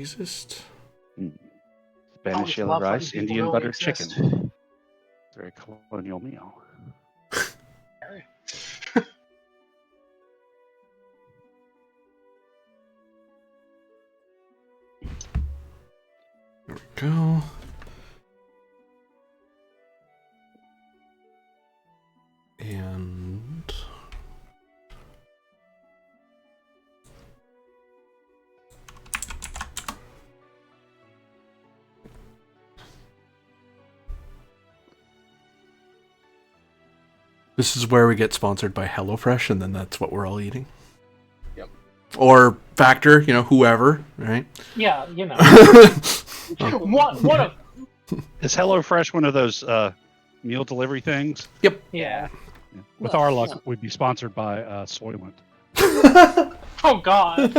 exist. Spanish yellow rice, Indian butter chicken. Very colonial meal. There we go. And this is where we get sponsored by HelloFresh, and then that's what we're all eating. Yep. Or Factor, whoever, right? Yeah, one of Is HelloFresh one of those meal delivery things? Yep. yeah. With our luck, we'd be sponsored by Soylent. Oh God.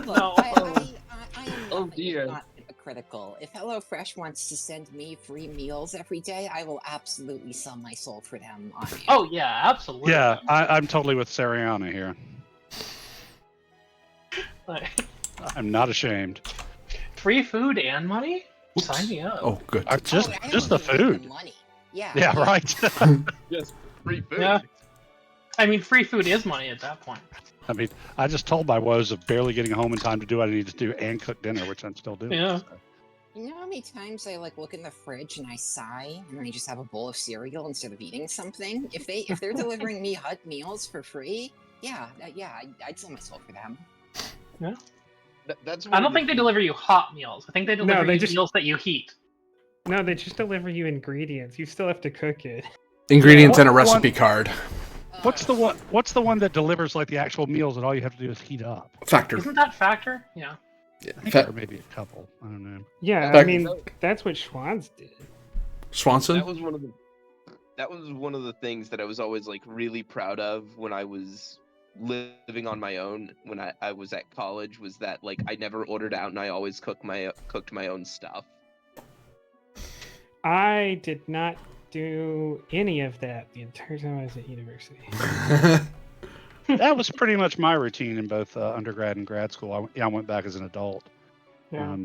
No. I am Oh, dear. not hypocritical. If HelloFresh wants to send me free meals every day, I will absolutely sell my soul for them on Amazon. Oh yeah, absolutely. Yeah, I'm totally with Sariana here. Like, I'm not ashamed. free food and money? Oops. Sign me up. Oh, good. Just I just don't the even need food. money. Yeah. Yeah, right. Just free food. Yeah. I mean, free food is money at that point. I mean, I just told my woes of barely getting home in time to do what I need to do and cook dinner, which I'm still doing. Yeah. So. You know how many times I look in the fridge and I sigh and I just have a bowl of cereal instead of eating something? If they're delivering me hot meals for free, I'd sell my soul for them. That's I don't think they deliver you hot meals. I think they deliver they you just- meals that you heat. No, they just deliver you ingredients. You still have to cook it. Ingredients Yeah, and a what- recipe card. What's the one? What's the one that delivers like the actual meals and all you have to do is heat up? Factor. Isn't that Factor? Yeah. Yeah. I think there are maybe a couple. I don't know. Yeah, Back- I mean, that's what Schwann's did. Swanson? That was one of the things that I was always like really proud of when I was living on my own when I was at college, was that like I never ordered out and I always cooked my own stuff. I did not do any of that the entire time I was at university. That was pretty much my routine in both undergrad and grad school. I went back as an adult. Yeah.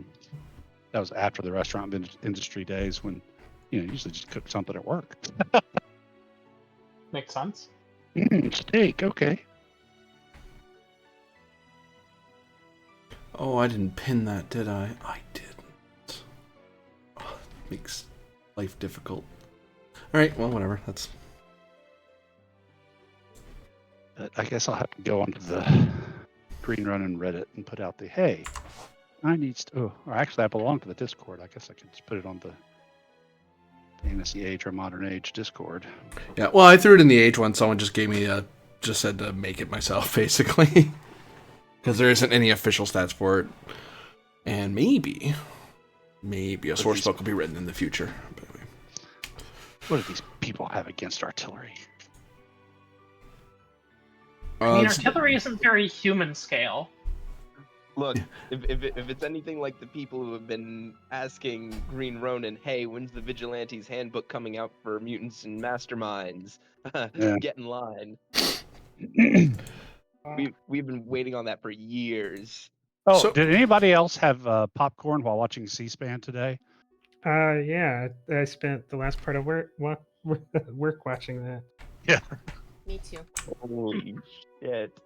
That was after the restaurant industry days when, you usually just cook something at work. Makes sense. Steak, okay. Oh, I didn't pin that, did I? I didn't. Oh, makes life difficult. Alright, well, whatever. That's... I guess I'll have to go onto the Green Run and Reddit and put out the, hey, I need... or actually, I belong to the Discord. I guess I could just put it on the Fantasy Age or Modern Age Discord. Yeah, well, I threw it in the Age one. Someone just gave me just said to make it myself, basically. Because there isn't any official stats for it. And maybe a source book will be written in the future. But anyway. What do these people have against artillery? I mean, artillery isn't very human scale. Look, if it's anything like the people who have been asking Green Ronin, hey, when's the Vigilantes Handbook coming out for mutants and masterminds? Get in line. We've been waiting on that for years. Oh, So- did anybody else have popcorn while watching C-SPAN today? Yeah, I spent the last part of work watching that. Yeah. Me too. Holy shit.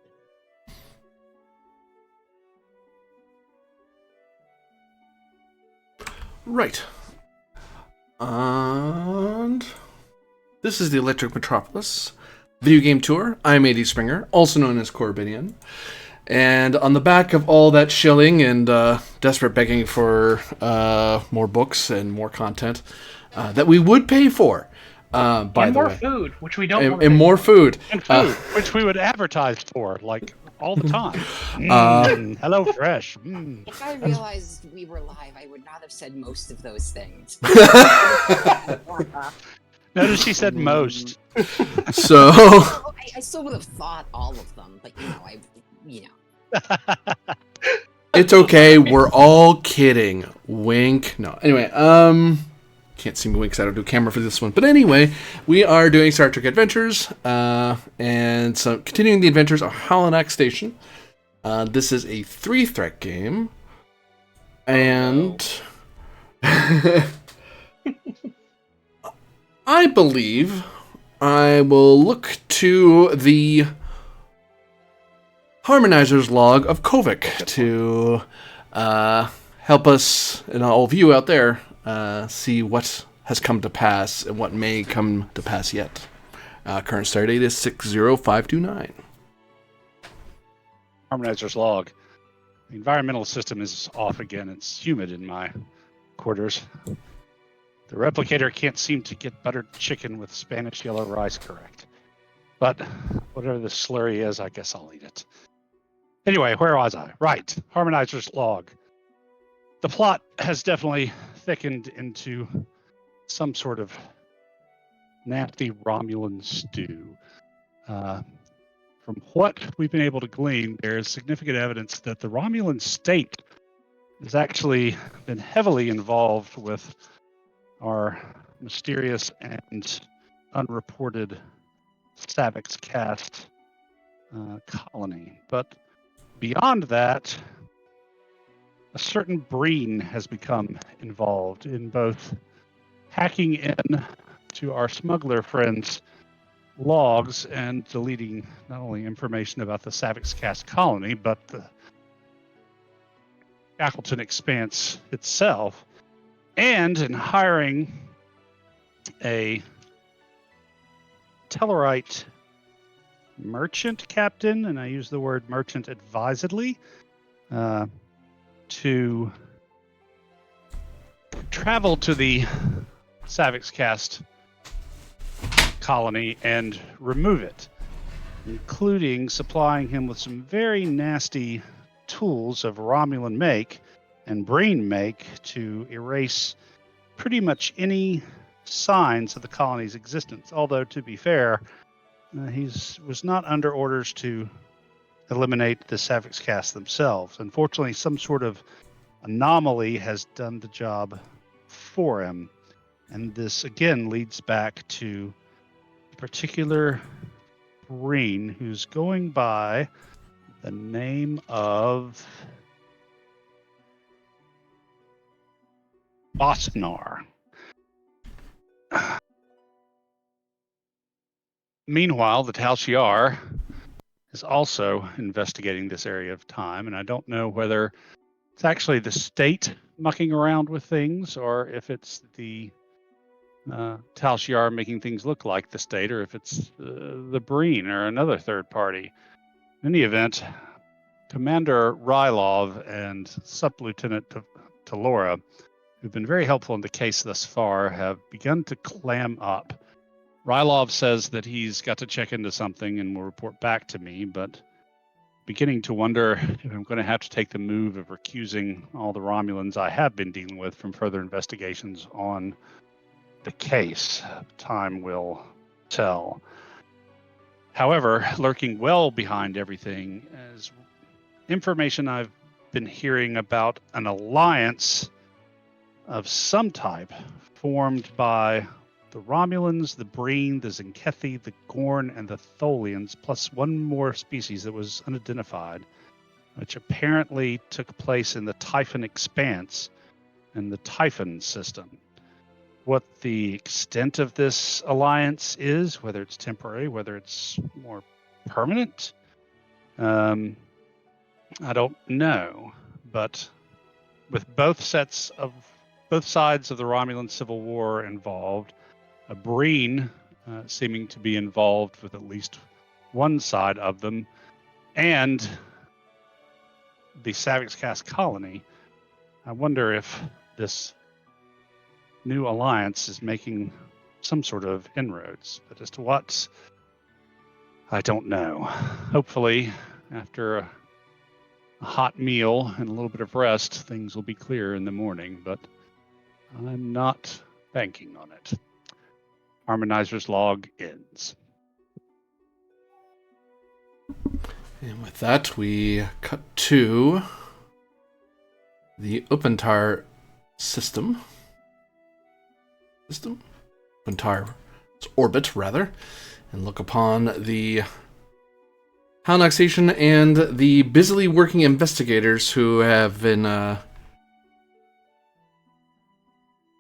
Right. And this is the Electric Metropolis video game tour. I'm AD Springer, also known as Corbinian. And on the back of all that shilling and desperate begging for more books and more content that we would pay for, by And the more way. food, which we don't want And more food. And food, which we would advertise for, like, all the time. Hello Fresh. If I realized we were live, I would not have said most of those things. Notice she said most. So, Well, I still would have thought all of them, but it's okay. We're all kidding. Wink. No. Anyway, can't see me wink because I don't do camera for this one. But anyway, we are doing Star Trek Adventures, and so continuing the adventures of Halanak Station. This is a 3-threat game. And I believe I will look to the Harmonizer's log of Kovic to help us, and all of you out there, see what has come to pass and what may come to pass yet. Current start date is 60529. Harmonizer's log. The environmental system is off again. It's humid in my quarters. The replicator can't seem to get buttered chicken with Spanish yellow rice correct. But whatever the slurry is, I guess I'll eat it. Anyway, where was I? Right. Harmonizer's log. The plot has definitely thickened into some sort of nasty Romulan stew. From what we've been able to glean, there is significant evidence that the Romulan state has actually been heavily involved with our mysterious and unreported Savix Cast colony. But beyond that, a certain Breen has become involved in both hacking in to our smuggler friends' logs and deleting not only information about the Savix Cast colony, but the Shackleton Expanse itself, and in hiring a Tellarite merchant captain, and I use the word merchant advisedly, to travel to the Savix Cast colony and remove it, including supplying him with some very nasty tools of Romulan make and Breen make to erase pretty much any signs of the colony's existence. Although, to be fair, he was not under orders to eliminate the Savix Cast themselves. Unfortunately, some sort of anomaly has done the job for him. And this, again, leads back to a particular Breen who's going by the name of Bosnar. Meanwhile, the Tal Shiar is also investigating this area of time, and I don't know whether it's actually the state mucking around with things or if it's the Tal Shiar making things look like the state, or if it's the Breen or another third party. In any event, Commander Rylov and Sub-Lieutenant Talora, who've been very helpful in the case thus far, have begun to clam up. Rylov says that he's got to check into something and will report back to me, but beginning to wonder if I'm going to have to take the move of recusing all the Romulans I have been dealing with from further investigations on the case. Time will tell. However, lurking well behind everything is information I've been hearing about an alliance of some type formed by the Romulans, the Breen, the Zenkethi, the Gorn, and the Tholians, plus one more species that was unidentified, which apparently took place in the Typhon Expanse and the Typhon system. What the extent of this alliance is, whether it's temporary, whether it's more permanent, I don't know. But with both sides of the Romulan Civil War involved, a Breen seeming to be involved with at least one side of them, and the Savix Cast colony, I wonder if this new alliance is making some sort of inroads. But as to what, I don't know. Hopefully, after a hot meal and a little bit of rest, things will be clear in the morning, but I'm not banking on it. Harmonizer's log ends. And with that, we cut to the Opentar system. Opentar's orbit, rather, and look upon the Halanak station and the busily working investigators who have been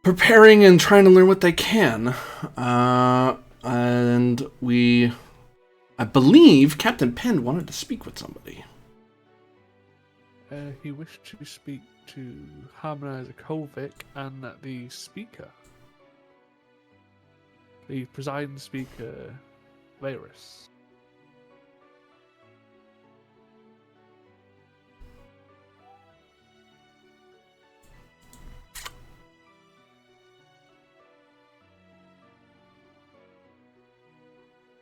preparing and trying to learn what they can. And I believe Captain Penn wanted to speak with somebody. He wished to speak to Harmonizer Kovic and the speaker. The presiding speaker, Varus.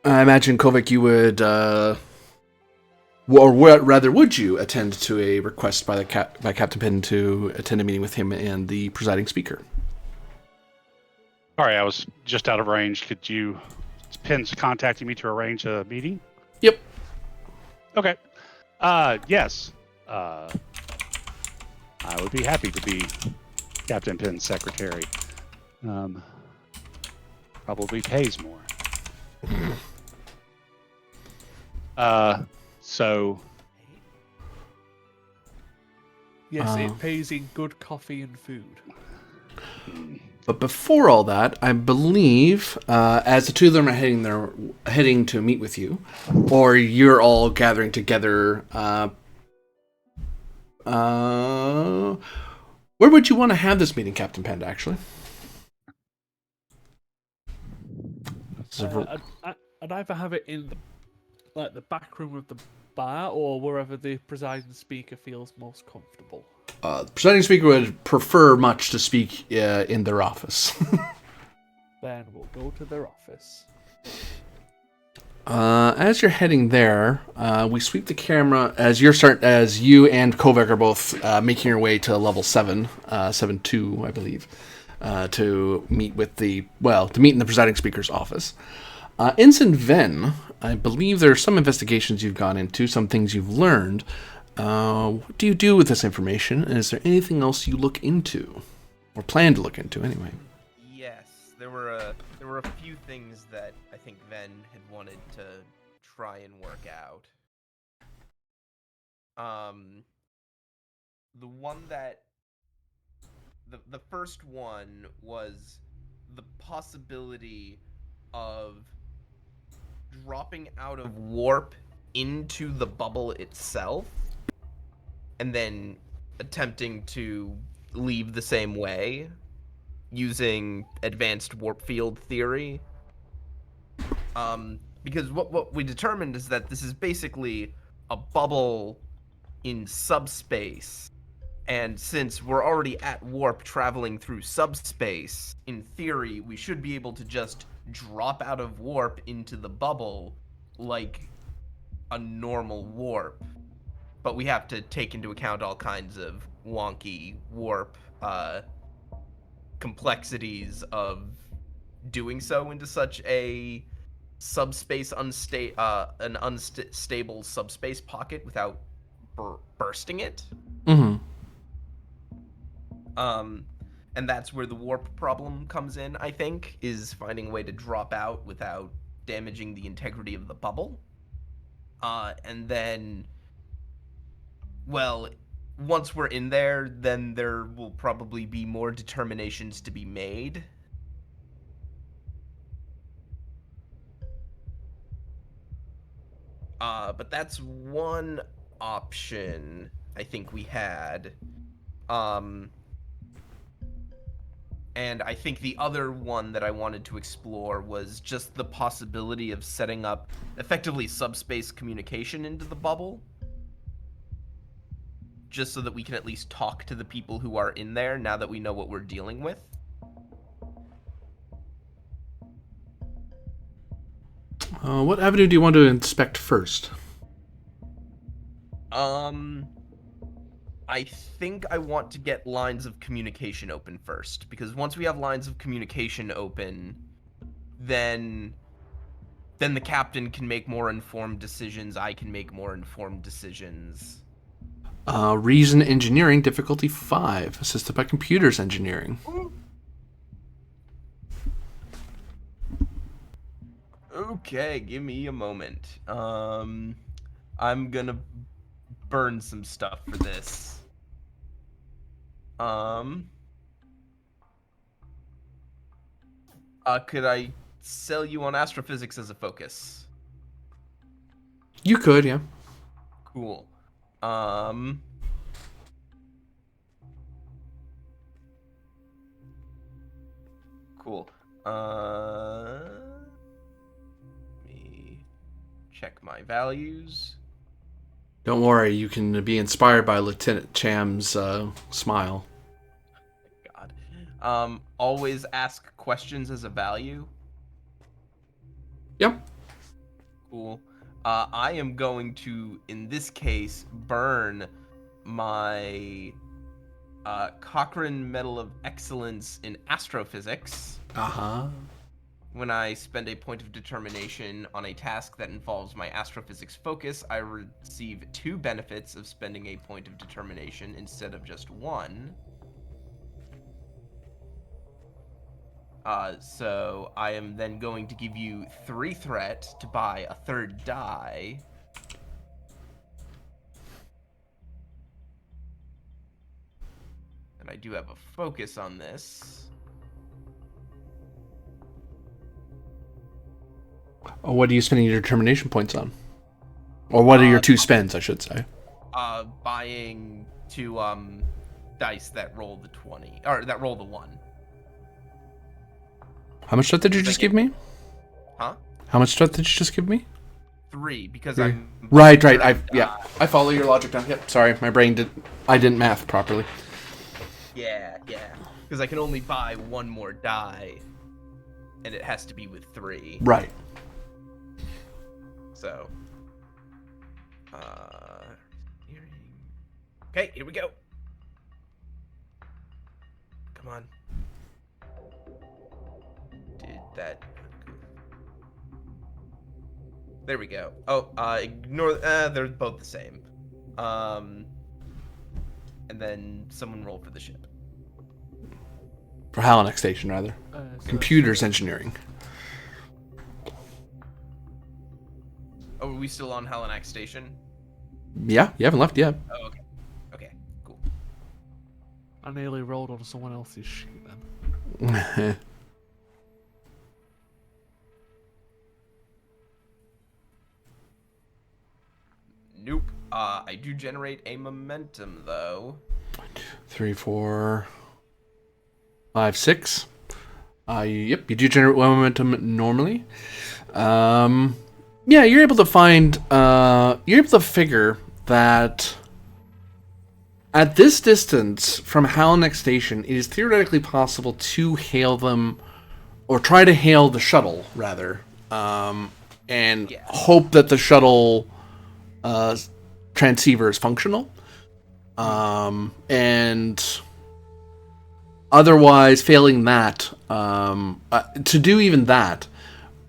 I imagine, Kovic, you would, or rather, would you attend to a request by by Captain Penn to attend a meeting with him and the presiding speaker? Sorry, I was just out of range. Could you... Penn's contacting me to arrange a meeting? Yep. Okay. Yes. I would be happy to be Captain Penn's secretary. Probably pays more. So... Yes, it pays in good coffee and food. But before all that, I believe, as the two of them are heading to meet with you, or you're all gathering together, where would you want to have this meeting, Captain Panda, actually? I'd either have it in the back room of the bar or wherever the presiding speaker feels most comfortable. The presiding speaker would prefer much to speak in their office. Then we'll go to their office. As you're heading there, we sweep the camera as you and Kovac are both making your way to level 7.2, I believe, to meet in the presiding speaker's office. Ensign Ven, I believe there are some investigations you've gone into, some things you've learned. What do you do with this information? And is there anything else you look into, or plan to look into anyway? Yes, there were a few things that I think Ven had wanted to try and work out. The first one was the possibility of dropping out of warp into the bubble itself and then attempting to leave the same way using advanced warp field theory. Because what we determined is that this is basically a bubble in subspace. And since we're already at warp traveling through subspace, in theory, we should be able to just drop out of warp into the bubble like a normal warp. But we have to take into account all kinds of wonky warp complexities of doing so into such a subspace unstable subspace pocket without bursting it. Mm-hmm. And that's where the warp problem comes in, I think, is finding a way to drop out without damaging the integrity of the bubble. And then, well, once we're in there, then there will probably be more determinations to be made. But that's one option I think we had. And I think the other one that I wanted to explore was just the possibility of setting up effectively subspace communication into the bubble. Just so that we can at least talk to the people who are in there now that we know what we're dealing with. What avenue do you want to inspect first? I think I want to get lines of communication open first, because once we have lines of communication open, then the captain can make more informed decisions, I can make more informed decisions. Reason Engineering, difficulty 5, assisted by Computers Engineering. Okay, give me a moment. I'm gonna burn some stuff for this. Could I sell you on astrophysics as a focus? You could, yeah. Cool. Cool. Let me check my values. Don't worry, you can be inspired by Lieutenant Cham's smile. God. Always ask questions as a value. Yep. Cool. I am going to, in this case, burn my Cochrane Medal of Excellence in Astrophysics Uh-huh. when I spend a point of determination on a task that involves my astrophysics focus. I receive 2 benefits of spending a point of determination instead of just 1. So I am then going to give you 3 threat to buy a 3rd die. And I do have a focus on this. Oh, what are you spending your determination points on? Or what are your 2 spends, I should say? Buying 2 dice that roll the 20, or that roll the 1. How much stuff did you just give me? Huh? How much stuff did you just give me? 3, because 3. I'm... Right. I follow your logic now. Yep, sorry, my brain I didn't math properly. Yeah. Because I can only buy 1 more die, and it has to be with 3. Right. So... Okay, here we go. Come on. Did that... There we go. Oh, ignore... they're both the same. And then someone roll for the ship. For Halanak Station, rather. Computers engineering. Oh, are we still on Halanak Station? Yeah, you haven't left yet. Oh, okay. Okay, cool. I nearly rolled on someone else's sheet then. Nope. I do generate a momentum, though. 3, 4, 5, 6. Yep, you do generate 1 momentum normally. Yeah, you're able to find, you're able to figure that at this distance from Halanak Station, it is theoretically possible to hail them, or try to hail the shuttle, rather, and hope that the shuttle transceiver is functional. And otherwise, failing that, to do even that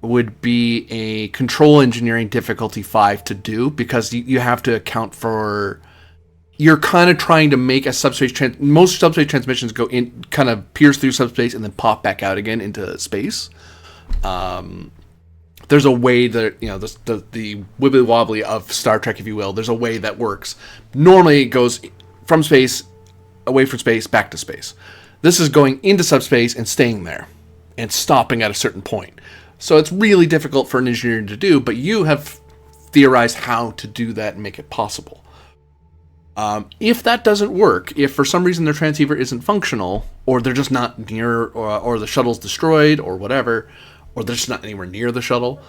would be a control engineering difficulty 5 to do, because you have to account for... You're kind of trying to make a subspace... most subspace transmissions go in, kind of pierce through subspace and then pop back out again into space. There's a way that, the wibbly wobbly of Star Trek, if you will, there's a way that works. Normally it goes from space, away from space, back to space. This is going into subspace and staying there, and stopping at a certain point. So it's really difficult for an engineer to do, but you have theorized how to do that and make it possible. If that doesn't work, if for some reason their transceiver isn't functional, or they're just not near, or the shuttle's destroyed, or whatever, or they're just not anywhere near the shuttle,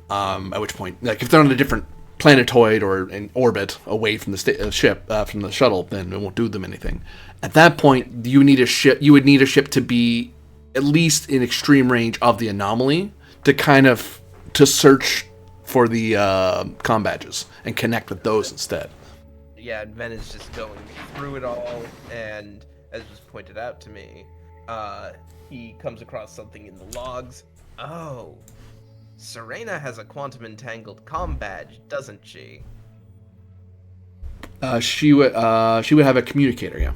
at which point, like if they're on a different planetoid or in orbit away from the ship, from the shuttle, then it won't do them anything. At that point, you would need a ship to be at least in extreme range of the anomaly to search for the comm badges and connect with those instead. Yeah, and Ven is just going through it all, and as was pointed out to me, he comes across something in the logs. Oh, Serena has a quantum entangled comm badge, doesn't she? She would have a communicator, yeah.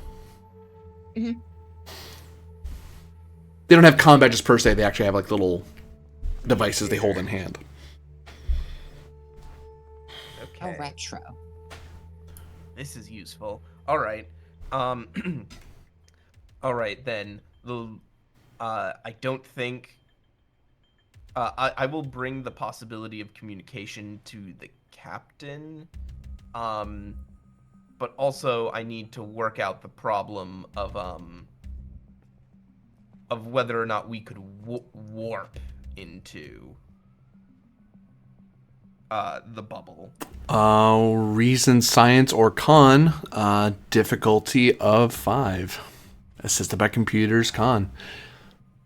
Mm-hmm. They don't have comm badges per se. They actually have like little devices they hold in hand. Okay. A retro. This is useful. All right. All right then. I don't think I will bring the possibility of communication to the captain. But also I need to work out the problem of whether or not we could warp into the bubble. Reason, science, or con. Difficulty of 5. Assisted by computers, con.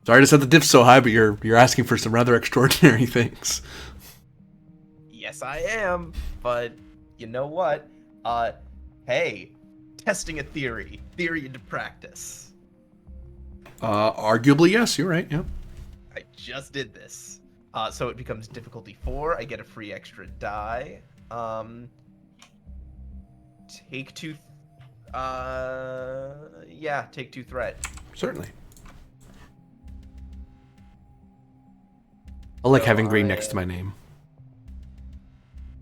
Sorry to set the diff so high, but you're asking for some rather extraordinary things. Yes, I am. But you know what? Hey, testing a theory into practice. Arguably, yes, you're right. Yeah. I just did this. So it becomes difficulty 4. I get a free extra die. Take 2. Yeah, take 2 threat. Certainly. I like So having green next to my name.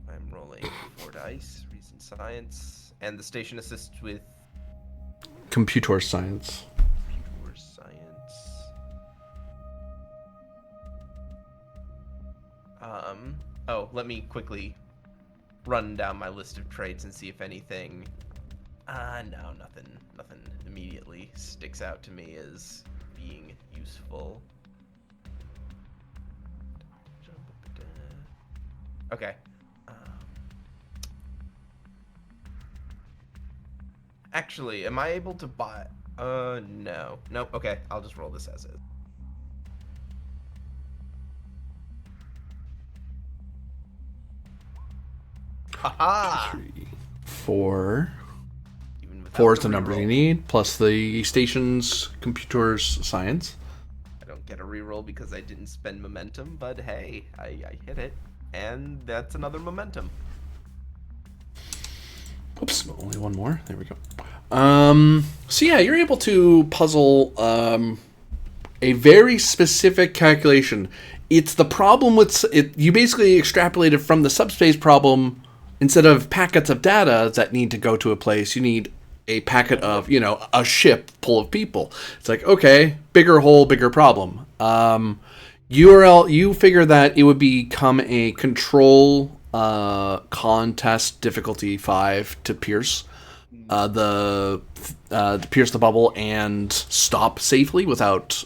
I'm rolling 4 dice. Reason, science, and the station assists with Computer science. pure science. Oh, let me quickly run down my list of traits and see if anything. No, nothing immediately sticks out to me as being useful. Okay. Actually, am I able to buy? No. Nope. Okay, I'll just roll this as is. Haha! 3, 4. Even without 4 is the number reroll. you need, plus the station's computers science. I don't get a reroll because I didn't spend momentum, but hey, I hit it, and that's another momentum. Oops, only one more. There we go. So yeah, you're able to puzzle a very specific calculation. It's the problem with it. You basically extrapolated from the subspace problem. Instead of packets of data that need to go to a place, you need a packet of, a ship full of people. It's like, okay, bigger hole, bigger problem. You figure that it would become a control contest difficulty 5 to pierce to pierce the bubble and stop safely without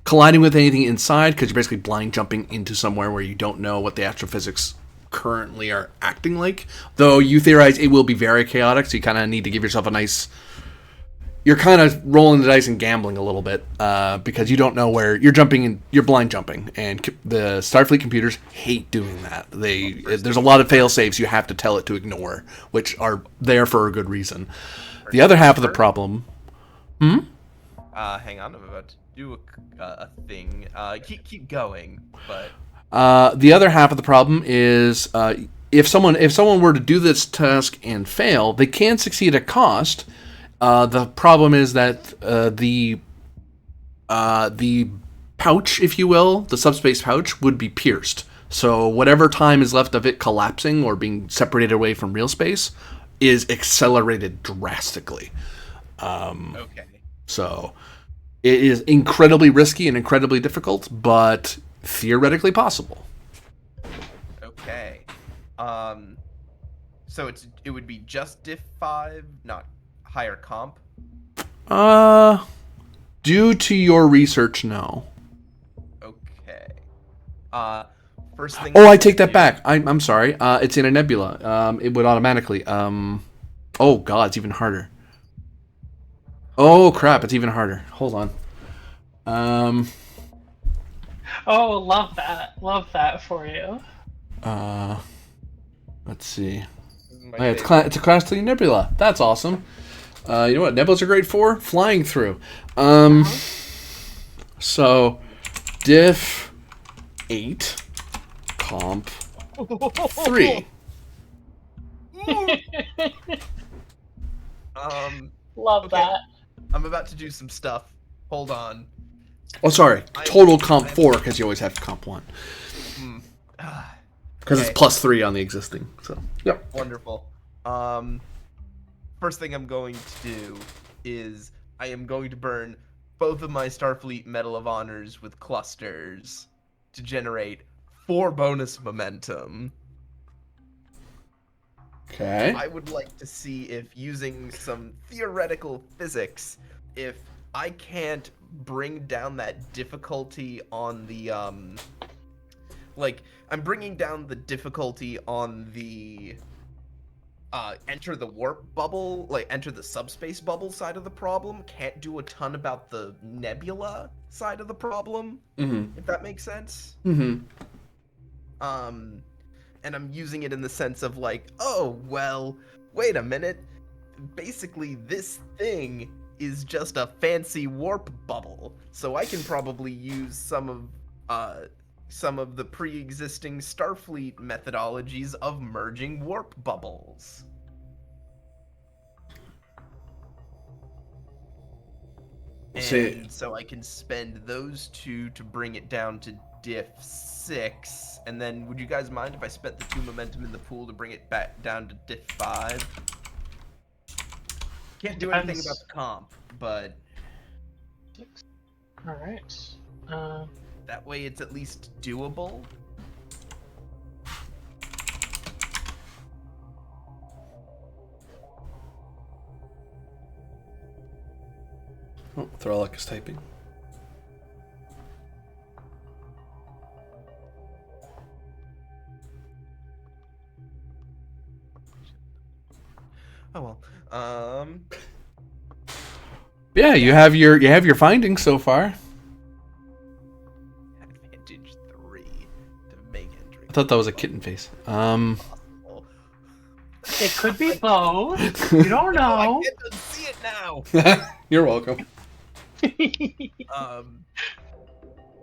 colliding with anything inside, because you're basically blind jumping into somewhere where you don't know what the astrophysics currently are acting like. Though you theorize it will be very chaotic, so you kind of need to give yourself a nice... You're kind of rolling the dice and gambling a little bit because you don't know where you're jumping in. You're blind jumping, and the Starfleet computers hate doing that. There's a lot of fail safes you have to tell it to ignore, which are there for a good reason. The other half of the problem. Hang on, I'm about to do a thing. Keep going, but. The other half of the problem is if someone were to do this task and fail, they can succeed at cost. The problem is that the pouch, if you will, the subspace pouch, would be pierced. So whatever time is left of it collapsing or being separated away from real space is accelerated drastically. Okay. So it is incredibly risky and incredibly difficult, but theoretically possible. Okay. So it would be just diff 5, not higher comp? Due to your research, no. Okay. First thing. Oh, I take that back. I'm sorry. It's in a nebula. It would automatically. Oh god, it's even harder. Oh crap, it's even harder. Hold on. Oh, love that for you. Let's see. Oh, yeah, it's a class 3 nebula. That's awesome. You know what nebulas are great for? Flying through. So, diff 8, comp 3. Love Okay. that. I'm about to do some stuff. Hold on. Oh, sorry. Total comp 4, because you always have comp 1. Because Okay. it's plus 3 on the existing. So, yep. Wonderful. First thing I'm going to do is I am going to burn both of my Starfleet Medal of Honors with clusters. to generate 4 bonus momentum. Okay. I would like to see if, using some theoretical physics, if I can't bring down that difficulty on the, I'm bringing down the difficulty on the, enter the warp bubble, enter the subspace bubble side of the problem. Can't do a ton about the nebula side of the problem, if that makes sense. And I'm using it in the sense of oh, well, wait a minute. Basically, this thing is just a fancy warp bubble, so I can probably use some of the pre-existing Starfleet methodologies of merging warp bubbles. And so I can spend those 2 to bring it down to diff 6, and then would you guys mind if I spent the 2 momentum in the pool to bring it back down to diff 5? Can't do anything about the comp, but... Alright. That way it's at least doable. Oh, Thralic is typing. Oh well. Yeah, you have your findings so far. Advantage 3 to make entry. I thought that was a kitten face. It could be both. You don't know. I get to see it now. You're welcome.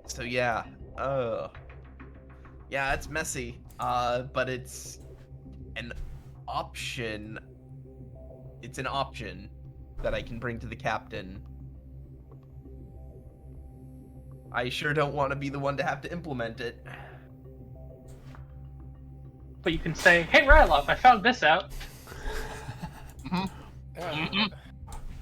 So yeah. Yeah, it's messy. But it's an option. It's an option that I can bring to the captain. I sure don't want to be the one to have to implement it. But you can say, "Hey, Ryloff, I found this out."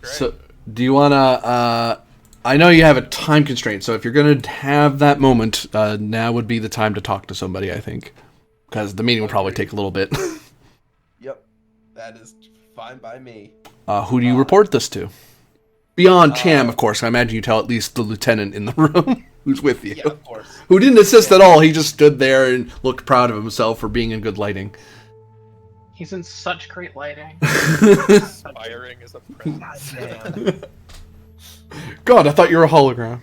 So, do you want to... I know you have a time constraint, so if you're going to have that moment, now would be the time to talk to somebody, I think. Because the meeting will probably take a little bit. Yep. That is fine by me. Who do you report this to? Beyond Cham, of course. I imagine you tell at least the lieutenant in the room who's with you. Yeah, of course. Who didn't assist at all. He just stood there and looked proud of himself for being in good lighting. He's in such great lighting. Inspiring as a presence. God, I thought you were a hologram.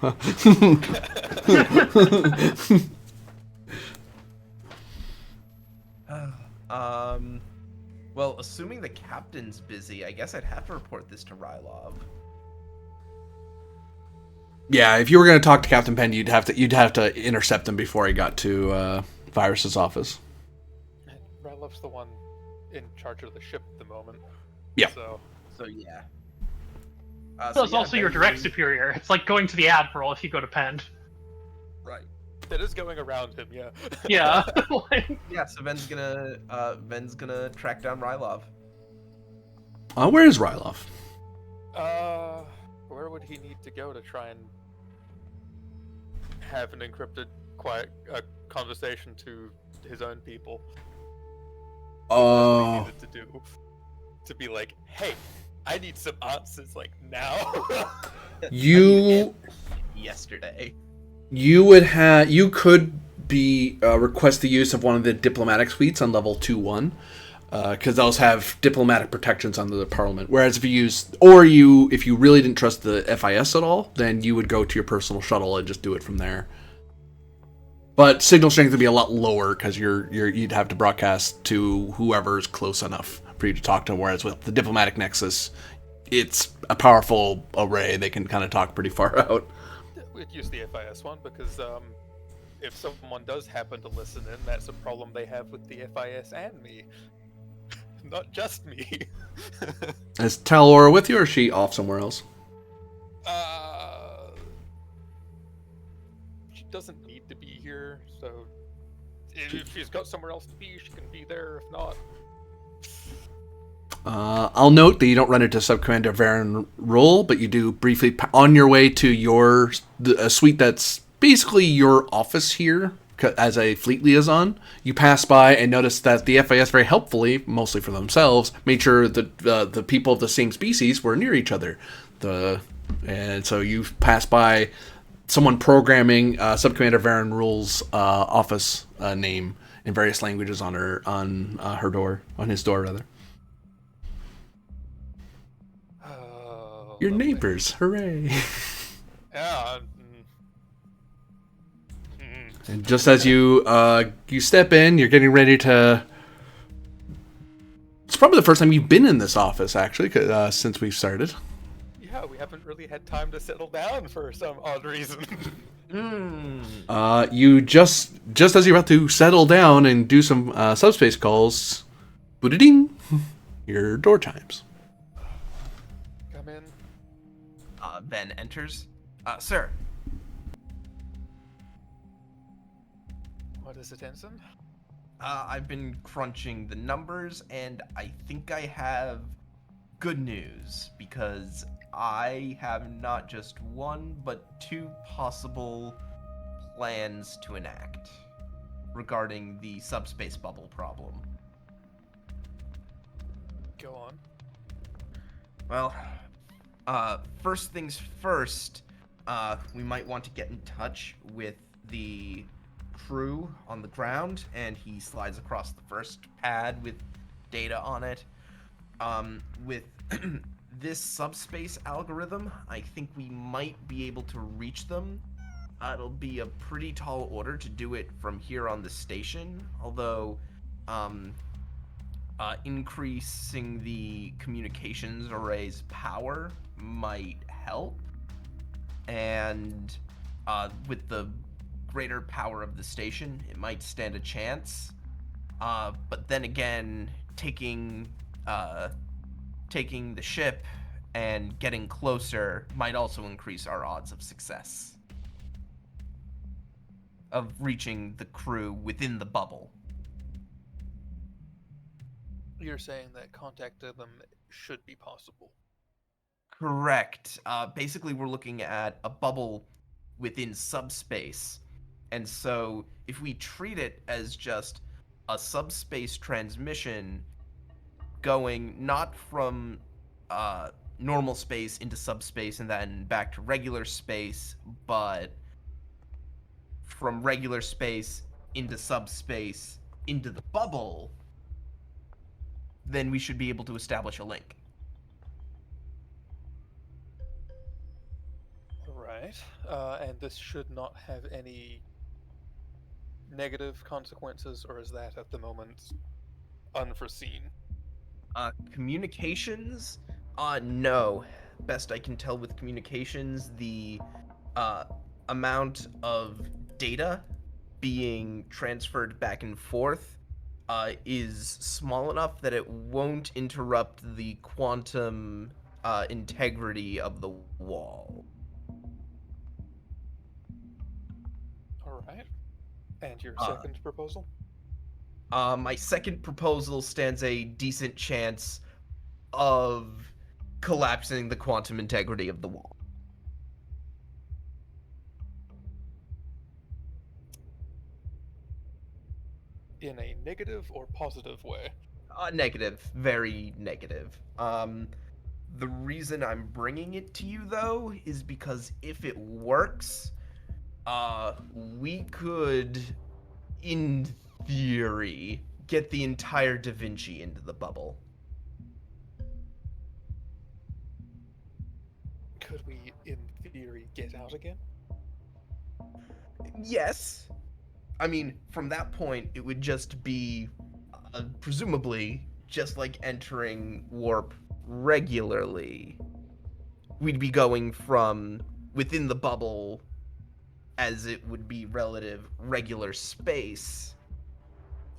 Well, assuming the captain's busy, I guess I'd have to report this to Rylov. Yeah, if you were going to talk to Captain Penn, you'd have to intercept him before he got to Virus's office. Rylov's the one in charge of the ship at the moment. Yeah. So yeah. So it's also your direct superior. It's like going to the Admiral if you go to Penn. Right. That is going around him, yeah. Yeah. Yeah, so Ven's gonna track down Rylov. Where is Rylov? Where would he need to go to try and have an encrypted, quiet conversation to his own people? That's what he needed to do. To be like, hey, I need some answers, now. Yesterday. You could request the use of one of the diplomatic suites on level 2-1, because those have diplomatic protections under the Parliament. Whereas if you really didn't trust the FIS at all, then you would go to your personal shuttle and just do it from there. But signal strength would be a lot lower because you'd have to broadcast to whoever's close enough for you to talk to. Whereas with the diplomatic nexus, it's a powerful array. They can kind of talk pretty far out. We'd use the FIS one because if someone does happen to listen in, that's a problem they have with the FIS and me. Not just me. Is Talora with you, or is she off somewhere else? She doesn't need to be here, so if she's got somewhere else to be, she can be there. If not, I'll note that you don't run into Subcommander Varen Roll, but you do briefly on your way to a suite that's basically your office here as a fleet liaison. You pass by and notice that the FIS very helpfully, mostly for themselves, made sure that the people of the same species were near each other. And so you pass by someone programming Subcommander Varen Rule's office name in various languages on her door, on his door rather. Oh, Your lovely. neighbors, hooray! Yeah. And just as you step in, you're getting ready to. It's probably the first time you've been in this office, actually, since we've started. Yeah, we haven't really had time to settle down for some odd reason. You just as you're about to settle down and do some subspace calls, boot-a-ding, your door chimes. Come in. Ben enters. Sir. What is it, Ensign? I've been crunching the numbers, and I think I have good news, because I have not just one, but two possible plans to enact regarding the subspace bubble problem. Go on. Well, first things first, we might want to get in touch with the crew on the ground, and he slides across the first pad with data on it. With this subspace algorithm, I think we might be able to reach them. It'll be a pretty tall order to do it from here on the station, although increasing the communications array's power might help. And with the greater power of the station, it might stand a chance. But then again, taking the ship and getting closer might also increase our odds of success of reaching the crew within the bubble. You're saying that contacting them should be possible. Correct. Basically, we're looking at a bubble within subspace. And so if we treat it as just a subspace transmission going not from normal space into subspace and then back to regular space, but from regular space into subspace into the bubble, then we should be able to establish a link. Right. And this should not have any negative consequences, or is that at the moment unforeseen? Communications? No. Best I can tell with communications, the amount of data being transferred back and forth is small enough that it won't interrupt the quantum integrity of the wall. All right. And your second proposal? My second proposal stands a decent chance of collapsing the quantum integrity of the wall. In a negative or positive way? Negative. Very negative. The reason I'm bringing it to you, though, is because if it works, we could, in theory, get the entire Da Vinci into the bubble. Could we, in theory, get out again? Yes. I mean, from that point, it would just be, presumably, just like entering warp regularly. We'd be going from within the bubble, as it would be relative regular space,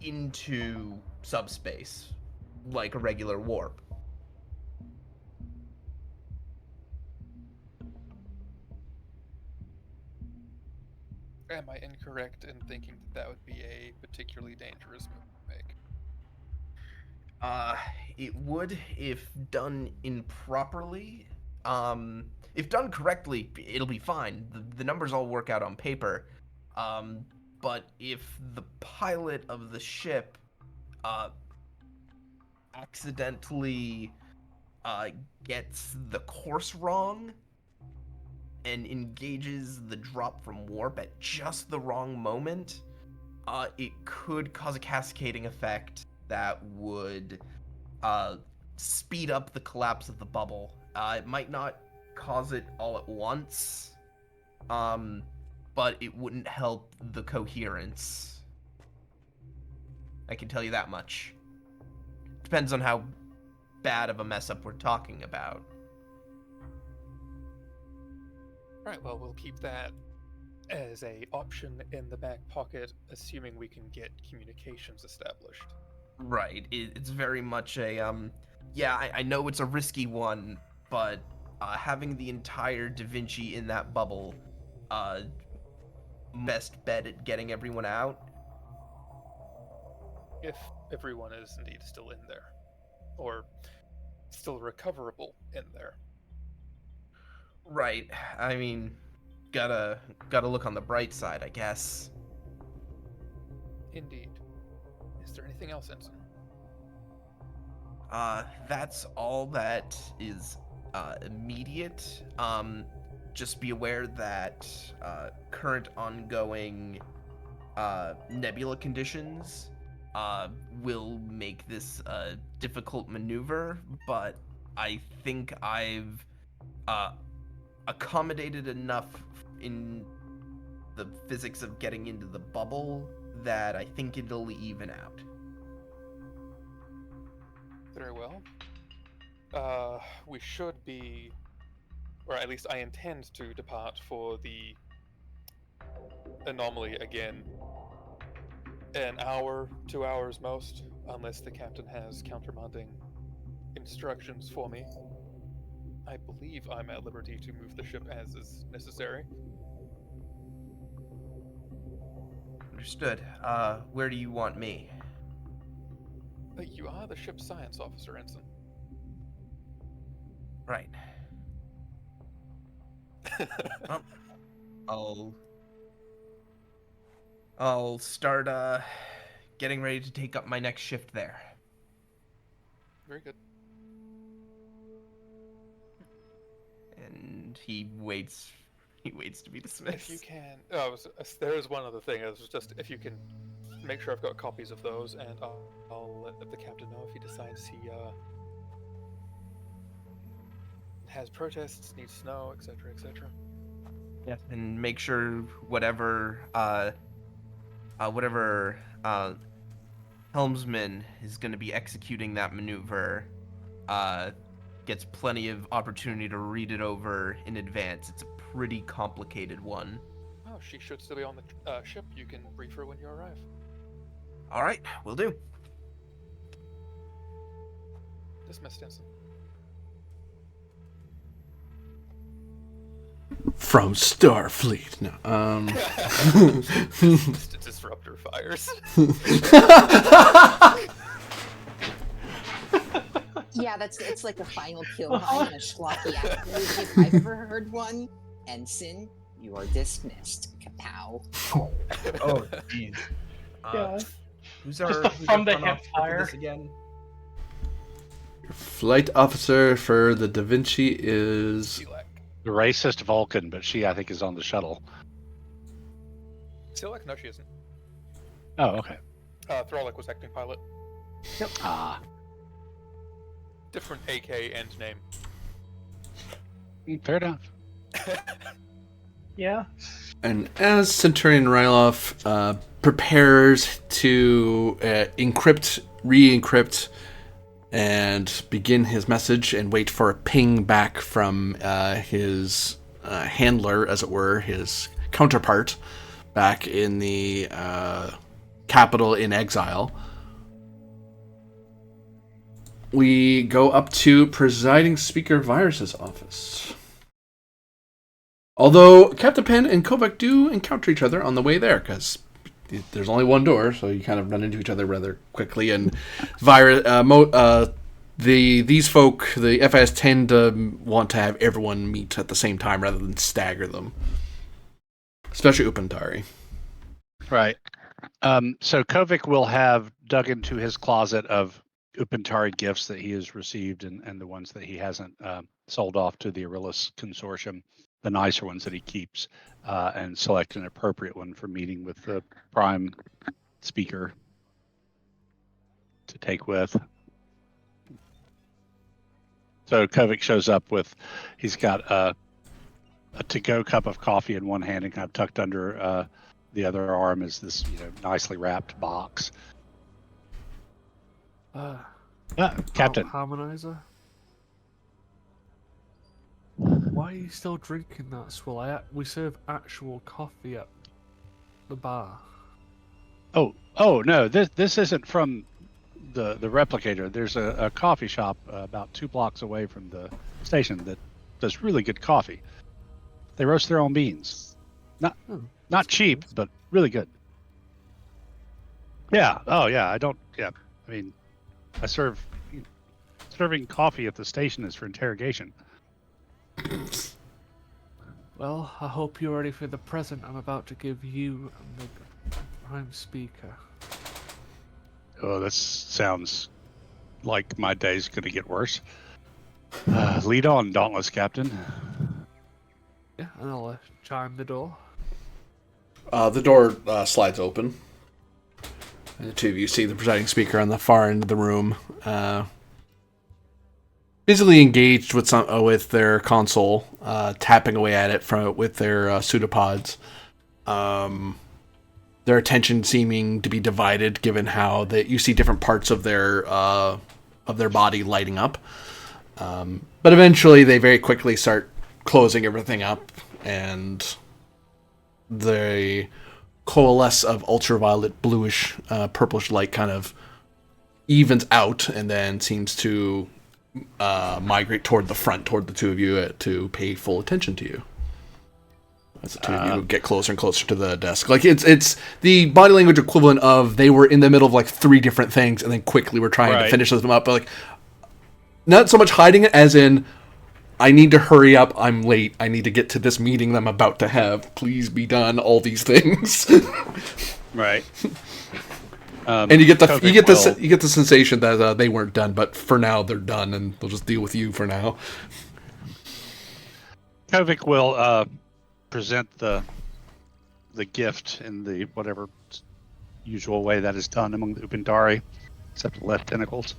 into subspace, like a regular warp. Am I incorrect in thinking that that would be a particularly dangerous move to make? It would, if done improperly. if done correctly, it'll be fine. The numbers all work out on paper. But if the pilot of the ship accidentally gets the course wrong and engages the drop from warp at just the wrong moment, it could cause a cascading effect that would speed up the collapse of the bubble. It might not cause it all at once, but it wouldn't help the coherence. I can tell you that much. Depends on how bad of a mess up we're talking about. Right, well, we'll keep that as a option in the back pocket, assuming we can get communications established. Right, it's very much a, I know it's a risky one, but having the entire Da Vinci in that bubble, best bet at getting everyone out. If everyone is indeed still in there, or still recoverable in there. Right, I mean, gotta look on the bright side, I guess. Indeed. Is there anything else, Ensign? That's all that is immediate. Just be aware that current ongoing nebula conditions will make this a difficult maneuver, but I think I've accommodated enough in the physics of getting into the bubble that I think it'll even out. Very well. We should be, or at least I intend to depart for the anomaly again. An hour, 2 hours most, unless the captain has countermanding instructions for me. I believe I'm at liberty to move the ship as is necessary. Understood. Where do you want me? You are the ship's science officer, Ensign. Right. I'll start getting ready to take up my next shift there. Very good. And he waits to be dismissed. If you can, there is one other thing. It was just if you can make sure I've got copies of those, and I'll let the captain know if he decides he has protests, needs to know, etc., etc. Yes, and make sure whatever helmsman is going to be executing that maneuver gets plenty of opportunity to read it over in advance. It's a pretty complicated one. Oh, she should still be on the ship. You can brief her when you arrive. All right, will do. Dismissed, Ensign. From Starfleet. No. Disruptor fires. Yeah, it's like the final kill line in a schlocky action movie if I've ever heard one. Ensign, you are dismissed. Kapow. Oh, jeez. Who's our from the front hip officer for fire this again? Your flight officer for the Da Vinci is... The racist Vulcan, but she, I think, is on the shuttle. Silek? No, she isn't. Oh, okay. Throlic was acting pilot. Yep. Ah. Different AK and name. Fair enough. Yeah. And as Centurion Ryloff prepares to encrypt, re-encrypt, and begin his message and wait for a ping back from his handler, as it were, his counterpart back in the capital in exile, we go up to Presiding Speaker Virus's office. Although Captain Penn and Kovac do encounter each other on the way there, because there's only one door, so you kind of run into each other rather quickly. And these folk, the FIS, tend to want to have everyone meet at the same time rather than stagger them, especially Upantari. Right. So Kovic will have dug into his closet of Upantari gifts that he has received and the ones that he hasn't sold off to the Arillis Consortium, the nicer ones that he keeps, and select an appropriate one for meeting with the prime speaker to take with. So Kovic shows up with, he's got a to-go cup of coffee in one hand and kind of tucked under the other arm is this, nicely wrapped box. Captain. Harmonizer? Why are you still drinking that, Swill? We serve actual coffee at the bar. Oh no, this isn't from the replicator. There's a coffee shop about 2 blocks away from the station that does really good coffee. They roast their own beans. Not cheap, but really good. Yeah. Oh yeah. I mean, serving coffee at the station is for interrogation. Well, I hope you're ready for the present I'm about to give you and the prime speaker. Oh, this sounds like my day's gonna get worse. Lead on, Dauntless Captain. Yeah, and I'll chime the door. The door slides open. And the two of you see the presiding speaker on the far end of the room, busily engaged with their console, tapping away at it with their pseudopods. Their attention seeming to be divided, given how you see different parts of their body lighting up. But eventually, they very quickly start closing everything up, and they coalesce of ultraviolet, bluish, purplish light kind of evens out, and then seems to migrate toward the front, toward the two of you, to pay full attention to you. As the two of you get closer and closer to the desk. Like, it's the body language equivalent of they were in the middle of, like, 3 different things, and then quickly were trying to finish them up, but, like, not so much hiding it as in, I need to hurry up, I'm late, I need to get to this meeting that I'm about to have, please be done, all these things. Right. And you get the sensation that they weren't done, but for now they're done, and they'll just deal with you for now. Kovic will present the gift in the whatever usual way that is done among the Upantari, except the left tentacles.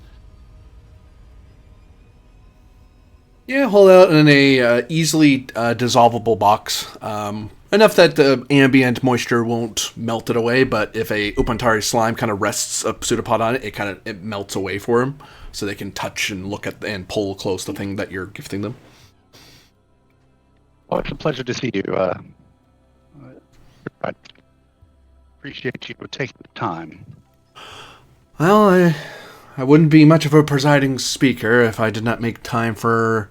Yeah, hold out in a easily dissolvable box. Enough that the ambient moisture won't melt it away, but if a Upantari slime kind of rests a pseudopod on it, it melts away for them, so they can touch and look at and pull close the thing that you're gifting them. Well, it's a pleasure to see you. I appreciate you taking the time. Well, I wouldn't be much of a presiding speaker if I did not make time for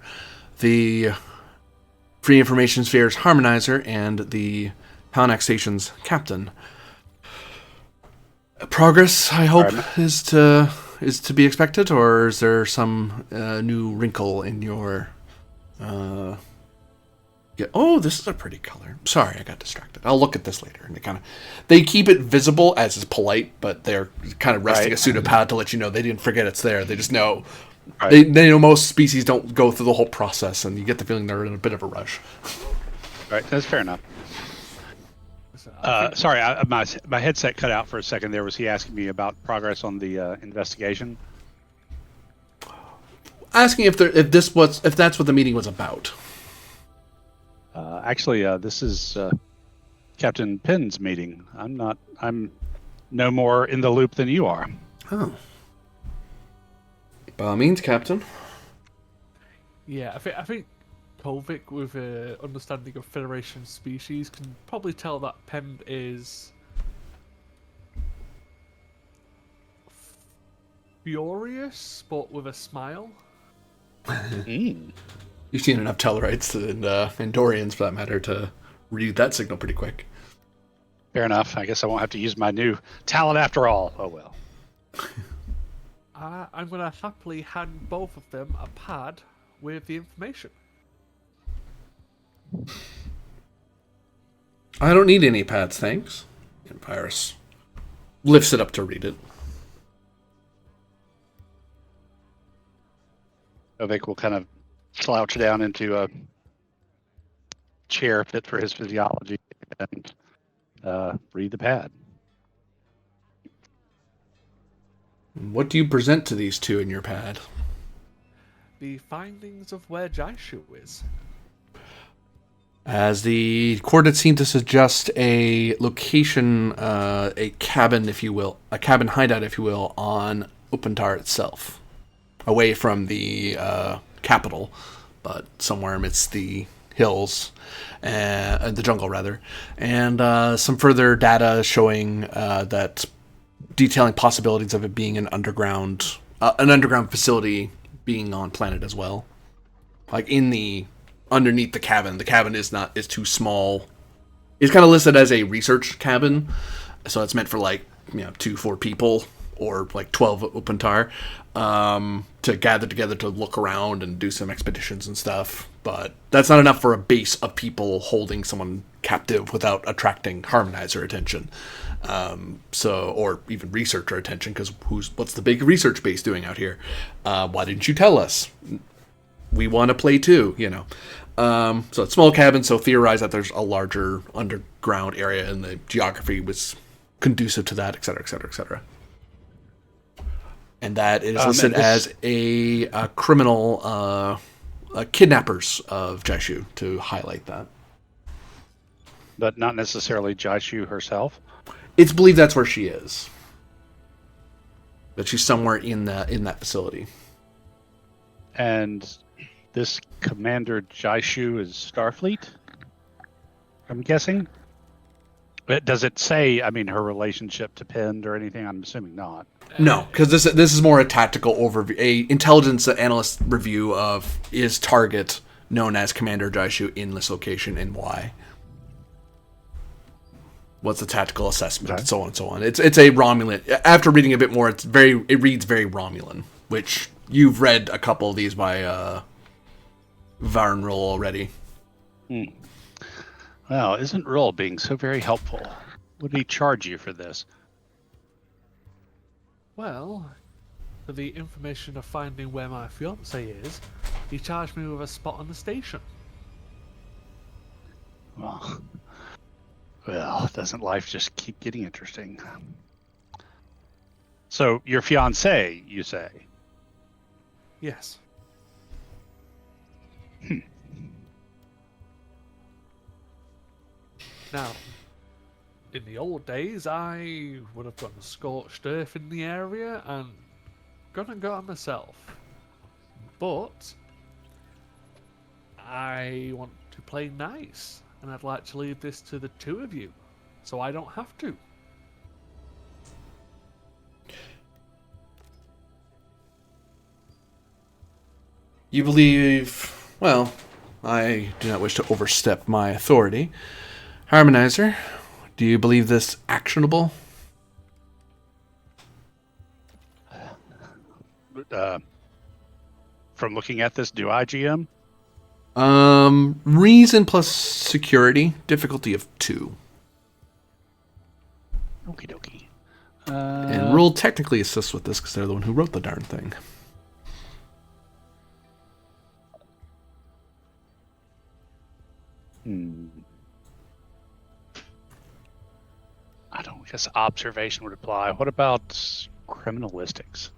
the Free Information Sphere's Harmonizer and the Halanak Station's Captain. Progress, I hope, is to be expected, or is there some new wrinkle in your... Oh, this is a pretty color. Sorry, I got distracted. I'll look at this later. And they keep it visible as is polite, but they're kind of resting a pseudopod to let you know they didn't forget it's there. They just know. They know most species don't go through the whole process, and you get the feeling they're in a bit of a rush. Right, that's fair enough. Sorry, my headset cut out for a second there. Was he asking me about progress on the investigation? Asking if that's what the meeting was about. Actually, this is Captain Penn's meeting. I'm no more in the loop than you are. Oh. By all means, Captain. Yeah, I think Kovic, with an understanding of Federation species, can probably tell that Penn is furious, but with a smile. You've seen enough Tellarites and Dorians, for that matter, to read that signal pretty quick. Fair enough. I guess I won't have to use my new talent after all. Oh well. I'm going to happily hand both of them a pad with the information. I don't need any pads, thanks. Empirus lifts it up to read it. Ovik will kind of slouch down into a chair fit for his physiology and read the pad. What do you present to these two in your pad? The findings of where Jaishu is. As the coordinates seem to suggest a location, a cabin, if you will, a cabin hideout, if you will, on Upantar itself. Away from the capital, but somewhere amidst the hills, the jungle rather, and some further data showing that detailing possibilities of it being an underground facility being on planet as well, like underneath the cabin. The cabin is too small. It's kind of listed as a research cabin, so it's meant for 2-4 people or 12 Upantar. To gather together to look around and do some expeditions and stuff, but that's not enough for a base of people holding someone captive without attracting Harmonizer attention, or even researcher attention, because what's the big research base doing out here? Why didn't you tell us? We want to play too, So it's small cabin, so theorize that there's a larger underground area and the geography was conducive to that, etc., etc., etc. And that is listed as a criminal kidnappers of Jaishu, to highlight that. But not necessarily Jaishu herself? It's believed that's where she is. That she's somewhere in that facility. And this Commander Jaishu is Starfleet, I'm guessing? Does it say, her relationship to Pend or anything? I'm assuming not. No, because this is more a tactical overview, a intelligence analyst review of is target known as Commander Jaishu in this location and why. What's the tactical assessment, okay. And so on and so on. It's a Romulan. After reading a bit more, it reads very Romulan, which you've read a couple of these by Varn Roll already. Well, isn't Roll being so very helpful? Would he charge you for this? Well, for the information of finding where my fiancée is, he charged me with a spot on the station. Well, doesn't life just keep getting interesting? So, your fiancée, you say? Yes. Now, in the old days, I would have gone scorched earth in the area and gone and got it myself. But I want to play nice, and I'd like to leave this to the two of you, so I don't have to. You believe... Well, I do not wish to overstep my authority. Harmonizer, do you believe this actionable? From looking at this, do I, GM? Reason plus security, difficulty of 2. Okie dokie. And Rule technically assists with this because they're the one who wrote the darn thing. I don't guess observation would apply. What about criminalistics?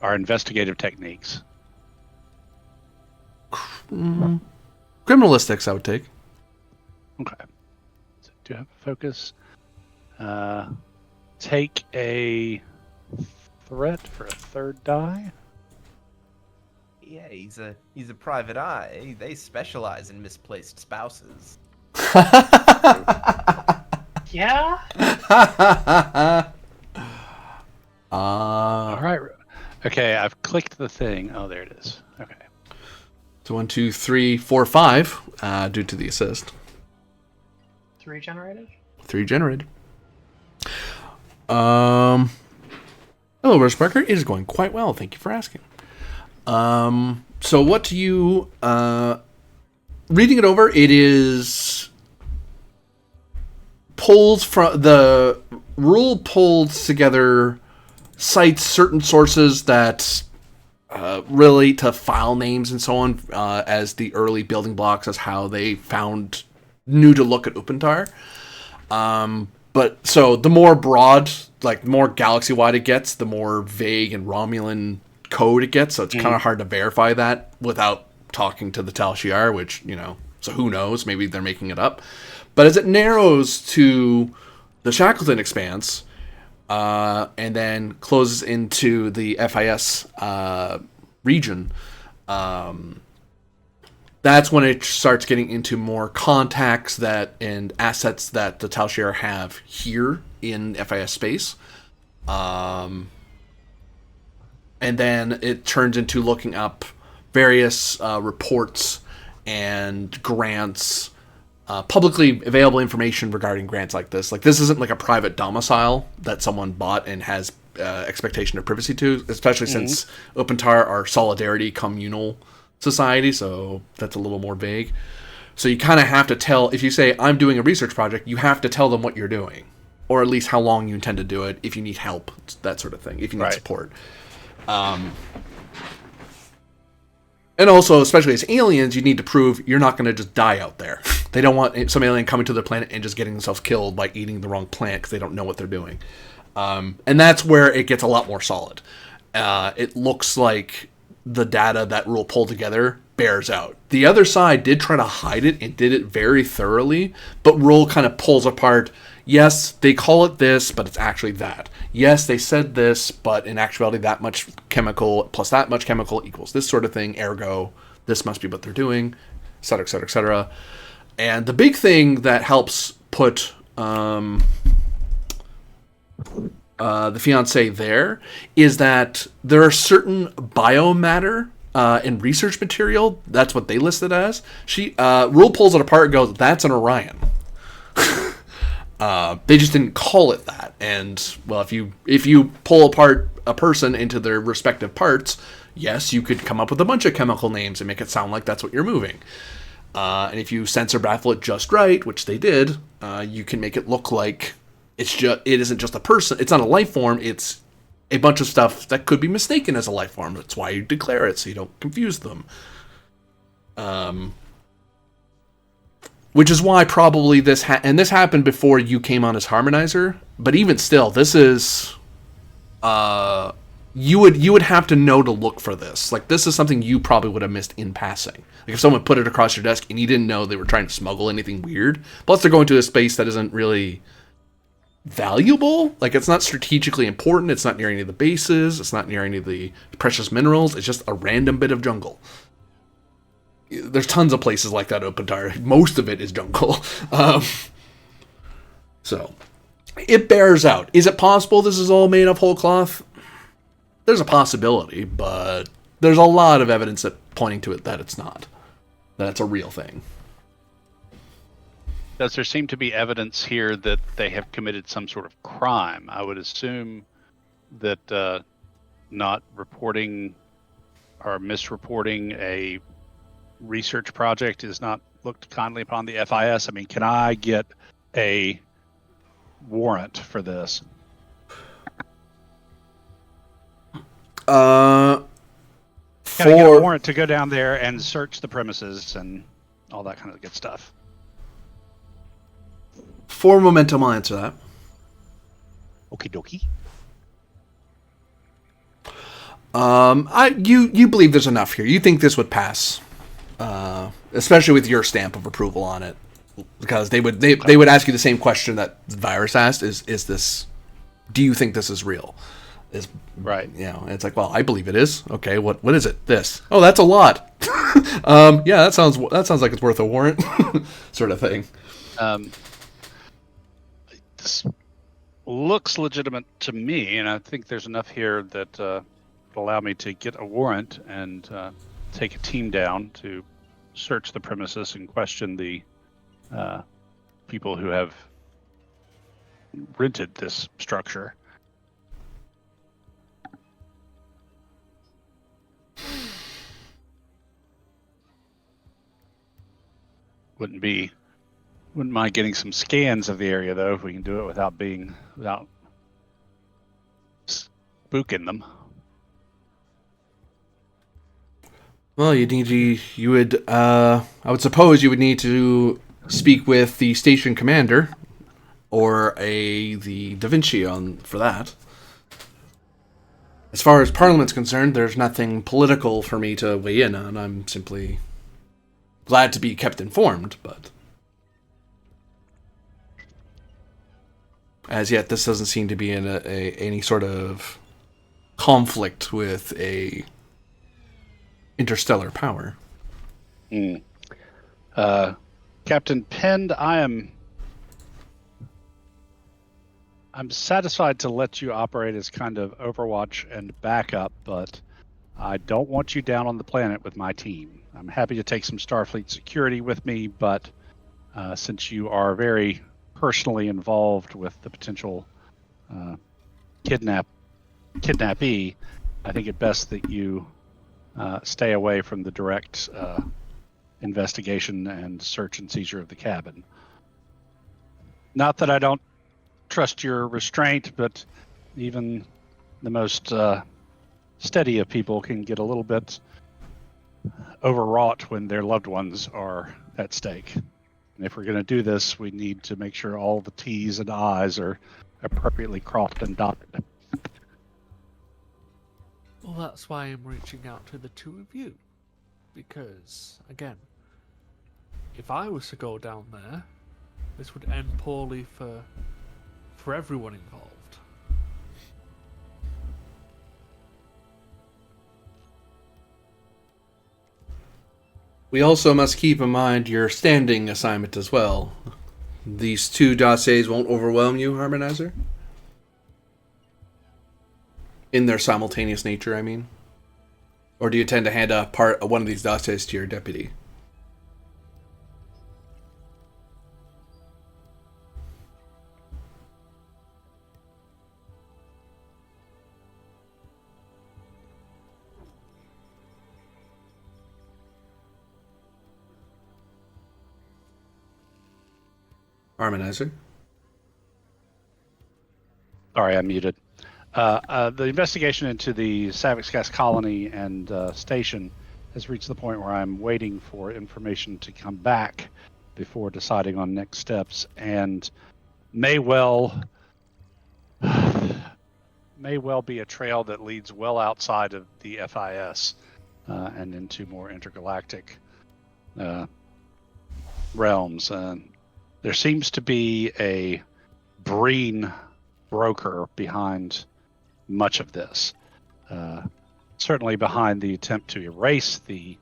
Our investigative techniques. Criminalistics, I would take. Okay. So do have a focus. Take a threat for a third die. Yeah, he's a private eye. They specialize in misplaced spouses. Yeah? All right. Okay, I've clicked the thing. Oh, there it is. Okay. So 1, 2, 3, 4, 5, due to the assist. 3 generated? 3 generated. Hello, Rosebreaker. It is going quite well. Thank you for asking. So what do you... reading it over, it is... Pulls from... The rule pulls together... Cites certain sources that... relate to file names and so on as the early building blocks as how they knew to look at Upentar. But so the more broad, like more galaxy-wide it gets, the more vague and Romulan code it gets. So it's kind of hard to verify that without talking to the Tal Shiar, which, so who knows? Maybe they're making it up. But as it narrows to the Shackleton Expanse, and then closes into the FIS region, that's when it starts getting into more contacts and assets that the Tal Shiar have here in FIS space. And then it turns into looking up various reports and grants, publicly available information regarding grants like this. Like, this isn't like a private domicile that someone bought and has expectation of privacy to, especially since Upentar are solidarity communal society, so that's a little more vague. So you kind of have to tell, if you say, I'm doing a research project, you have to tell them what you're doing, or at least how long you intend to do it, if you need help, that sort of thing, if you need support. And also, especially as aliens, you need to prove you're not going to just die out there. They don't want some alien coming to their planet and just getting themselves killed by eating the wrong plant because they don't know what they're doing. And that's where it gets a lot more solid. It looks like the data that Rule pulled together bears out. The other side did try to hide it and did it very thoroughly, but Rule kind of pulls apart, yes, they call it this, but it's actually that. Yes, they said this, but in actuality that much chemical plus that much chemical equals this sort of thing, ergo, this must be what they're doing, etc., etc., etc. And the big thing that helps put the fiancé there is that there are certain biomatter and research material. That's what they listed as. Rule pulls it apart and goes, that's an Orion. They just didn't call it that. And well, if you pull apart a person into their respective parts, yes, you could come up with a bunch of chemical names and make it sound like that's what you're moving. And if you sensor baffle it just right, which they did, you can make it look like it isn't just a person. It's not a life form. It's a bunch of stuff that could be mistaken as a life form. That's why you declare it, so you don't confuse them. Which is why probably this happened before you came on as Harmonizer. But even still, this is you would have to know to look for this. Like, this is something you probably would have missed in passing. Like, if someone put it across your desk and you didn't know they were trying to smuggle anything weird. Plus, they're going to a space that isn't really valuable. Like, it's not strategically important. It's not near any of the bases. It's not near any of the precious minerals. It's just a random bit of jungle. There's tons of places like that Upentar. Most of it is jungle. So it bears out. Is it possible this is all made of whole cloth? There's a possibility, but there's a lot of evidence pointing to it that it's not. That it's a real thing. Does there seem to be evidence here that they have committed some sort of crime? I would assume that not reporting or misreporting a research project is not looked kindly upon the FIS. I mean, can I get a warrant for this? Can I get a warrant to go down there and search the premises and all that kind of good stuff? For momentum, I'll answer that. Okie dokie. You believe there's enough here. You think this would pass, especially with your stamp of approval on it, because they would ask you the same question that Virus asked: Is this? Do you think this is real? Right. It's like, well, I believe it is. Okay, what is it? This? Oh, that's a lot. Yeah, that sounds like it's worth a warrant, sort of thing. This looks legitimate to me, and I think there's enough here that will allow me to get a warrant and take a team down to search the premises and question the people who have rented this structure. Wouldn't mind getting some scans of the area though, if we can do it without spooking them. Well, I would suppose you would need to speak with the station commander or the Da Vinci for that. As far as Parliament's concerned, there's nothing political for me to weigh in on. I'm simply glad to be kept informed, but as yet, this doesn't seem to be in any sort of conflict with a interstellar power. Captain Pend, I'm satisfied to let you operate as kind of Overwatch and backup, but I don't want you down on the planet with my team. I'm happy to take some Starfleet security with me, but since you are very personally involved with the potential kidnappee, I think it best that you stay away from the direct investigation and search and seizure of the cabin. Not that I don't trust your restraint, but even the most steady of people can get a little bit overwrought when their loved ones are at stake. And if we're going to do this, we need to make sure all the T's and I's are appropriately crossed and dotted. Well, that's why I'm reaching out to the two of you. Because, again, if I was to go down there, this would end poorly for everyone involved. We also must keep in mind your standing assignment as well. These two dossiers won't overwhelm you, Harmonizer? In their simultaneous nature, I mean. Or do you tend to hand one of these dossiers to your deputy? Harmonizer? Sorry, I'm muted. The investigation into the Savix gas colony and station has reached the point where I'm waiting for information to come back before deciding on next steps, and may well be a trail that leads well outside of the FIS and into more intergalactic realms. There seems to be a Breen broker behind much of this. Certainly behind the attempt to erase the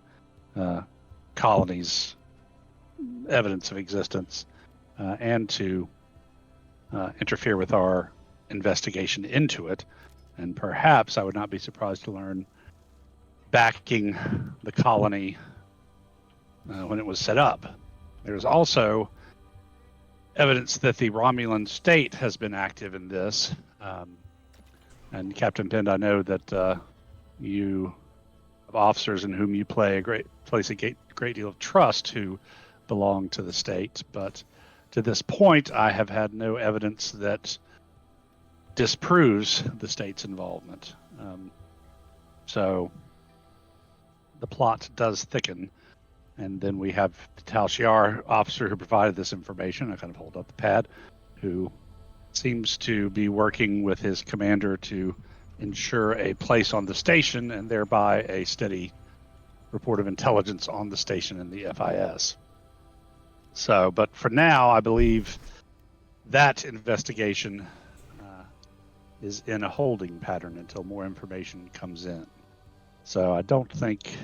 colony's evidence of existence and to interfere with our investigation into it. And perhaps I would not be surprised to learn backing the colony when it was set up. There's also evidence that the Romulan state has been active in this. And Captain Pend, I know that you have officers in whom you place a great deal of trust who belong to the state. But to this point, I have had no evidence that disproves the state's involvement. So the plot does thicken. And then we have the Tal Shiar officer who provided this information. I kind of hold up the pad, who seems to be working with his commander to ensure a place on the station and thereby a steady report of intelligence on the station and the FIS. So, but for now, I believe that investigation is in a holding pattern until more information comes in. So I don't think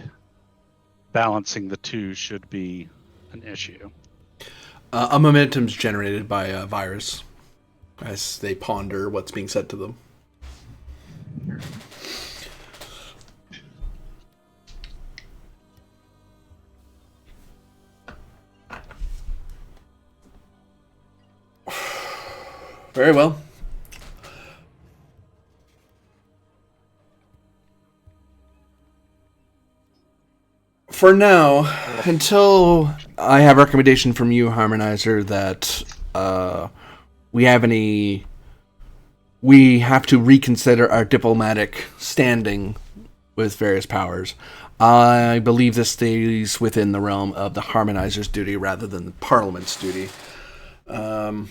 balancing the two should be an issue. A momentum's generated by a virus as they ponder what's being said to them. Very well. For now, until I have a recommendation from you, Harmonizer, that we have to reconsider our diplomatic standing with various powers. I believe this stays within the realm of the Harmonizer's duty rather than the Parliament's duty. For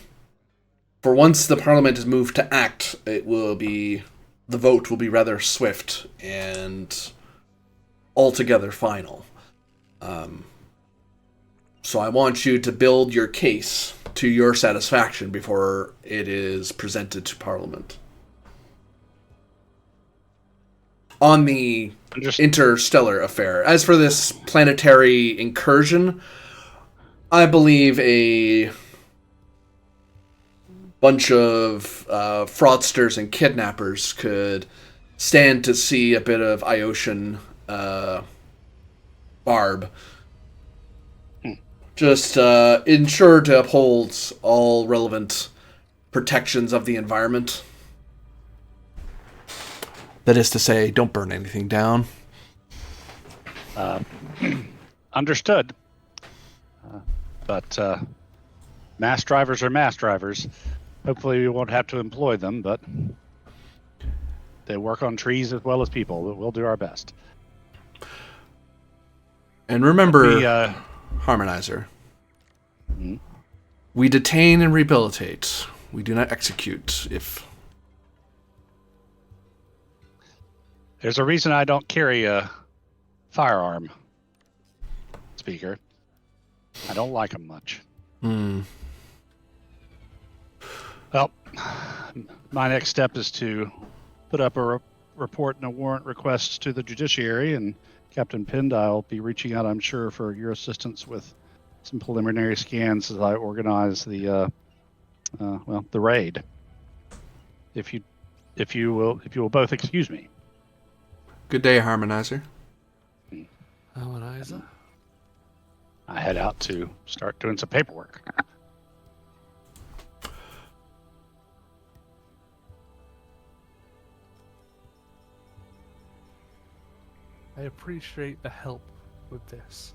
once the Parliament is moved to act, the vote will be rather swift and altogether final. So I want you to build your case to your satisfaction before it is presented to Parliament. On the interstellar affair. As for this planetary incursion, I believe a bunch of fraudsters and kidnappers could stand to see a bit of Ioshan barb. Just ensure to uphold all relevant protections of the environment. That is to say, don't burn anything down. Understood. But mass drivers are mass drivers. Hopefully we won't have to employ them, but they work on trees as well as people. We'll do our best. And remember, Harmonizer. Hmm? We detain and rehabilitate. We do not execute. If There's a reason I don't carry a firearm, Speaker. I don't like them much. Well, my next step is to put up a report and a warrant request to the judiciary, and Captain Pendile will be reaching out, I'm sure, for your assistance with some preliminary scans as I organize the raid. If you will both excuse me. good day, Harmonizer. Harmonizer? I head out to start doing some paperwork. I appreciate the help with this,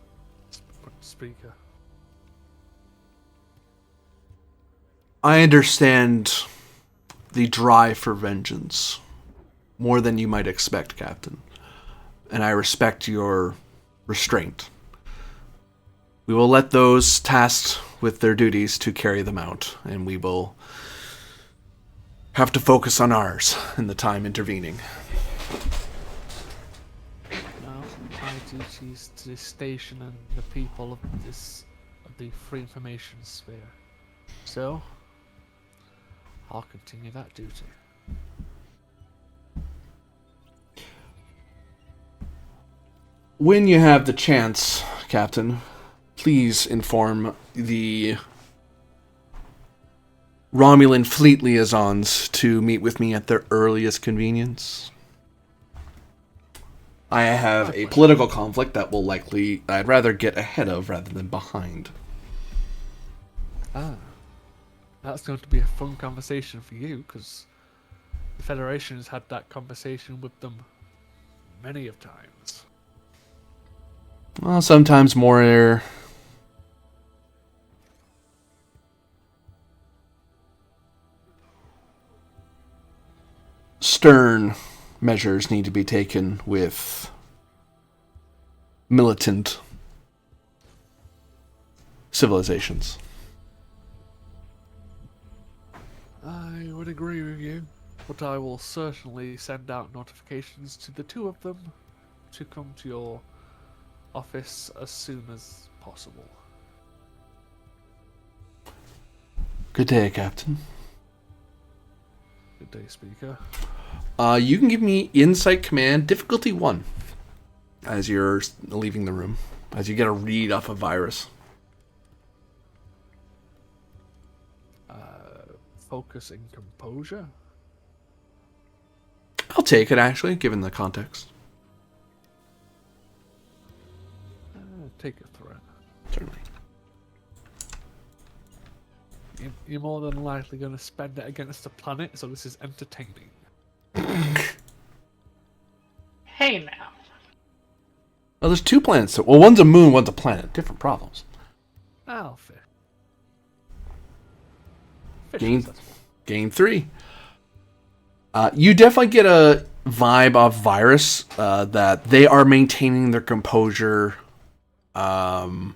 Speaker. I understand the drive for vengeance more than you might expect, Captain. And I respect your restraint. We will let those tasked with their duties to carry them out, and we will have to focus on ours in the time intervening. Now, my duty is to the station and the people of the free information sphere. So, I'll continue that duty. When you have the chance, Captain, please inform the Romulan fleet liaisons to meet with me at their earliest convenience. I have a political conflict that I'd rather get ahead of rather than behind. That's going to be a fun conversation for you, because the Federation has had that conversation with them many of times. Well, sometimes more stern measures need to be taken with militant civilizations. I would agree with you, but I will certainly send out notifications to the two of them to come to your office as soon as possible. Good day, Captain. Good day, Speaker. You can give me Insight Command, difficulty 1, as you're leaving the room, as you get a read off a virus. Focus and composure? I'll take it, actually, given the context. Take a threat. Certainly. You're more than likely going to spend it against the planet, so this is entertaining. Hey now. Well, there's two planets. Well, one's a moon, one's a planet. Different problems. fish. Fish Game successful. Game 3. You definitely get a vibe of Virus that they are maintaining their composure in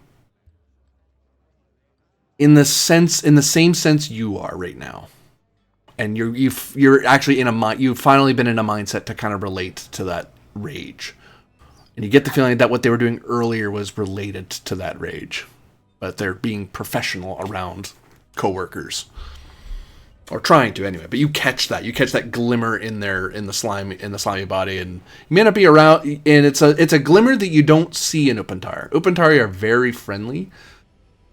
the same sense you are right now. And you're actually you've finally been in a mindset to kind of relate to that rage. And you get the feeling that what they were doing earlier was related to that rage. But they're being professional around coworkers. Or trying to anyway. But you catch that glimmer in the slimy body, and you may not be around, and it's a glimmer that you don't see in Upantari. Upantari are very friendly.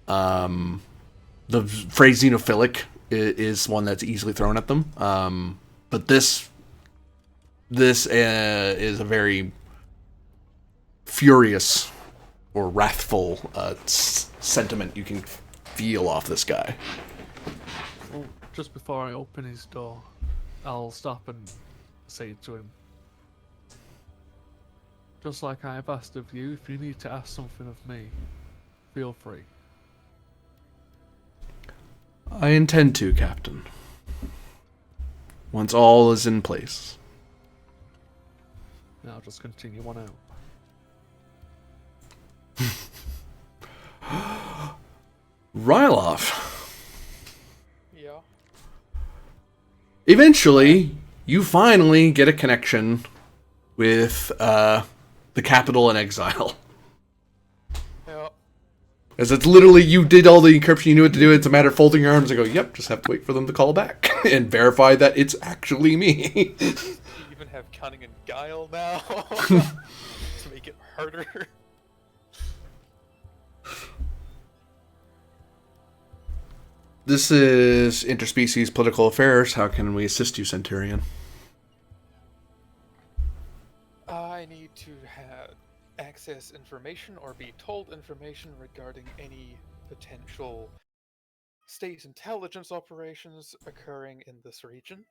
The phrase xenophilic is one that's easily thrown at them. But this is a very furious or wrathful sentiment you can feel off this guy. Well, just before I open his door, I'll stop and say to him, just like I have asked of you, if you need to ask something of me, feel free. I intend to, Captain. Once all is in place. Now I'll just continue on out. Ryloff. Yeah. Eventually, you finally get a connection with the capital in exile. Yeah. As it's literally, you did all the encryption, you knew what to do, it's a matter of folding your arms and go, yep, just have to wait for them to call back and verify that it's actually me. You even have cunning and guile now to make it harder. This is Interspecies Political Affairs. How can we assist you, Centurion? I need to have access information or be told information regarding any potential state intelligence operations occurring in this region.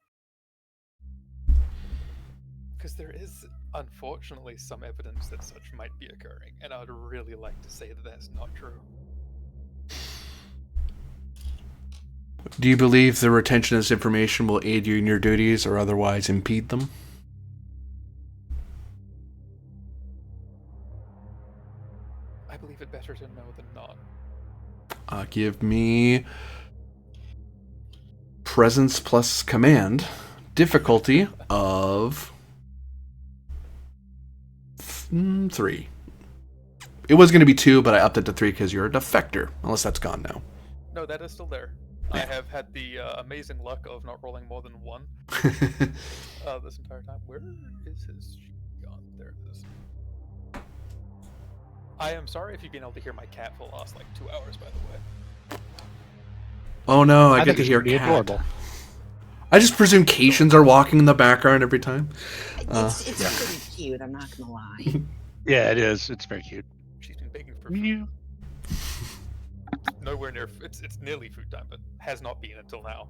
Because there is, unfortunately, some evidence that such might be occurring, and I would really like to say that that's not true. Do you believe the retention of this information will aid you in your duties or otherwise impede them? I believe it better to know than not. Give me presence plus command. Difficulty of 3. It was going to be 2, but I upped it to 3 because you're a defector. Unless that's gone now. No, that is still there. I have had the amazing luck of not rolling more than 1 this entire time. Where is his gone? There it is. I am sorry if you've been able to hear my cat for the last, 2 hours, by the way. Oh no, I get think to it's hear pretty cat. adorable. I just presume Cations are walking in the background every time. It's pretty cute, I'm not gonna lie. Yeah, it is. It's very cute. She's been begging for food. Nowhere near. It's nearly food time, but has not been until now.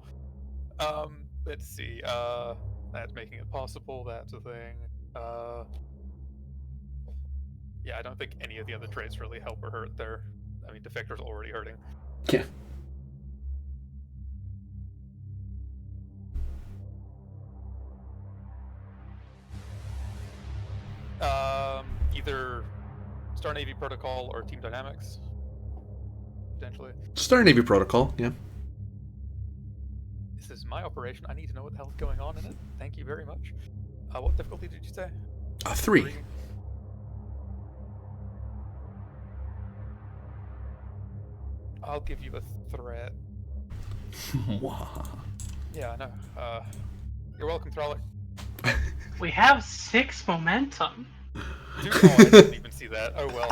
Let's see. That's making it possible. That's a thing. Yeah, I don't think any of the other traits really help or hurt there. I mean, Defector's already hurting. Yeah. Either Star Navy Protocol or Team Dynamics. Potentially. Star Navy Protocol, yeah. This is my operation. I need to know what the hell's going on in it. Thank you very much. What difficulty did you say? 3. I'll give you a threat. Yeah, I know. You're welcome, Thralik. We have 6 momentum. Dude, oh, I didn't even see that. Oh well.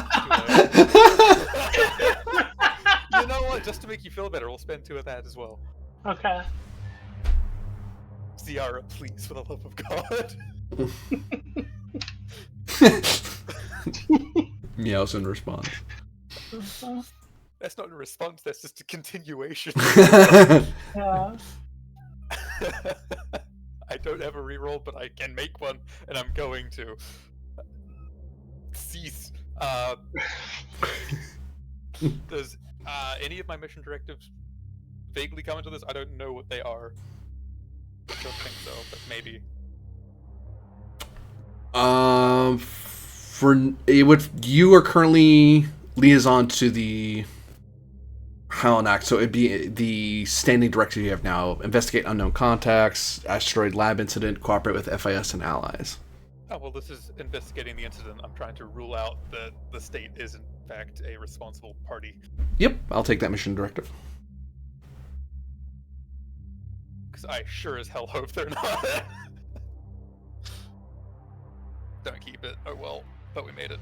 You know what? Just to make you feel better, we'll spend 2 of that as well. Okay. Ziara, please, for the love of God. Meows in response. That's not a response, that's just a continuation. Yeah. I don't have a reroll, but I can make one, and I'm going to. Cease. Does any of my mission directives vaguely come into this? I don't know what they are. I don't think so, but maybe. You are currently liaison to the Halanak, so it'd be the standing directive you have now: investigate unknown contacts, asteroid lab incident, cooperate with FIS and allies. Oh, well, this is investigating the incident. I'm trying to rule out that the state is, in fact, a responsible party. Yep, I'll take that mission directive. Because I sure as hell hope they're not. Don't keep it. Oh well, but we made it.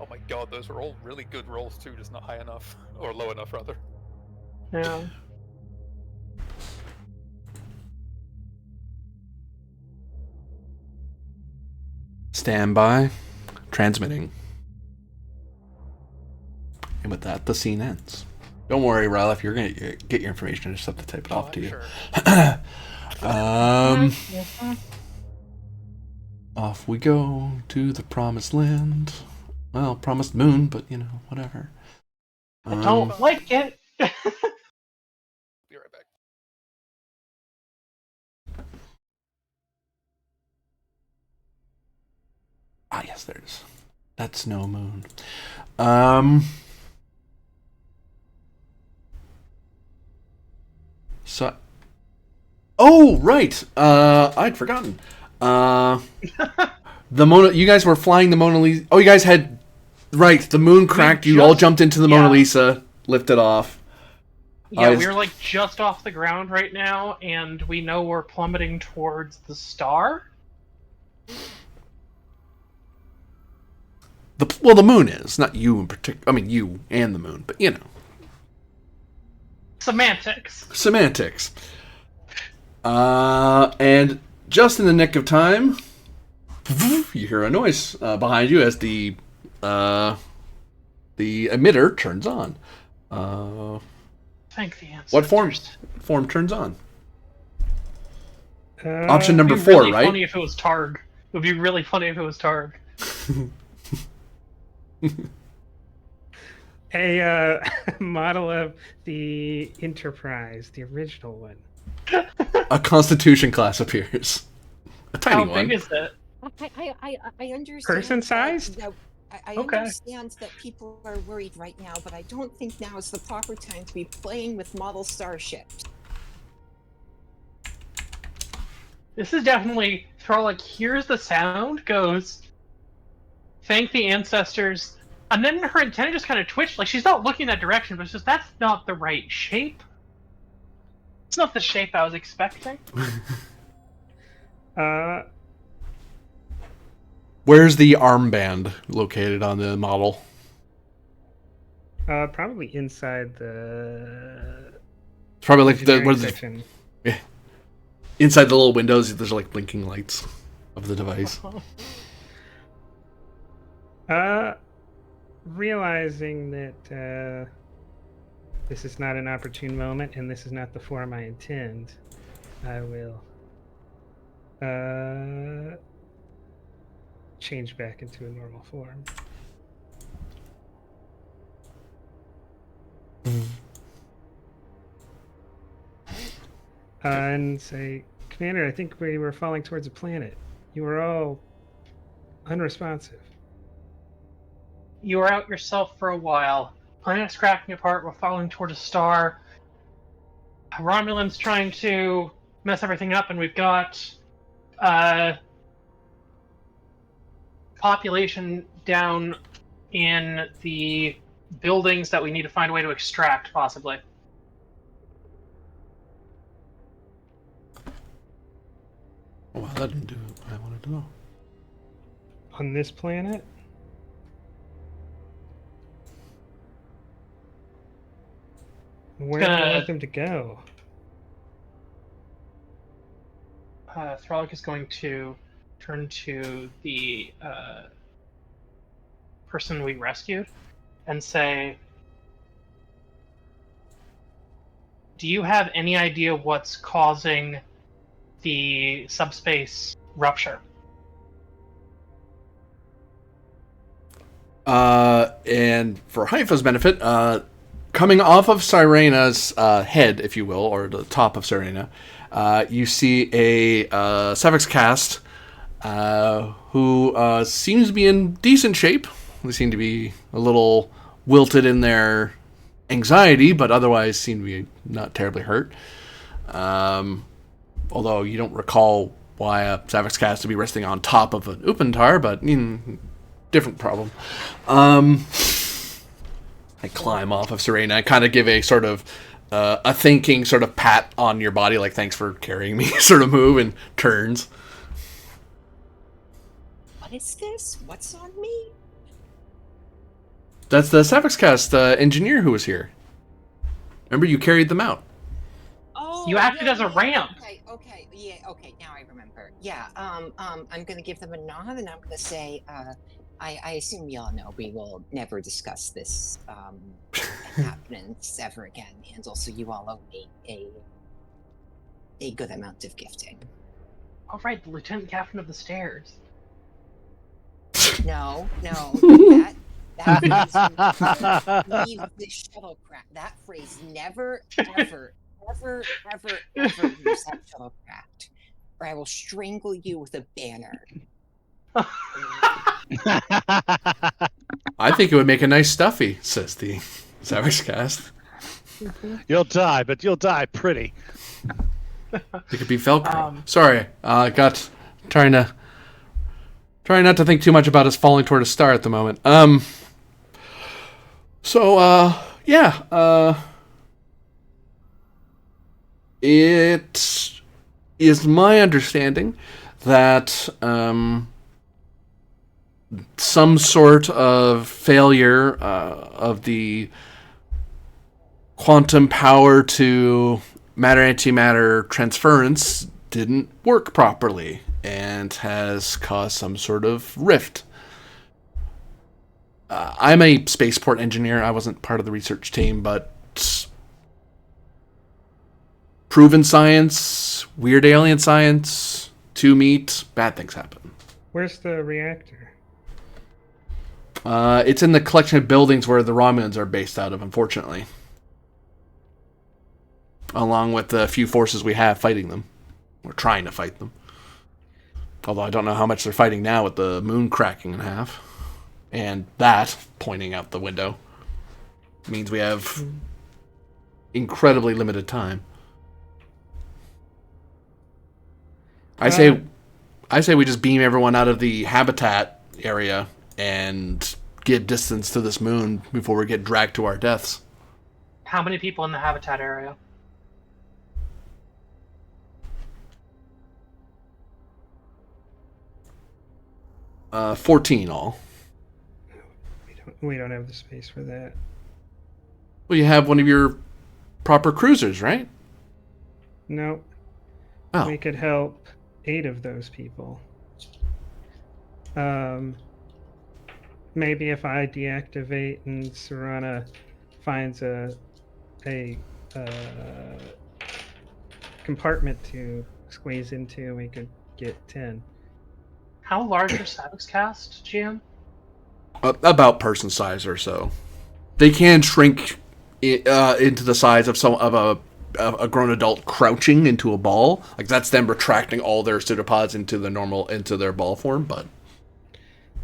Oh my god, those were all really good rolls too, just not high enough. Or low enough, rather. Yeah. Stand by. Transmitting. And with that, the scene ends. Don't worry, Ralph. You're going to get your information. I just have to type it off to you. Sure. Off we go to the promised land. Well, promised moon, but, whatever. I don't like it. Be right back. Ah, yes, there it is. That's no moon. So, oh right, I'd forgotten. You guys were flying the Mona Lisa. Oh, you guys had the moon cracked. You all jumped into the Mona Lisa, lifted off. Yeah, we're like just off the ground right now, and we know we're plummeting towards the star. The moon is not you in particular. I mean, you and the moon, but Semantics. And just in the nick of time, you hear a noise behind you as the emitter turns on. Thank the ancestors. What form turns on? Option number 4, really right? Funny if it was Targ. It would be really funny if it was Targ. A model of the Enterprise, the original one. A Constitution class appears. A tiny one. How big is it? I understand. Person-sized? I Okay. understand that people are worried right now, but I don't think now is the proper time to be playing with model starships. This is definitely Thrall, like, here's the sound, goes, thank the ancestors, and then her antenna just kind of twitched, like she's not looking that direction, but it's just, that's not the right shape. It's not the shape I was expecting. Where's the armband located on the model? Probably inside the... Probably like section. Inside the little windows, there's like blinking lights of the device. Realizing that this is not an opportune moment and this is not the form I intend, I will change back into a normal form. And say, Commander, I think we were falling towards a planet. You were all unresponsive. You were out yourself for a while. Planet's cracking apart, we're falling toward a star. Romulan's trying to mess everything up, and we've got population down in the buildings that we need to find a way to extract, possibly. Well, that didn't do what I wanted to know. On this planet? Where do you want them to go? Thralic is going to turn to the person we rescued and say, do you have any idea what's causing the subspace rupture? And for Haifa's benefit, coming off of Syrena's head, if you will, or the top of Sirena, you see a Savix cast who seems to be in decent shape. They seem to be a little wilted in their anxiety, but otherwise seem to be not terribly hurt. Although you don't recall why a Savix cast to be resting on top of an Upantar, but different problem. I climb off of Serena. I kind of give a sort of a thinking sort of pat on your body, like thanks for carrying me, sort of move, and turns. What is this? What's on me? That's the Savixcast engineer who was here. Remember, you carried them out. Oh, You acted as a ramp. Okay, yeah, okay, now I remember. Yeah, I'm gonna give them a nod, and I'm gonna say, I assume y'all know we will never discuss this, happenings ever again, and also you all owe me a good amount of gifting. All right, the lieutenant captain of the stairs. No, that phrase, leave the shuttlecraft. That phrase, never, ever use that shuttlecraft, or I will strangle you with a banner. I think it would make a nice stuffy, says the Savixcast. You'll die, but you'll die pretty. It could be Velcro. Sorry, trying not to think too much about us falling toward a star at the moment. It is my understanding that some sort of failure of the quantum power to matter-antimatter transference didn't work properly and has caused some sort of rift. I'm a spaceport engineer. I wasn't part of the research team, but proven science, weird alien science, two meet, bad things happen. Where's the reactor? It's in the collection of buildings where the Romulans are based out of, unfortunately. Along with the few forces we have fighting them. We're trying to fight them. Although I don't know how much they're fighting now with the moon cracking in half. And that, pointing out the window, means we have incredibly limited time. I say we just beam everyone out of the habitat area and give distance to this moon before we get dragged to our deaths. How many people in the habitat area? Uh, 14 all. We don't have the space for that. Well, you have one of your proper cruisers, right? No. Oh. We could help 8 of those people. Maybe if I deactivate and Serana finds a compartment to squeeze into, we could get 10. How large are Savixcast, GM? About person size or so. They can shrink into the size of a grown adult crouching into a ball. Like that's them retracting all their pseudopods into their ball form, but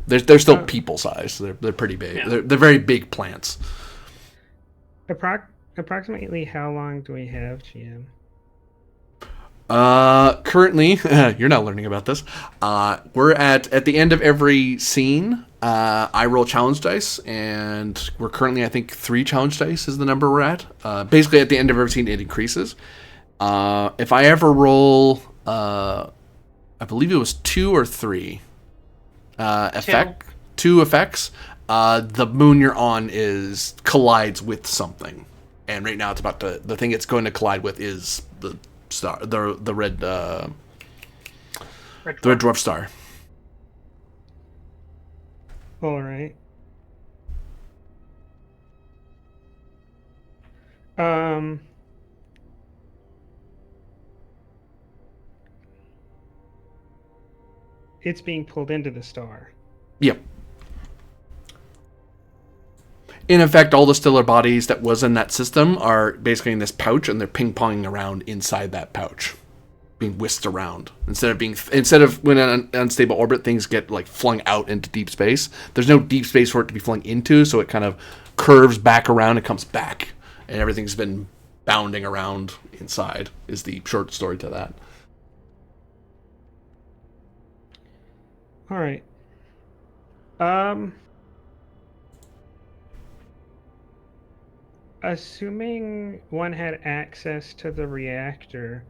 they're still people size. They're pretty big. Yeah. They're very big plants. Approximately how long do we have, GM? Currently, you're not learning about this. We're at the end of every scene. I roll challenge dice, and we're currently, I think, 3 challenge dice is the number we're at. Basically, at the end of every scene, it increases. If I ever roll, I believe it was 2 or 3 two effects, the moon you're on collides with something, and right now it's about to. The thing it's going to collide with is the star, the red dwarf star. All right. It's being pulled into the star. Yep. In effect, all the stellar bodies that was in that system are basically in this pouch, and they're ping-ponging around inside that pouch, being whisked around. Instead of when in an unstable orbit, things get like flung out into deep space. There's no deep space for it to be flung into, so it kind of curves back around and comes back, and everything's been bounding around inside. Is the short story to that. All right. Assuming one had access to the reactor,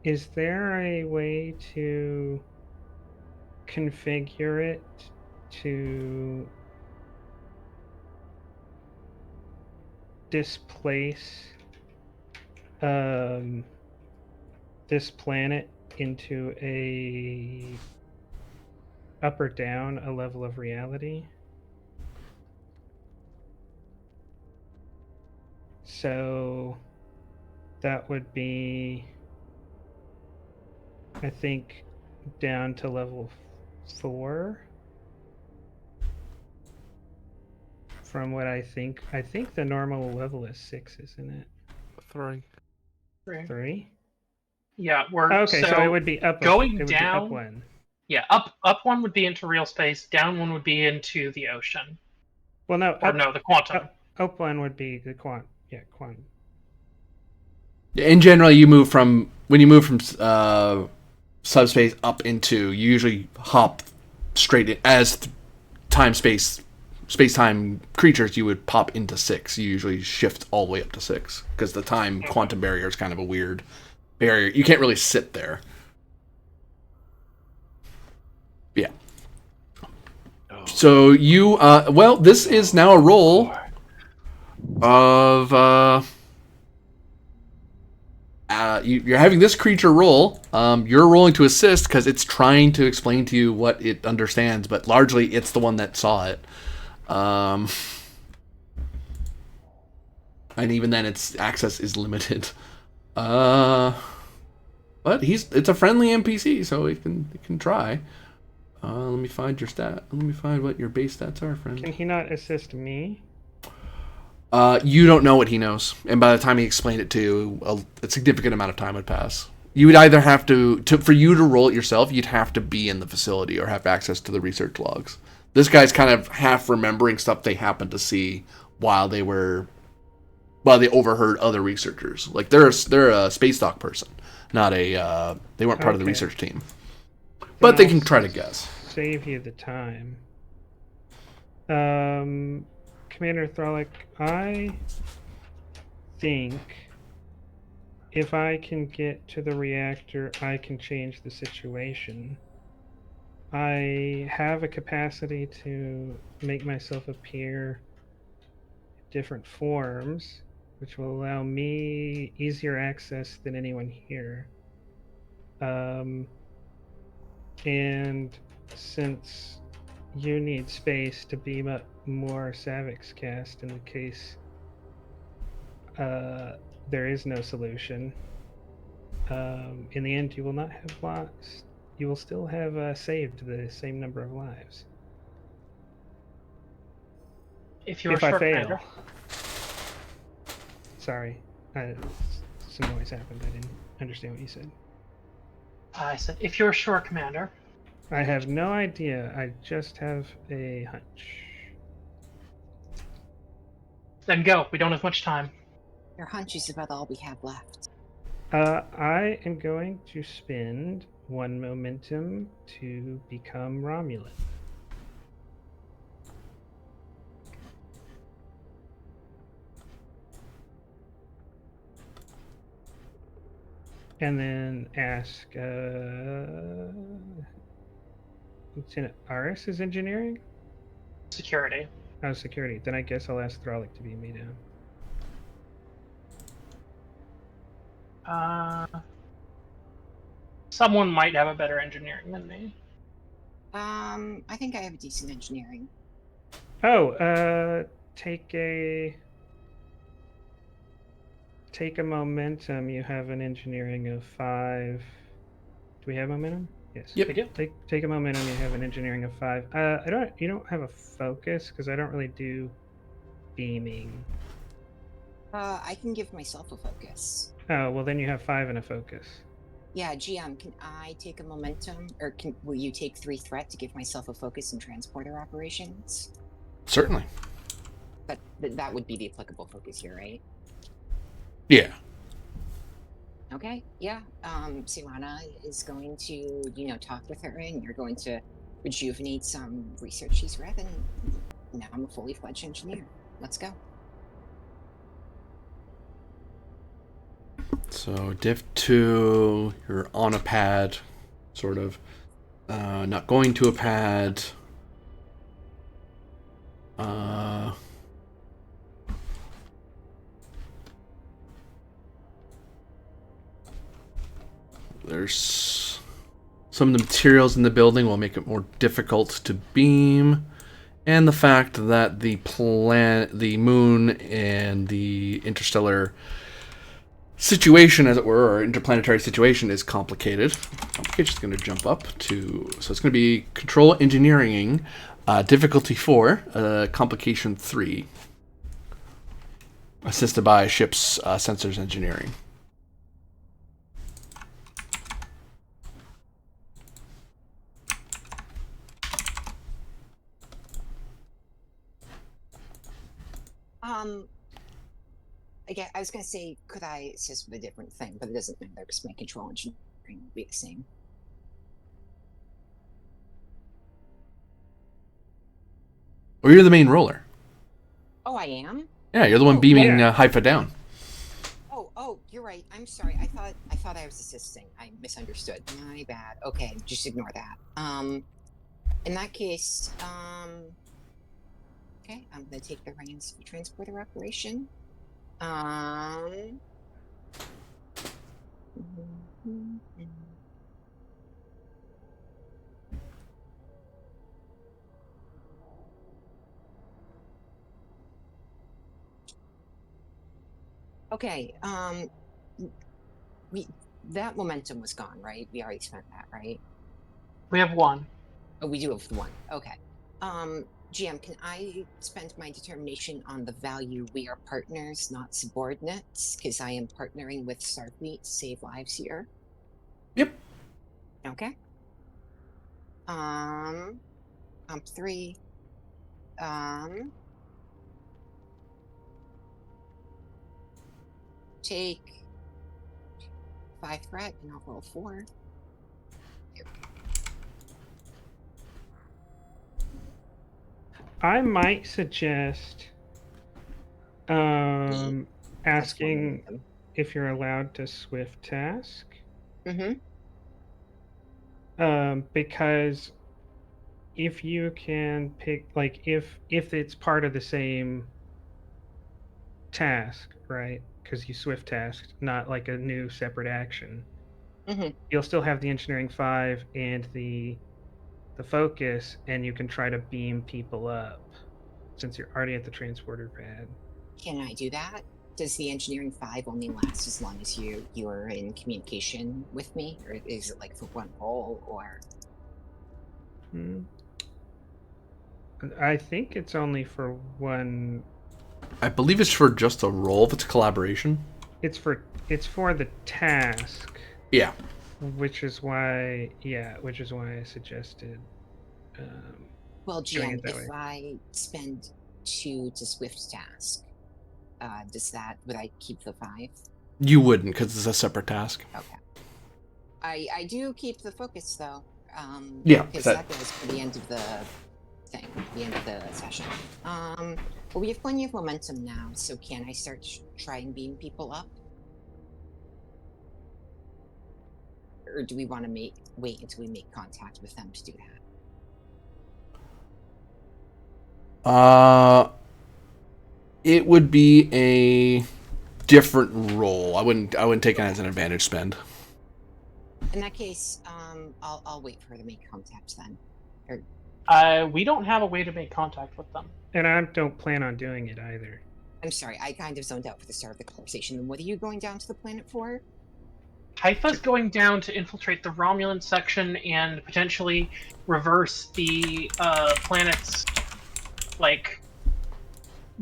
is there a way to configure it to displace this planet into a up or down a level of reality? So that would be, I think, down to level 4. From what I think the normal level is 6, isn't it? 3. 3? Yeah, we're Okay, so it would be up. going it would down. Be up 1. Yeah, up one would be into real space. Down one would be into the ocean. Well, no. The quantum. Up 1 would be the quantum. Yeah, quantum. In general, when you move from subspace up into, you usually hop straight in, as space-time creatures. You would pop into 6. You usually shift all the way up to 6 because the time quantum barrier is kind of a weird barrier. You can't really sit there. Yeah. So you, this is now a roll of. You're having this creature roll. You're rolling to assist because it's trying to explain to you what it understands, but largely it's the one that saw it. And even then, its access is limited. But it's a friendly NPC, so it can try. Let me find your stat. Let me find what your base stats are, friend. Can he not assist me? You don't know what he knows, and by the time he explained it to you, a significant amount of time would pass. You would either have for you to roll it yourself, you'd have to be in the facility or have access to the research logs. This guy's kind of half remembering stuff they happened to see while they overheard other researchers. Like they're a space dock person, not they weren't part of the research team, but they can try to guess. Save you the time. Commander Thralic, I think if I can get to the reactor, I can change the situation. I have a capacity to make myself appear in different forms, which will allow me easier access than anyone here. And since you need space to beam up more Savix cast in the case there is no solution. In the end, you will not have lost. You will still have saved the same number of lives. If you're if I short fail. commander. Sorry, some noise happened. I didn't understand what you said. I said, if you're sure, commander. I have no idea. I just have a hunch. Then go. We don't have much time. Your hunch is about all we have left. I am going to spend 1 momentum to become Romulan. And then ask, Lieutenant Aris is engineering? Security. Oh, security. Then I guess I'll ask Thralic to beam me down. Someone might have a better engineering than me. I think I have a decent engineering. Oh, take a momentum. You have an engineering of 5. Do we have momentum? Yes. Yep. We do. Take a momentum. You have an engineering of 5. You don't have a focus because I don't really do beaming? I can give myself a focus. Oh, well, then you have 5 in a focus. Yeah, GM, can I take a momentum, or will you take 3 threat to give myself a focus in transporter operations? Certainly. But that would be the applicable focus here, right? Yeah. Okay, yeah. Silana is going to, talk with her, and you're going to rejuvenate some research she's read, and now I'm a fully fledged engineer. Let's go. So diff 2, you're on a pad, sort of. Not going to a pad. There's some of the materials in the building will make it more difficult to beam, and the fact that the moon and the interstellar situation, as it were, or interplanetary situation, is complicated. Complication's going to jump up to, so it's going to be control engineering, difficulty 4, complication 3, assisted by ship's sensors engineering. Again, I was going to say, could I assist with a different thing, but it doesn't matter because my control engineering will be the same. Or you're the main roller. Oh, I am? Yeah, you're the one beaming yeah. Haifa down. Oh, you're right. I'm sorry. I thought I was assisting. I misunderstood. My bad. Okay, just ignore that. In that case, okay, I'm gonna take the reins for transporter operation. Okay, that momentum was gone, right? We already spent that, right? We have 1. Oh, we do have 1. Okay. GM, can I spend my determination on the value we are partners, not subordinates? Because I am partnering with Starfleet to save lives here. Yep. Okay. Comp 3. Take 5 threat, and I'll roll 4. I might suggest asking if you're allowed to swift task. Because if you can pick, like, if it's part of the same task, right? Because you swift tasked, not like a new separate action. You'll still have the engineering 5 and the focus, and you can try to beam people up since you're already at the transporter pad. Can I do that? Does the engineering 5 only last as long as you are in communication with me, or is it like for 1 roll, or? I think it's only for 1. I believe it's for just a roll if it's a collaboration. It's for the task. Yeah. Which is why I suggested. Well, GM, if I spend 2 to swift task, would I keep the 5? You wouldn't, because it's a separate task. Okay. I do keep the focus though. Yeah. Because that goes for the end of the thing, the end of the session. Well, we have plenty of momentum now, so can I start try and beam people up? Or do we want to wait until we make contact with them to do that? It would be a different roll. I wouldn't take it as an advantage spend. In that case, I'll wait for her to make contact then. We don't have a way to make contact with them. And I don't plan on doing it either. I'm sorry, I kind of zoned out for the start of the conversation. What are you going down to the planet for? Haifa's going down to infiltrate the Romulan section and potentially reverse the planet's,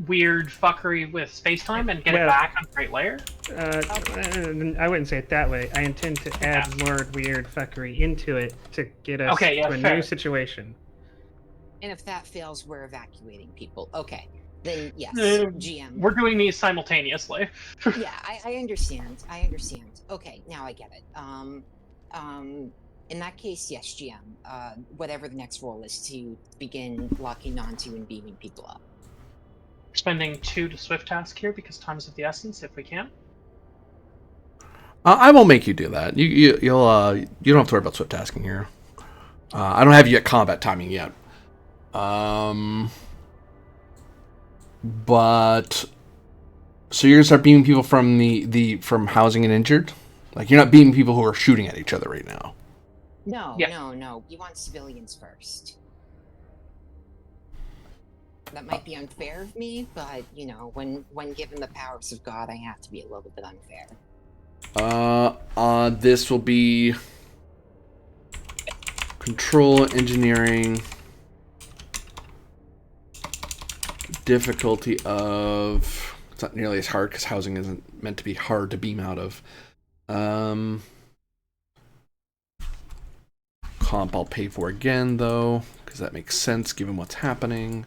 weird fuckery with space-time and get it Well- back on Great Layer? I wouldn't say it that way. I intend to add more weird fuckery into it to get us Okay, yeah, to a fair. new situation. And if that fails, we're evacuating people. Okay, then yes, Uh, GM. We're doing these simultaneously. Yeah, I understand. I understand. Okay, now I get it. In that case, yes, GM. Whatever the next role is to begin locking onto and beaming people up. Spending 2 to swift task here because time's of the essence if we can. I won't make you do that. You don't have to worry about swift tasking here. I don't have you at combat timing yet. But so you're gonna start beaming people from from housing and injured? Like you're not beaming people who are shooting at each other right now. No, Yeah. no. We want civilians first. That might be unfair of me, but you know, when given the powers of God, I have to be a little bit unfair. This will be control engineering difficulty of. It's not nearly as hard because housing isn't meant to be hard to beam out of. Comp I'll pay for again though because that makes sense given what's happening.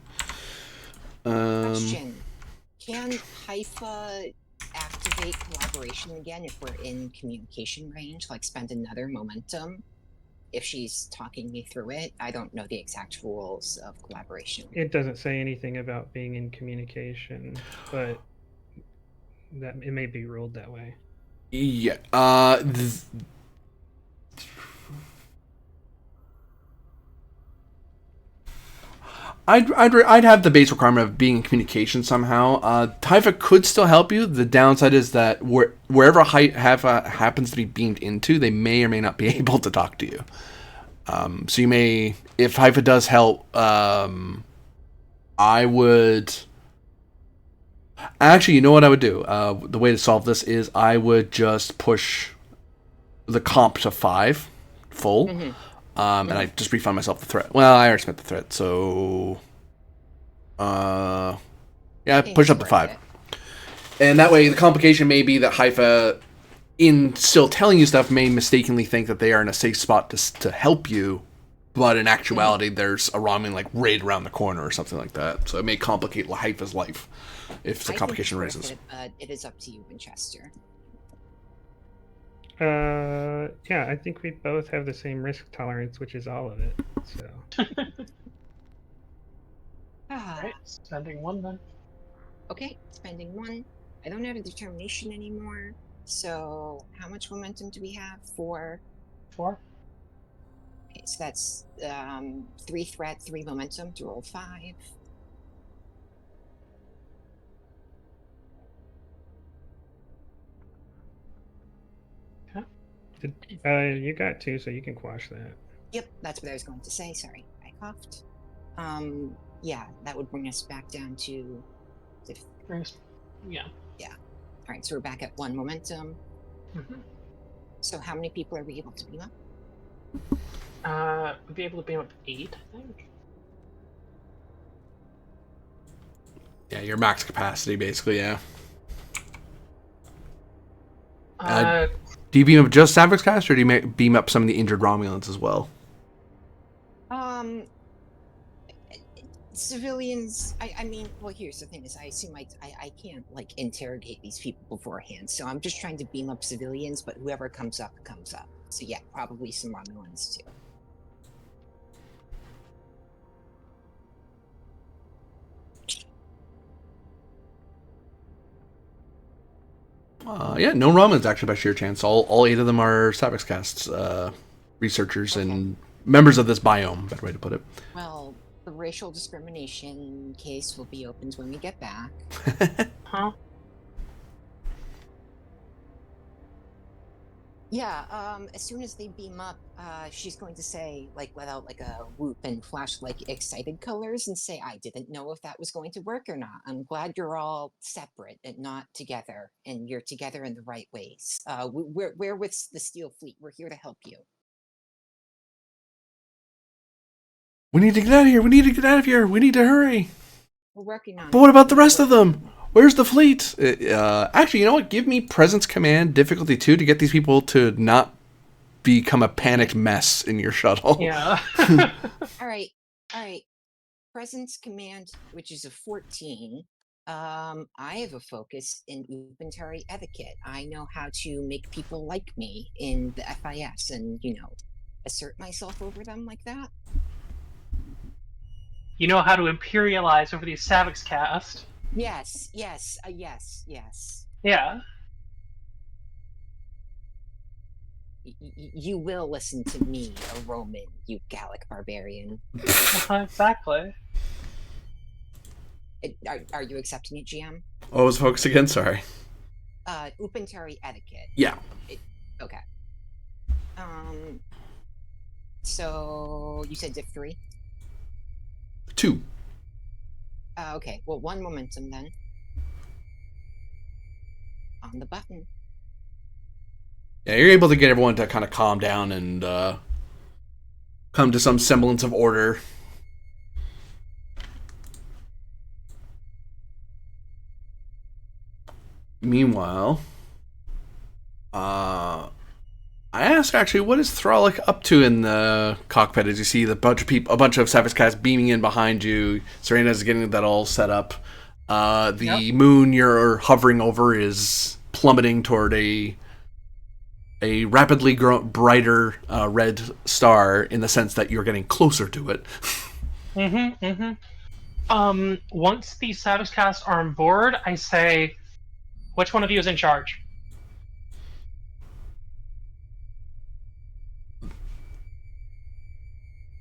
Question: can Haifa activate collaboration again if we're in communication range? Like spend another momentum if she's talking me through it? I don't know the exact rules of collaboration. It doesn't say anything about being in communication, but that it may be ruled that way. Yeah. I'd have the base requirement of being in communication somehow. Haifa could still help you. The downside is that wherever Haifa happens to be beamed into, they may or may not be able to talk to you. So you may, if Haifa does help, I would. Actually, you know what I would do? The way to solve this is I would just push the comp to 5 full. Mm-hmm. And I just refund myself the threat. Well, I already spent the threat, so yeah, push up to 5. And that way, the complication may be that Haifa, in still telling you stuff, may mistakenly think that they are in a safe spot to help you, but in actuality, there's a Romulan like raid around the corner or something like that. So it may complicate Haifa's life if the complication raises. It is up to you, Winchester. Yeah, I think we both have the same risk tolerance, which is all of it. So Right, spending 1 then. Okay, spending 1. I don't have a determination anymore. So how much momentum do we have? 4. 4. Okay, so that's 3 threat, 3 momentum to roll 5. you got 2, so you can quash that. Yep, that's what I was going to say. Sorry, I coughed. Yeah, that would bring us back down to. Yeah. All right, so we're back at 1 momentum. Mm-hmm. So how many people are we able to beam up? We'd be able to beam up 8, I think. Yeah, your max capacity, basically, yeah. Do you beam up just Savik's cast, or do you beam up some of the injured Romulans as well? Civilians. I mean, well, here's the thing: is I assume I can't like interrogate these people beforehand, so I'm just trying to beam up civilians. But whoever comes up, comes up. So yeah, probably some Romulans too. Yeah, no Romulans actually by sheer chance. All 8 of them are Savik's casts, researchers and members of this biome. Better way to put it. Well, the racial discrimination case will be opened when we get back. Huh? Yeah, as soon as they beam up, she's going to say, like, let out like a whoop and flash like excited colors and say, I didn't know if that was going to work or not. I'm glad you're all separate and not together, and you're together in the right ways. We're with the Steel Fleet. We're here to help you. We need to get out of here. We need to get out of here. We need to hurry. We're working on But it. what about the rest of them? Where's the fleet? Actually, you know what? Give me Presence Command difficulty 2 to get these people to not become a panicked mess in your shuttle. Yeah. All right. Presence command, which is a 14. I have a focus in inventory etiquette. I know how to make people like me in the FIS and, assert myself over them like that. You know how to imperialize over these Savix cast. Yes. Yeah. You will listen to me, a Roman, you Gallic barbarian. Exactly. Are you accepting it, GM? What was focus again? Sorry. Upentary etiquette. Yeah. Okay. So you said div 3? 2. Okay. Well, 1 momentum then. On the button. Yeah, you're able to get everyone to kind of calm down and come to some semblance of order. Meanwhile, I ask actually, what is Thralic up to in the cockpit? As you see a bunch of Savage Cats beaming in behind you. Serena's getting that all set up. The moon you're hovering over is plummeting toward a rapidly brighter red star, in the sense that you're getting closer to it. Once the Savage cast are on board, I say, which one of you is in charge?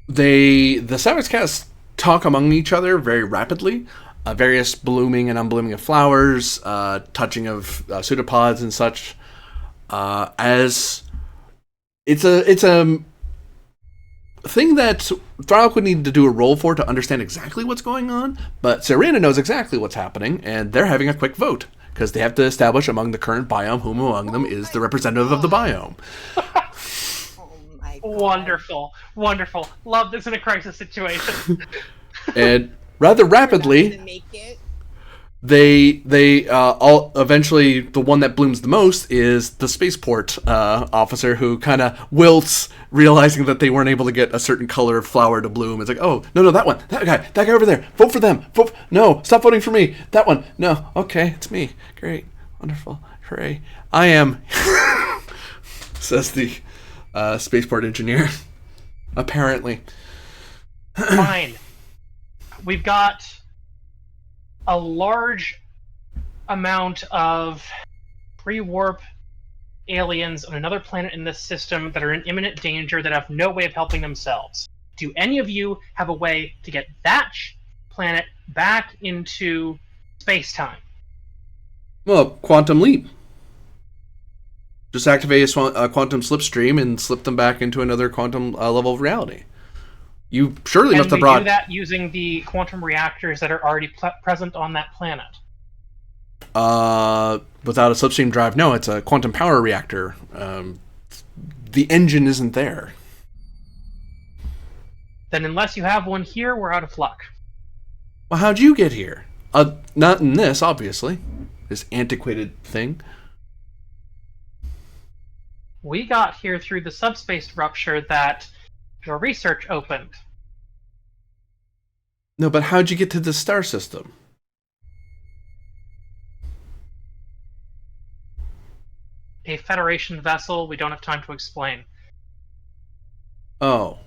The Savage Cats talk among each other very rapidly. Various blooming and unblooming of flowers, touching of pseudopods and such. As it's a thing that Thralic would need to do a roll for to understand exactly what's going on, but Serena knows exactly what's happening, and they're having a quick vote, because they have to establish among the current biome whom among them is the representative of the biome. Oh my God. Wonderful. Love this in a crisis situation. And rather rapidly, Make it. they all eventually, the one that blooms the most is the spaceport officer, who kind of wilts, realizing that they weren't able to get a certain color of flower to bloom. It's like, oh, no, that one, that guy over there, vote for them, no, stop voting for me, that one, no, okay, it's me, great, wonderful, hooray, I am, says the spaceport engineer, apparently. Fine. We've got a large amount of pre-warp aliens on another planet in this system that are in imminent danger, that have no way of helping themselves. Do any of you have a way to get that planet back into space-time? Well, quantum leap. Just activate a quantum slipstream and slip them back into another quantum level of reality. You surely must have brought... Can we do that using the quantum reactors that are already present on that planet? Without a slipstream drive, no, it's a quantum power reactor. The engine isn't there. Then unless you have one here, we're out of luck. Well, how'd you get here? Not in this, obviously. This antiquated thing. We got here through the subspace rupture that your research opened. No, but how'd you get to the star system? A Federation vessel we don't have time to explain. Oh.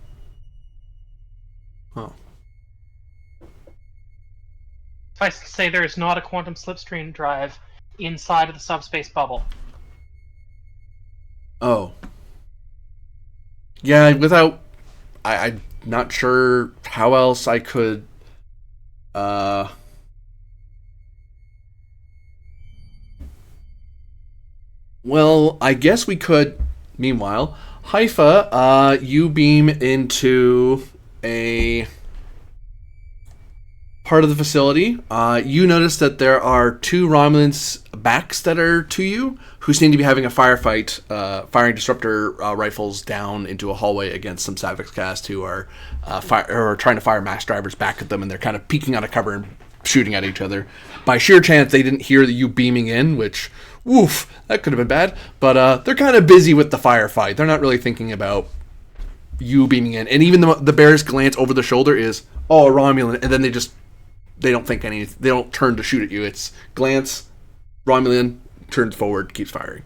Suffice to say, there is not a quantum slipstream drive inside of the subspace bubble. Oh. Yeah, without... I'm not sure how else I could... Well, I guess we could... Meanwhile, Haifa, you beam into a part of the facility. You notice that there are 2 Romulans backs that are to you, who seem to be having a firefight, firing disruptor rifles down into a hallway against some Savix cast who are trying to fire mass drivers back at them, and they're kind of peeking out of cover and shooting at each other. By sheer chance, they didn't hear you beaming in, which, woof, that could have been bad. But they're kind of busy with the firefight. They're not really thinking about you beaming in. And even the bear's glance over the shoulder is, oh, a Romulan, and then they don't think they don't turn to shoot at you. It's glance, Romulan, turns forward, keeps firing.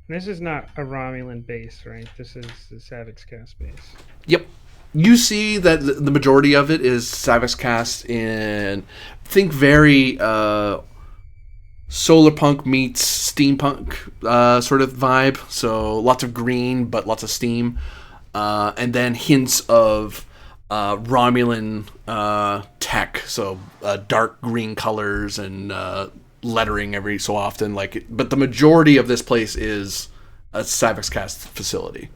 This is not a Romulan base, right? This is the Savix Cast base. Yep. You see that the majority of it is Savix Cast in, think very solar punk meets steampunk sort of vibe. So lots of green, but lots of steam. And then hints of Romulan tech. So dark green colors and lettering every so often. But the majority of this place is a Savix Cast facility.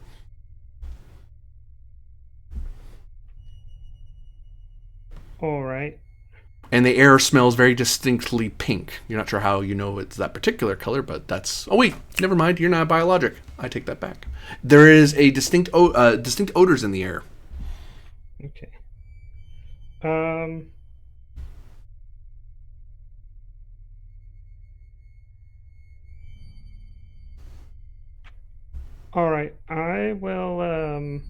All right. And the air smells very distinctly pink. You're not sure how you know it's that particular color, but that's... Oh, wait. Never mind. You're not biologic. I take that back. There is a distinct odors in the air. Okay. All right. I will...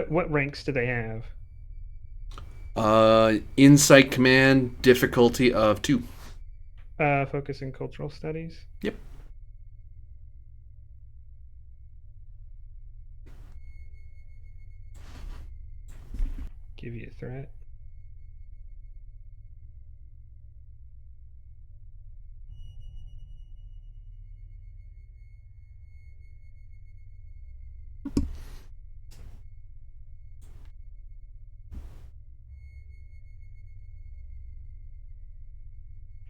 What ranks do they have? Insight command, difficulty of 2. Focus in cultural studies? Yep. Give you a threat.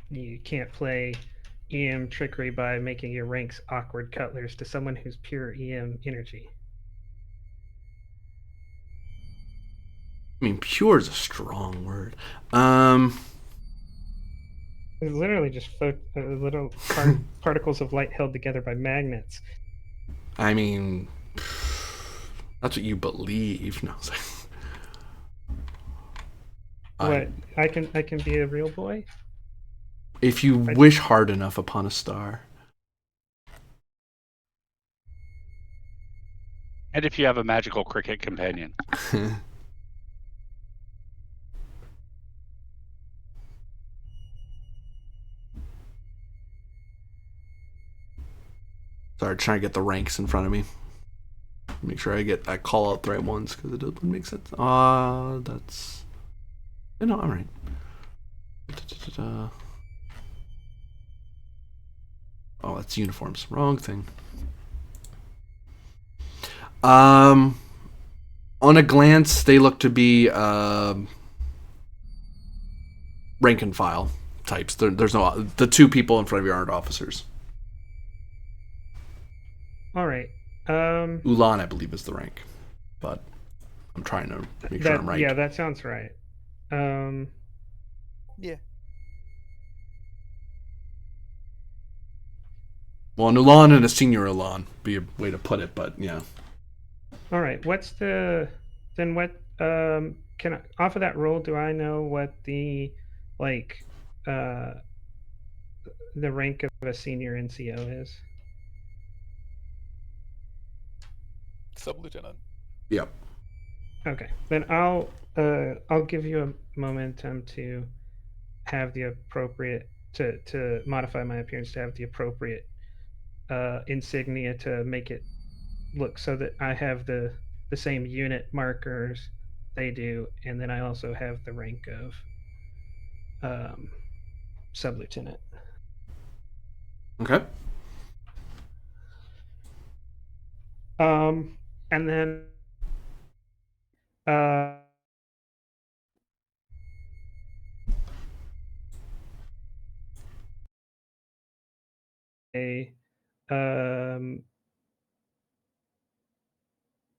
You can't play EM trickery by making your ranks awkward cutlers to someone who's pure EM energy. I mean, pure is a strong word. It's literally just little particles of light held together by magnets. I mean, that's what you believe. No. What? I can be a real boy? If you wish hard enough upon a star. And if you have a magical cricket companion. Sorry, trying to get the ranks in front of me. Make sure I call out the right ones because it doesn't make sense. That's... No, all right. Oh, that's uniforms. Wrong thing. On a glance, they look to be rank and file types. There's no... The 2 people in front of you aren't officers. All right. Ulan, I believe, is the rank. But I'm trying to make sure I'm right. Yeah, that sounds right. Yeah. Well, an Ulan and a senior Ulan be a way to put it, but yeah. All right. Off of that roll, do I know what the rank of a senior NCO is? Sub-lieutenant. Yep. Okay. Then I'll give you a momentum to have the appropriate to modify my appearance to have the appropriate insignia to make it look so that I have the same unit markers they do, and then I also have the rank of sub-lieutenant. Okay. And then a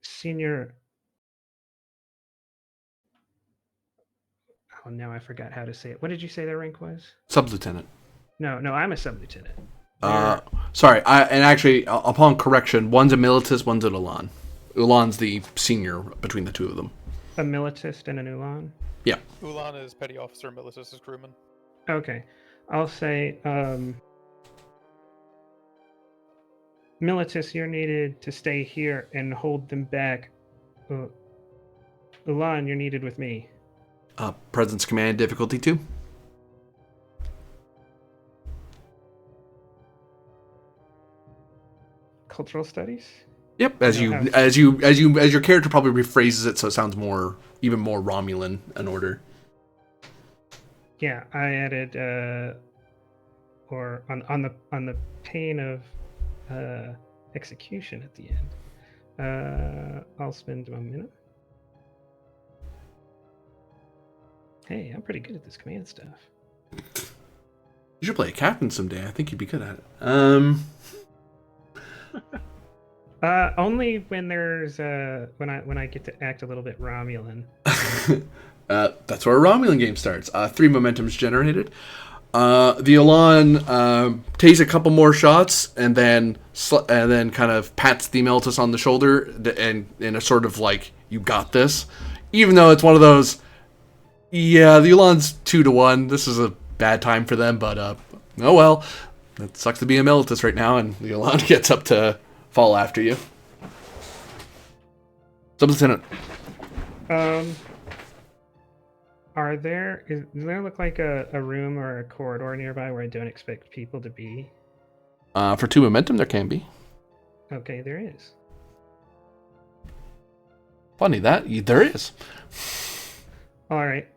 senior... Oh, now I forgot how to say it. What did you say their rank was? Sub-lieutenant. No, I'm a sub-lieutenant. Sorry. And actually, upon correction, one's a militus, one's an Ulan. Ulan's the senior between the two of them. A militist and an Ulan? Yeah. Ulan is petty officer, Militus is crewman. Okay. I'll say, Militus, you're needed to stay here and hold them back. Ulan, you're needed with me. Presence command difficulty 2. Cultural studies? Yep, as your character probably rephrases it so it sounds even more Romulan in order. Yeah, I added or on the pain of execution at the end. I'll spend 1 minute. Hey, I'm pretty good at this command stuff. You should play a captain someday. I think you'd be good at it. Only when there's when I get to act a little bit Romulan. That's where a Romulan game starts. 3 momentum's generated. The Elan takes a couple more shots and then kind of pats the Meltus on the shoulder and in a sort of like, you got this. Even though it's one of those, yeah, the Elan's 2-1. This is a bad time for them, but oh well. It sucks to be a Meltus right now, and the Elan gets up to fall after you. Sub-Lieutenant. Does there look like a room or a corridor nearby where I don't expect people to be? For 2 momentum, there can be. Okay, there is. Funny that there is. All right.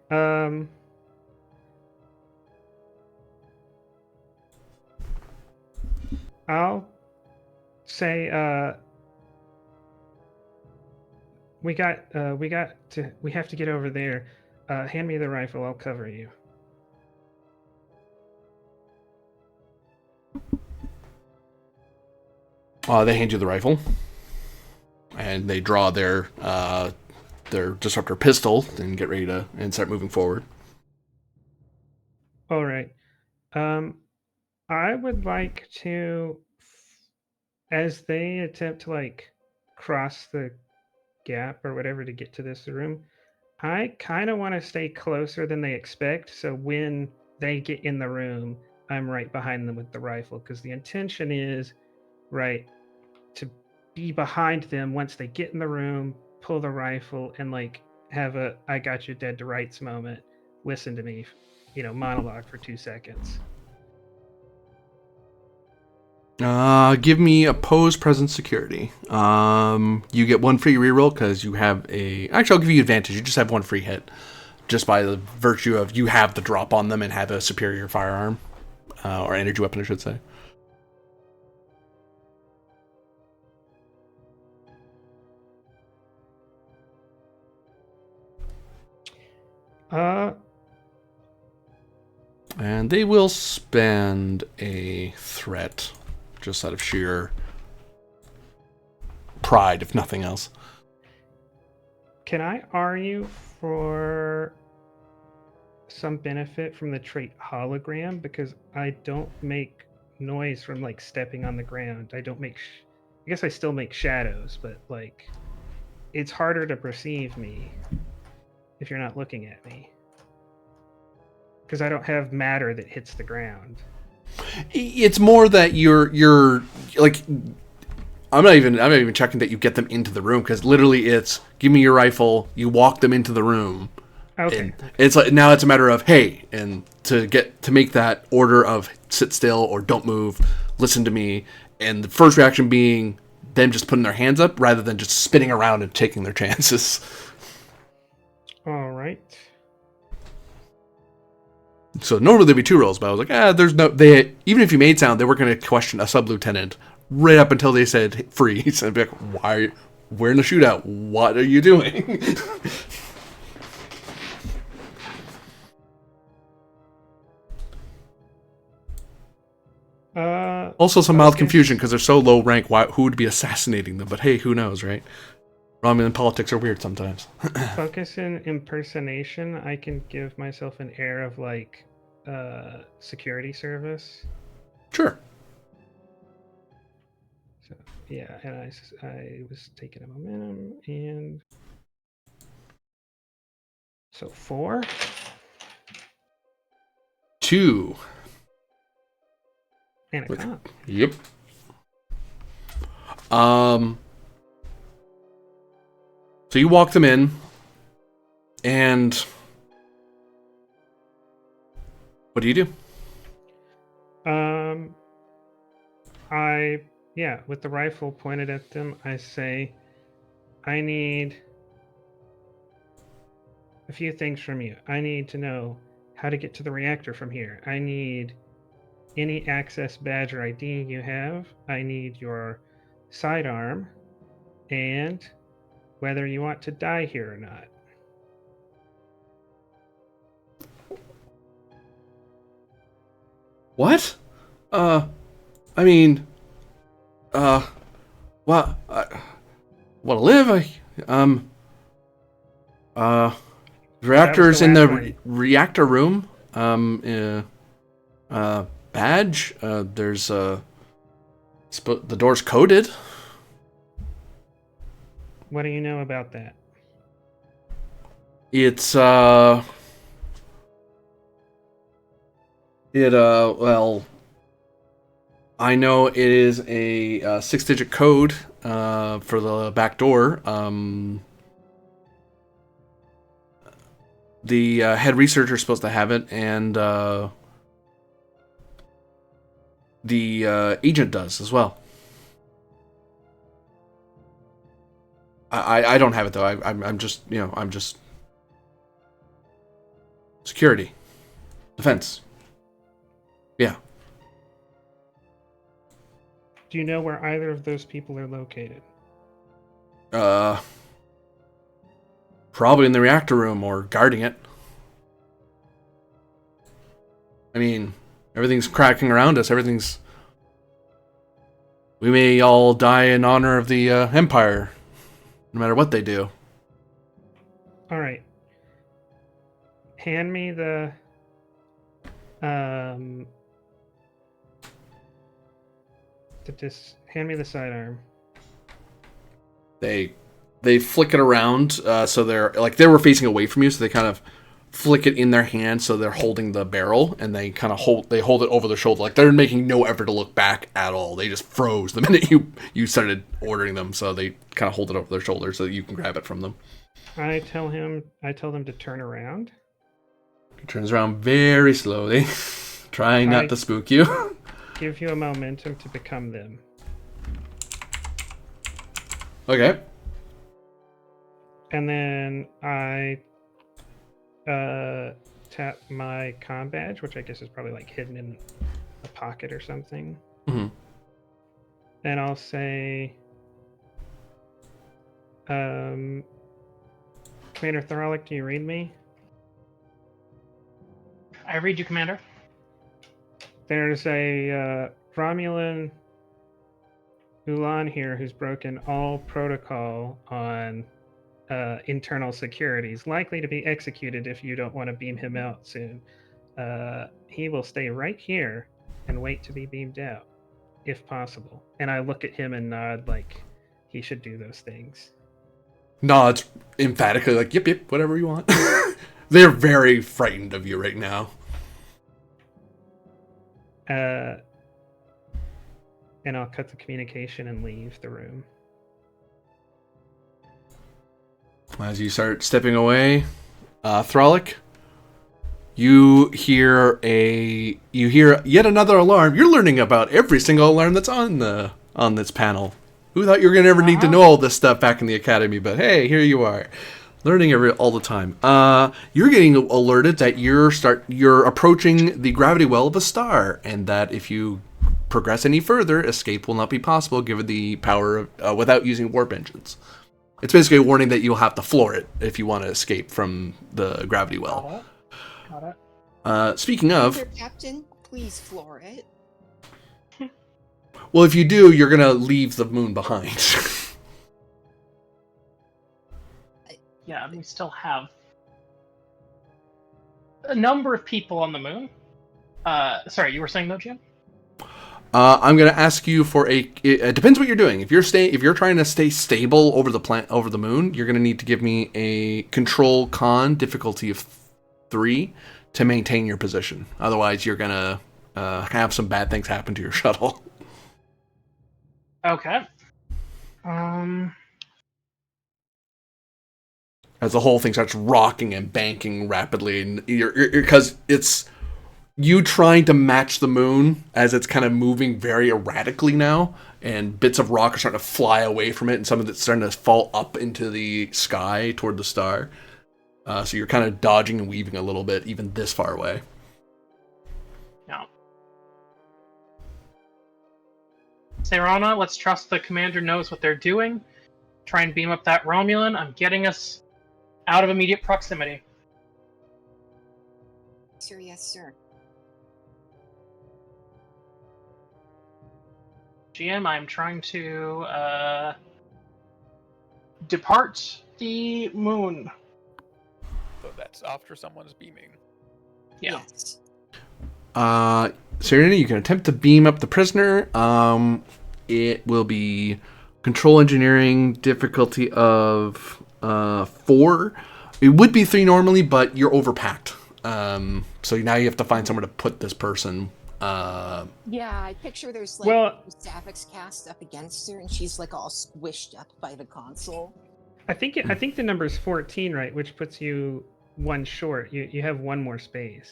I'll say we have to get over there. Hand me the rifle. I'll cover you. They hand you the rifle, and they draw their disruptor pistol and get ready to start moving forward. All right. I would like to, as they attempt to like cross the gap or whatever to get to this room, I kind of want to stay closer than they expect. So when they get in the room, I'm right behind them with the rifle, because the intention is, right, to be behind them once they get in the room, pull the rifle, and like have a "I got you dead to rights" moment. Listen to me, monologue for 2 seconds. Give me opposed presence security. You get 1 free reroll because you have a. Actually, I'll give you advantage. You just have 1 free hit, just by the virtue of you have the drop on them and have a superior firearm, or energy weapon, I should say. And they will spend a threat, just out of sheer pride, if nothing else. Can I argue for some benefit from the trait hologram? Because I don't make noise from like stepping on the ground. I don't make. I guess I still make shadows, but like, it's harder to perceive me if you're not looking at me. Because I don't have matter that hits the ground. It's more that you're like, I'm not even checking that you get them into the room, because literally it's give me your rifle, you walk them into the room. Okay. And it's like now it's a matter of hey, and to make that order of sit still or don't move, listen to me, and the first reaction being them just putting their hands up rather than just spinning around and taking their chances. All right. So normally there'd be 2 rolls, but I was like, even if you made sound, they were going to question a sub-lieutenant right up until they said freeze. And I'd be like, why? We're in a shootout. What are you doing? Also some mild confusion because they're so low rank. Who would be assassinating them? But hey, who knows, right? Romulan politics are weird sometimes. Focus in impersonation. I can give myself an air of like security service. Sure. So Yeah, and I was taking a momentum, and so 4. 2. And a Which- comp. Yep. So you walk them in, and what do you do? With the rifle pointed at them, I say, I need a few things from you. I need to know how to get to the reactor from here. I need any access badge or ID you have. I need your sidearm, and whether you want to die here or not. What? I mean, well, I want to live. Reactors in the last one. reactor room. Badge. There's the door's coded. What do you know about that? It's well, I know it is a 6-digit code for the back door. The head researcher is supposed to have it, and the agent does as well. I don't have it though. I'm just security, defense. Yeah. Do you know where either of those people are located? Probably in the reactor room or guarding it. I mean, everything's cracking around us. We may all die in honor of the Empire, no matter what they do. All right. Hand me the hand me the sidearm. They flick it around, so they were facing away from you, so they kind of flick it in their hand, so they're holding the barrel, and they kind of hold it over their shoulder, like they're making no effort to look back at all. They just froze the minute you started ordering them, so they kind of hold it over their shoulder so that you can grab it from them. I tell them to turn around. He turns around very slowly, trying not to spook you. Give you a momentum to become them. Okay. And then I tap my comm badge, which I guess is probably like hidden in a pocket or something. Mm-hmm. And I'll say, Commander Thralic, do you read me? I read you, Commander. There's a Romulan Ulan here who's broken all protocol on internal security. He's likely to be executed if you don't want to beam him out soon. He will stay right here and wait to be beamed out, if possible. And I look at him and nod like he should do those things. Nods emphatically, like, yep, whatever you want. They're very frightened of you right now. And I'll cut the communication and leave the room. As you start stepping away, Thralic, you hear yet another alarm. You're learning about every single alarm that's on this panel. Who thought you were gonna ever need to know all this stuff back in the academy? But hey, here you are, learning all the time. You're getting alerted that you're approaching the gravity well of a star, and that if you progress any further, escape will not be possible given the power of, without using warp engines. It's basically a warning that you'll have to floor it if you want to escape from the gravity well. Got it. Speaking of, Commander Captain, please floor it. well, if you do, you're gonna leave the moon behind. Yeah, we still have a number of people on the moon. Sorry, you were saying though, Jim? I'm gonna ask you for a. It depends what you're doing. If you're trying to stay stable over the moon, you're gonna need to give me a control con difficulty of 3 to maintain your position. Otherwise, you're gonna have some bad things happen to your shuttle. Okay. As the whole thing starts rocking and banking rapidly, and because it's you trying to match the moon as it's kind of moving very erratically now, and bits of rock are starting to fly away from it, and some of it's starting to fall up into the sky toward the star. So you're kind of dodging and weaving a little bit, even this far away. No. Serana, let's trust the commander knows what they're doing. Try and beam up that Romulan. I'm getting us out of immediate proximity. Sir, yes, sir. GM, I'm trying to depart the moon. So that's after someone's beaming. Yeah. Yes. Serena, you can attempt to beam up the prisoner. It will be control engineering difficulty of 4. It would be 3 normally, but you're overpacked. So now you have to find somewhere to put this person. Yeah, I picture there's like Sapphics cast up against her, and she's like all squished up by the console. I think the number is 14, right? Which puts you 1 short. You have 1 more space.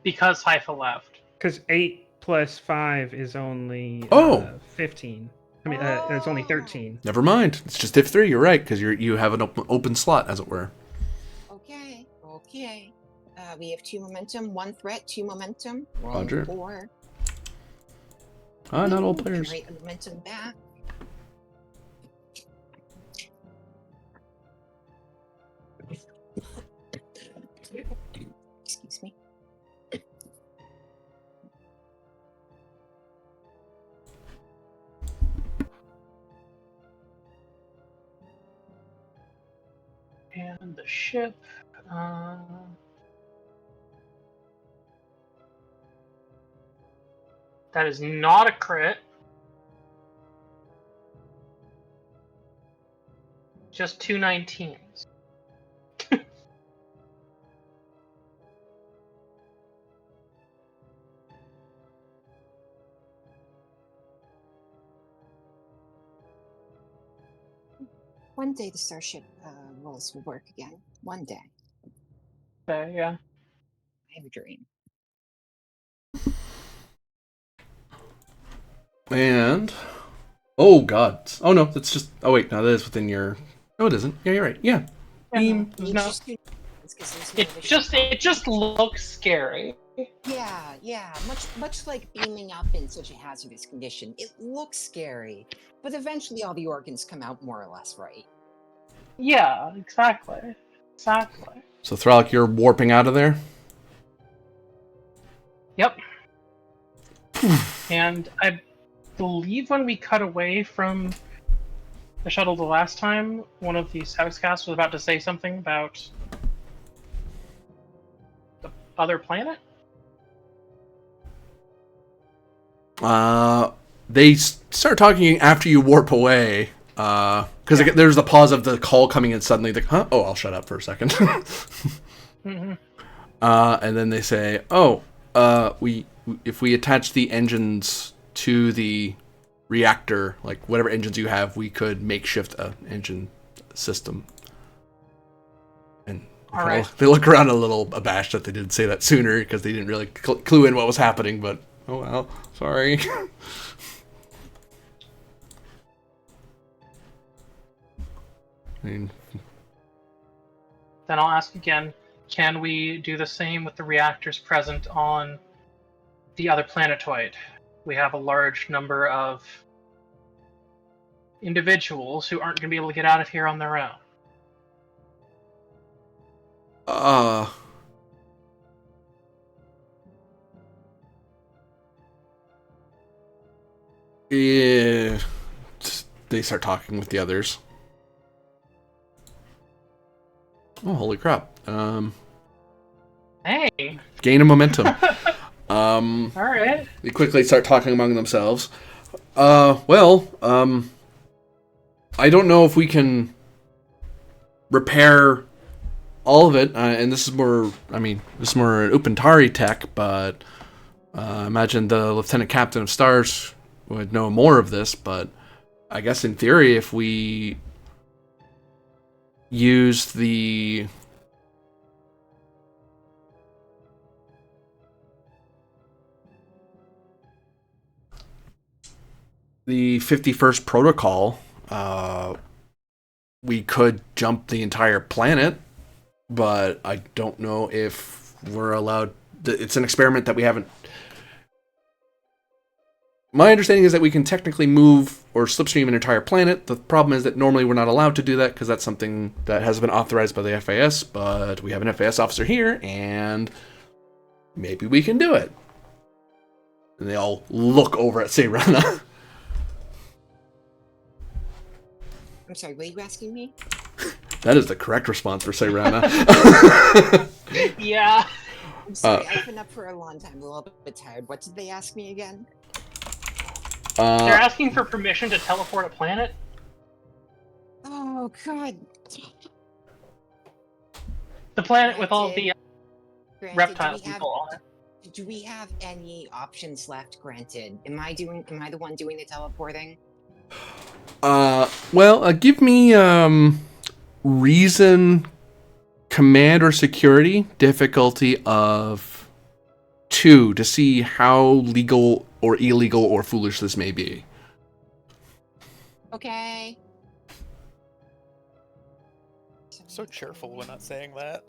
Because Haifa left. Because 8 plus 5 is only 15. I mean, it's only 13. Never mind. It's just diff 3. You're right, because you have an open slot, as it were. Okay. We have 2 momentum, 1 threat, 2 momentum. Roger. 4. Not all players. Generate the momentum back. Excuse me. And the ship. That is not a crit. Just 2 19s. One day the starship rolls will work again. One day. Yeah. I have a dream. And oh god, oh no, that's just. Oh wait, no, that is within your. No, it isn't. Yeah, you're right. Yeah, beam. No. It just looks scary. Yeah. Much like beaming up in such a hazardous condition, it looks scary, but eventually all the organs come out more or less right. Yeah, exactly. So Thralic, you're warping out of there. Yep. And I believe when we cut away from the shuttle the last time, one of the Saviscast was about to say something about the other planet? They start talking after you warp away. Because there's the pause of the call coming in suddenly. Like, huh? Oh, I'll shut up for a second. Mm-hmm. And then they say, if we attach the engines to the reactor, like whatever engines you have, we could makeshift an engine system. And they look around a little abashed that they didn't say that sooner because they didn't really clue in what was happening. But oh well, sorry. Then I'll ask again, can we do the same with the reactors present on the other planetoid? We have a large number of individuals who aren't going to be able to get out of here on their own. Yeah. They start talking with the others. Oh, holy crap. Hey! Gain of momentum. All right. They quickly start talking among themselves. I don't know if we can repair all of it, and this is more an Upentari tech, but I imagine the Lieutenant Captain of Stars would know more of this, but I guess in theory, if we use the the 51st protocol, we could jump the entire planet, but I don't know if we're allowed. It's an experiment that we haven't. My understanding is that we can technically move or slipstream an entire planet. The problem is that normally we're not allowed to do that because that's something that has been authorized by the FAS, but we have an FAS officer here, and maybe we can do it. And they all look over at Seirana. I'm sorry, what are you asking me? That is the correct response for Seirana. Yeah. I'm sorry, I've been up for a long time, a little bit tired. What did they ask me again? They're asking for permission to teleport a planet. Oh, God. The planet with all the Granted, reptiles people on it. Do we have any options left? Granted, am I the one doing the teleporting? Give me reason, command, or security difficulty of 2 to see how legal or illegal or foolish this may be. Okay. So cheerful when not saying that.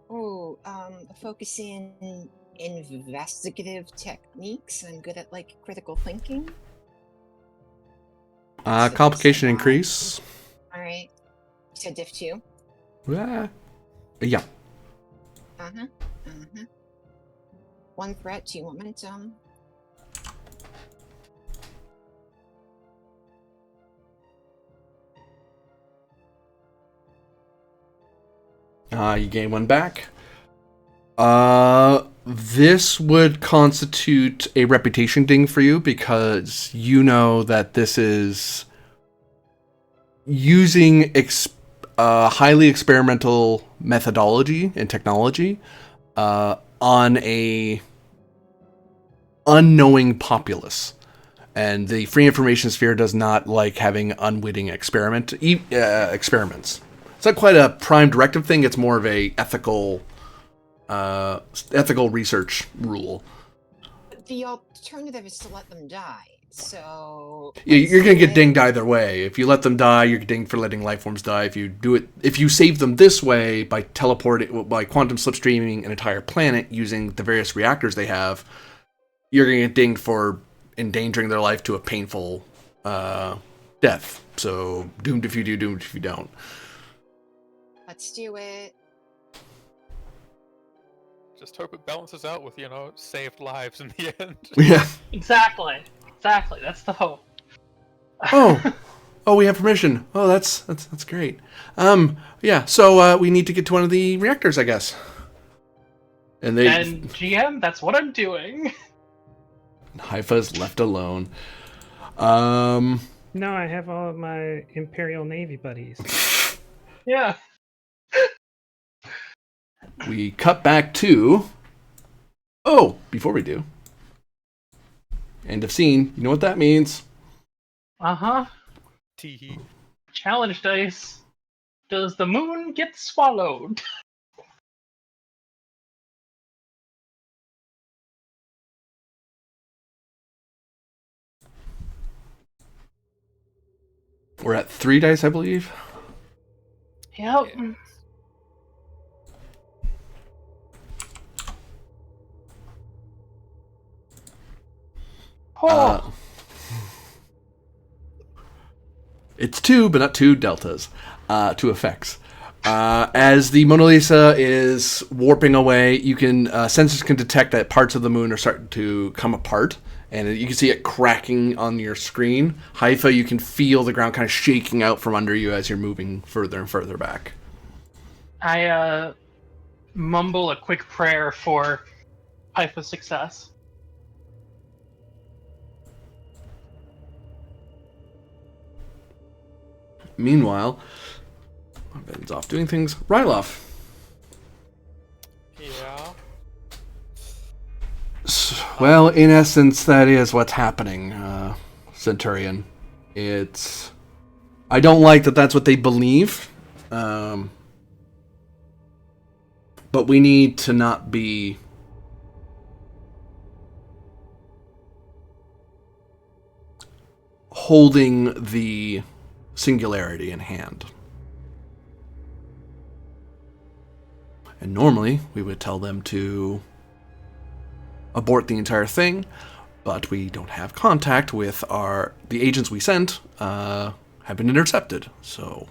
Well, focusing investigative techniques. I'm good at critical thinking. Complication increase. All right. You said diff 2. Yeah. Uh-huh. 1 threat, 2 momentum. You gain 1 back. This would constitute a reputation ding for you because you know that this is using highly experimental methodology and technology on a unknowing populace. And the free information sphere does not like having unwitting experiments. It's not quite a prime directive thing. It's more of a ethical research rule. The alternative is to let them die. So yeah, you're gonna get dinged either way. If you let them die, you're dinged for letting life forms die. If you save them this way by quantum slipstreaming an entire planet using the various reactors they have, you're gonna get dinged for endangering their life to a painful death. So doomed if you do, doomed if you don't. Let's do it. Just hope it balances out with, saved lives in the end. Yeah. Exactly. That's the hope. Oh, we have permission. Oh, that's great. Yeah. So we need to get to one of the reactors, I guess. And GM, that's what I'm doing. Haifa's left alone. No, I have all of my Imperial Navy buddies. Yeah. We cut back to... Oh, before we do. End of scene. You know what that means? Uh-huh. Tee-hee. Challenge dice. Does the moon get swallowed? We're at 3 dice, I believe. Yep. Yeah. It's 2, but not 2 deltas. 2 effects. As the Mona Lisa is warping away, sensors can detect that parts of the moon are starting to come apart, and you can see it cracking on your screen. Haifa, you can feel the ground kind of shaking out from under you as you're moving further and further back. I mumble a quick prayer for Haifa's success. Meanwhile, Ben's off doing things. Ryloff. Yeah. Well, in essence, that is what's happening, Centurion. I don't like that that's what they believe, but we need to not be holding the singularity in hand. And normally, we would tell them to abort the entire thing, but we don't have contact with the agents we sent have been intercepted. So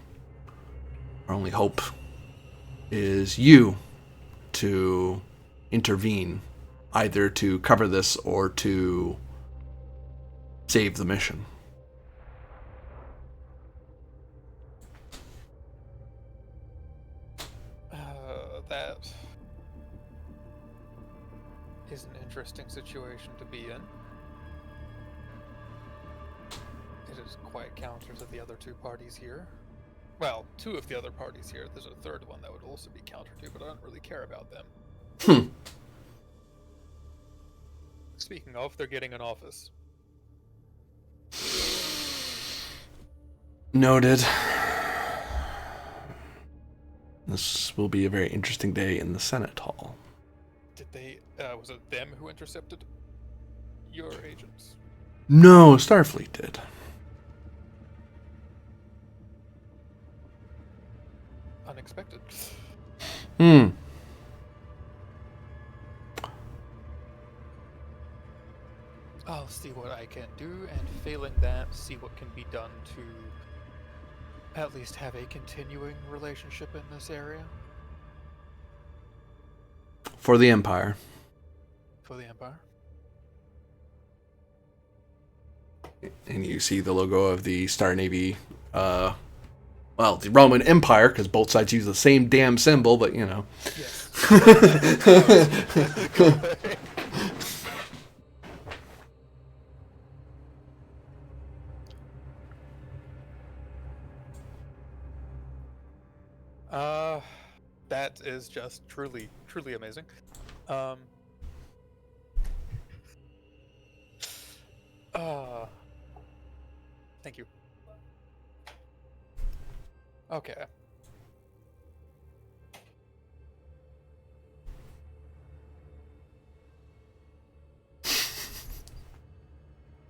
our only hope is you to intervene, either to cover this or to save the mission. That is an interesting situation to be in. It is quite counter to the other two parties here. Well, two of the other parties here. There's a third one that would also be counter to, but I don't really care about them. Speaking of, they're getting an office. Noted. This will be a very interesting day in the Senate Hall. Did they, was it them who intercepted your agents? No, Starfleet did. Unexpected. I'll see what I can do, and failing that, see what can be done to at least have a continuing relationship in this area. For the Empire. For the Empire. And you see the logo of the Star Navy, the Roman Empire, because both sides use the same damn symbol, but you know. Yes. That is just truly amazing. Thank you. Okay.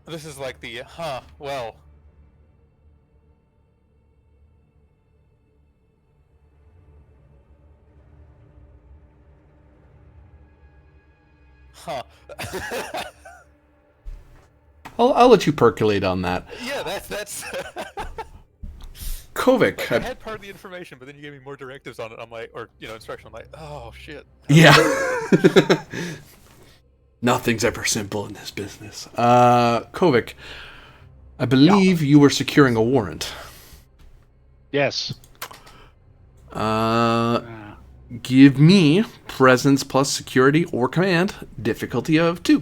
This is like the, well. I'll let you percolate on that. Yeah, that's Kovic. Like, I had part of the information, but then you gave me more directives on it. I'm like, or instruction. I'm like, oh shit. Yeah. Nothing's ever simple in this business. Kovic, I believe you were securing a warrant. Yes. Give me presence plus security or command, difficulty of 2.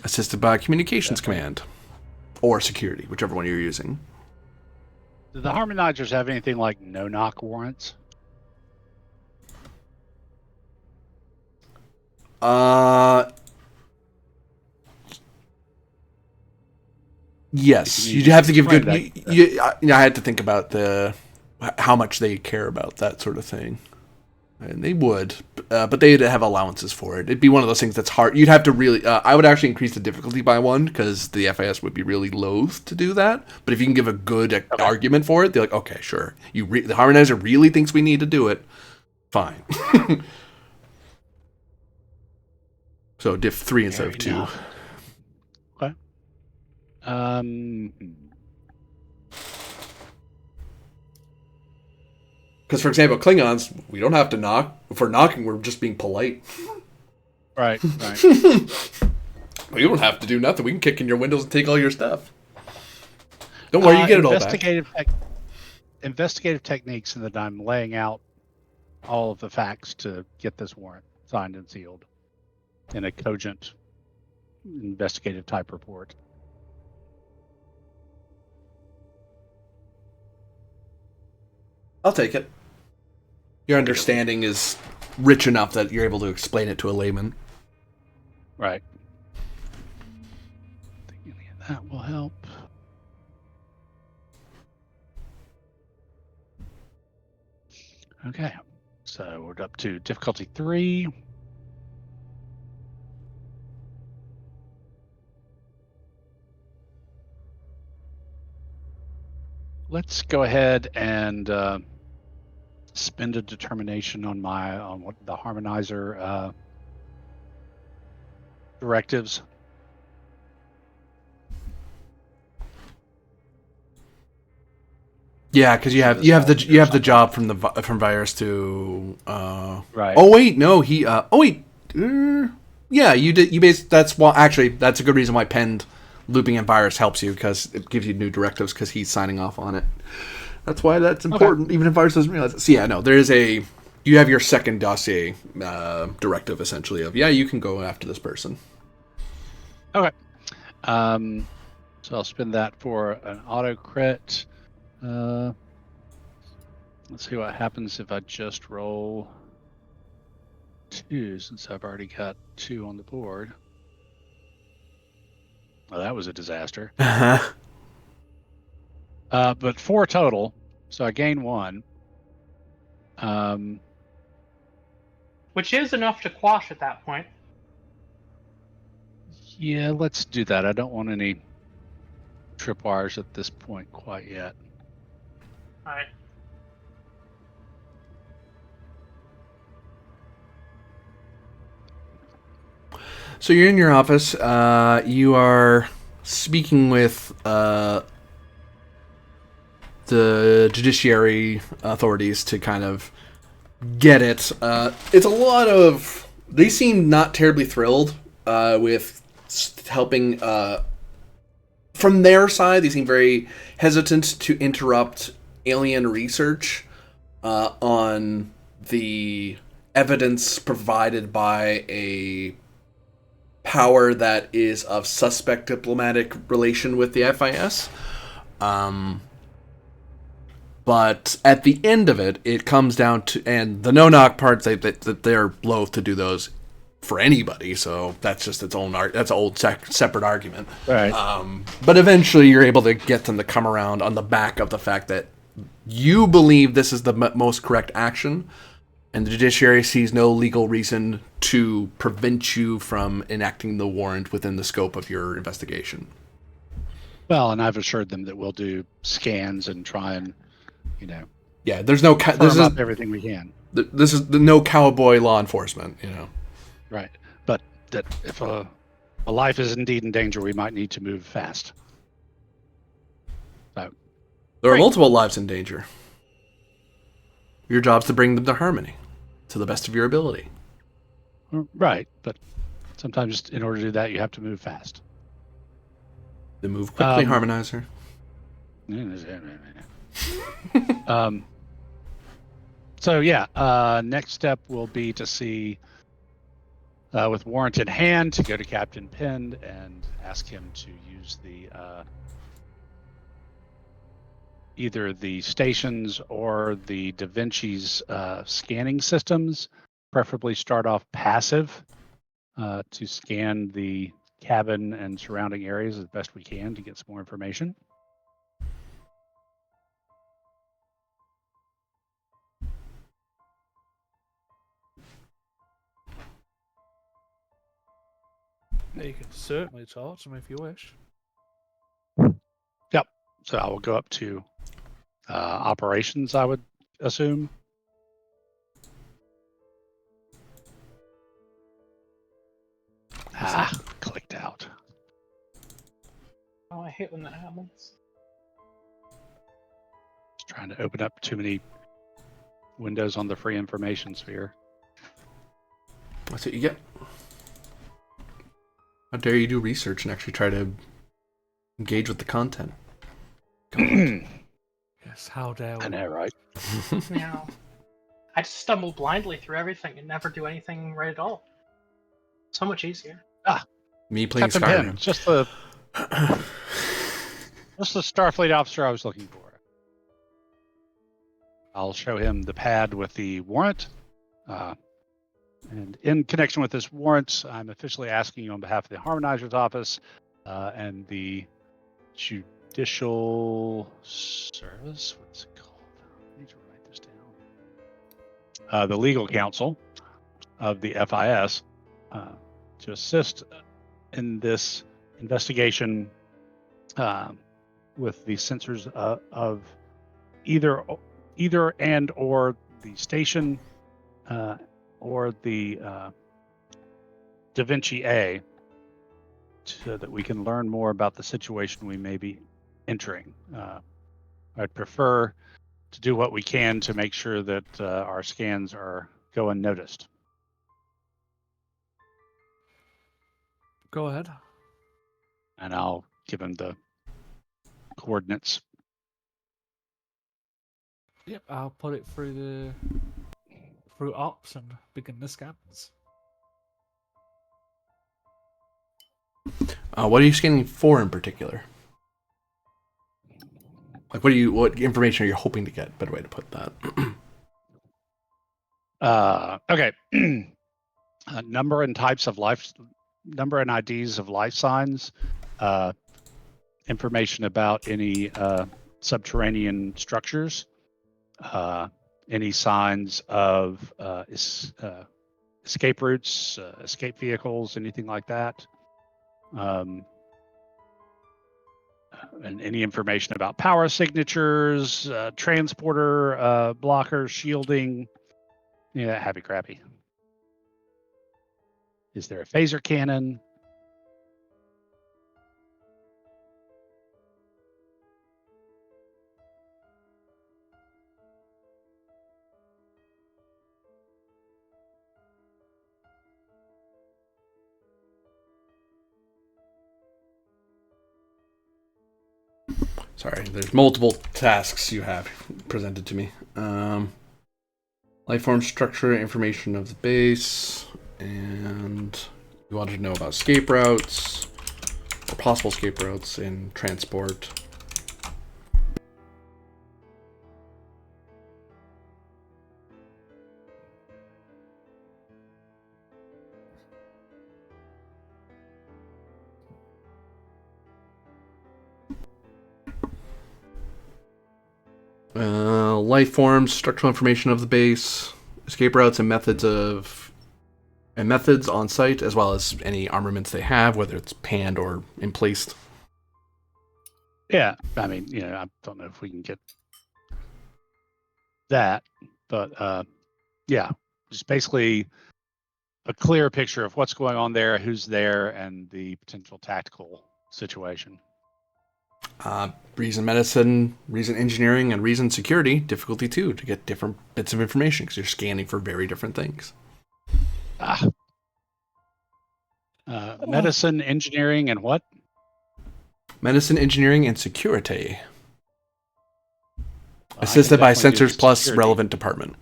Assisted by communications command. Or security, whichever one you're using. Do the Harmonizers have anything like no-knock warrants? Yes, you'd have to give good. I had to think about how much they care about that sort of thing, and they would, but they'd have allowances for it. It'd be one of those things that's hard. You'd have to really. I would actually increase the difficulty by 1 because the FIS would be really loath to do that. But if you can give a good argument for it, they're like, okay, sure. The Harmonizer really thinks we need to do it. Fine. So diff 3 instead of 2. Okay. Because, for example, Klingons, we don't have to knock. If we're knocking, we're just being polite. Right. Well, you don't have to do nothing. We can kick in your windows and take all your stuff. Don't worry, you get it all back. Investigative techniques, and that I'm laying out all of the facts to get this warrant signed and sealed in a cogent investigative type report. I'll take it. Your understanding is rich enough that you're able to explain it to a layman. Right. I think any of that will help. Okay, so we're up to difficulty 3. Let's go ahead and spend a determination on what the harmonizer directives. Yeah, because you have the job from Virus to. Right. Oh wait, no, he. Yeah, you did. That's why. Actually, that's a good reason why penned looping in Virus helps you, because it gives you new directives because he's signing off on it. That's why that's important, even if Virus doesn't realize it. So yeah, no, there is a. You have your second dossier directive essentially of you can go after this person. Okay. So I'll spend that for an auto crit. Let's see what happens if I just roll 2, since I've already got 2 on the board. Well, that was a disaster. But 4 total, so I gain 1. Which is enough to quash at that point. Yeah, let's do that. I don't want any tripwires at this point quite yet. All right. So you're in your office. You are speaking with the judiciary authorities to kind of get it. It's a lot of. They seem not terribly thrilled with helping. From their side, they seem very hesitant to interrupt alien research on the evidence provided by a power that is of suspect diplomatic relation with the FIS. But at the end of it, it comes down to, and the no-knock parts, that they're loath to do those for anybody, so that's just its own that's an old separate argument. Right. But eventually you're able to get them to come around on the back of the fact that you believe this is the most correct action, and the judiciary sees no legal reason to prevent you from enacting the warrant within the scope of your investigation. Well, and I've assured them that we'll do scans and try and, Yeah, there's no firm up everything we can. This is no cowboy law enforcement, Right. But that if a life is indeed in danger, we might need to move fast. So, there are multiple lives in danger. Your job's to bring them to harmony, to the best of your ability. Right, but sometimes in order to do that, you have to move fast. Then move quickly, Harmonizer. So yeah, next step will be to see, with warrant in hand, to go to Captain Pend and ask him to use the either the stations or the Da Vinci's scanning systems. Preferably start off passive to scan the cabin and surrounding areas as best we can to get some more information. You can certainly talk to him if you wish. Yep. So I will go up to operations, I would assume. Clicked out. Oh, I hate when that happens. Just trying to open up too many windows on the free information sphere. That's what you get. How dare you do research and actually try to engage with the content? God. Yes, how dare I we? know, right? Yeah. I just stumble blindly through everything and never do anything right at all. So much easier. Me playing Captain Pym, Skyrim. just the Starfleet officer I was looking for. I'll show him the pad with the warrant. And in connection with this warrant, I'm officially asking you on behalf of the Harmonizer's Office and the Judicial Service. What's it called? I need to write this down. The Legal Counsel of the FIS to assist in this investigation with the sensors of either and or the station or the Da Vinci A, so that we can learn more about the situation we may be entering. I'd prefer to do what we can to make sure that our scans go unnoticed. Go ahead. And I'll give him the coordinates. Yep, I'll put it through ops and begin the scans. What are you scanning for in particular? Like, what information are you hoping to get? Better way to put that. Okay. Number and IDs of life signs, information about any subterranean structures, any signs of escape routes, escape vehicles, anything like that. And any information about power signatures, transporter blockers, shielding, happy crappy. Is there a phaser cannon? Sorry, there's multiple tasks you have presented to me. Life form structure, information of the base, and you wanted to know about escape routes, or possible escape routes in transport. Life forms, structural information of the base, escape routes, and methods on site, as well as any armaments they have, whether it's panned or emplaced. Yeah, I mean, I don't know if we can get that, but yeah, just basically a clear picture of what's going on there, who's there, and the potential tactical situation. Reason medicine, reason engineering, and reason security, difficulty 2, to get different bits of information because you're scanning for very different things. Medicine, engineering, and what? Medicine, engineering, and security. Well, Assisted by definitely do sensors plus security. relevant department.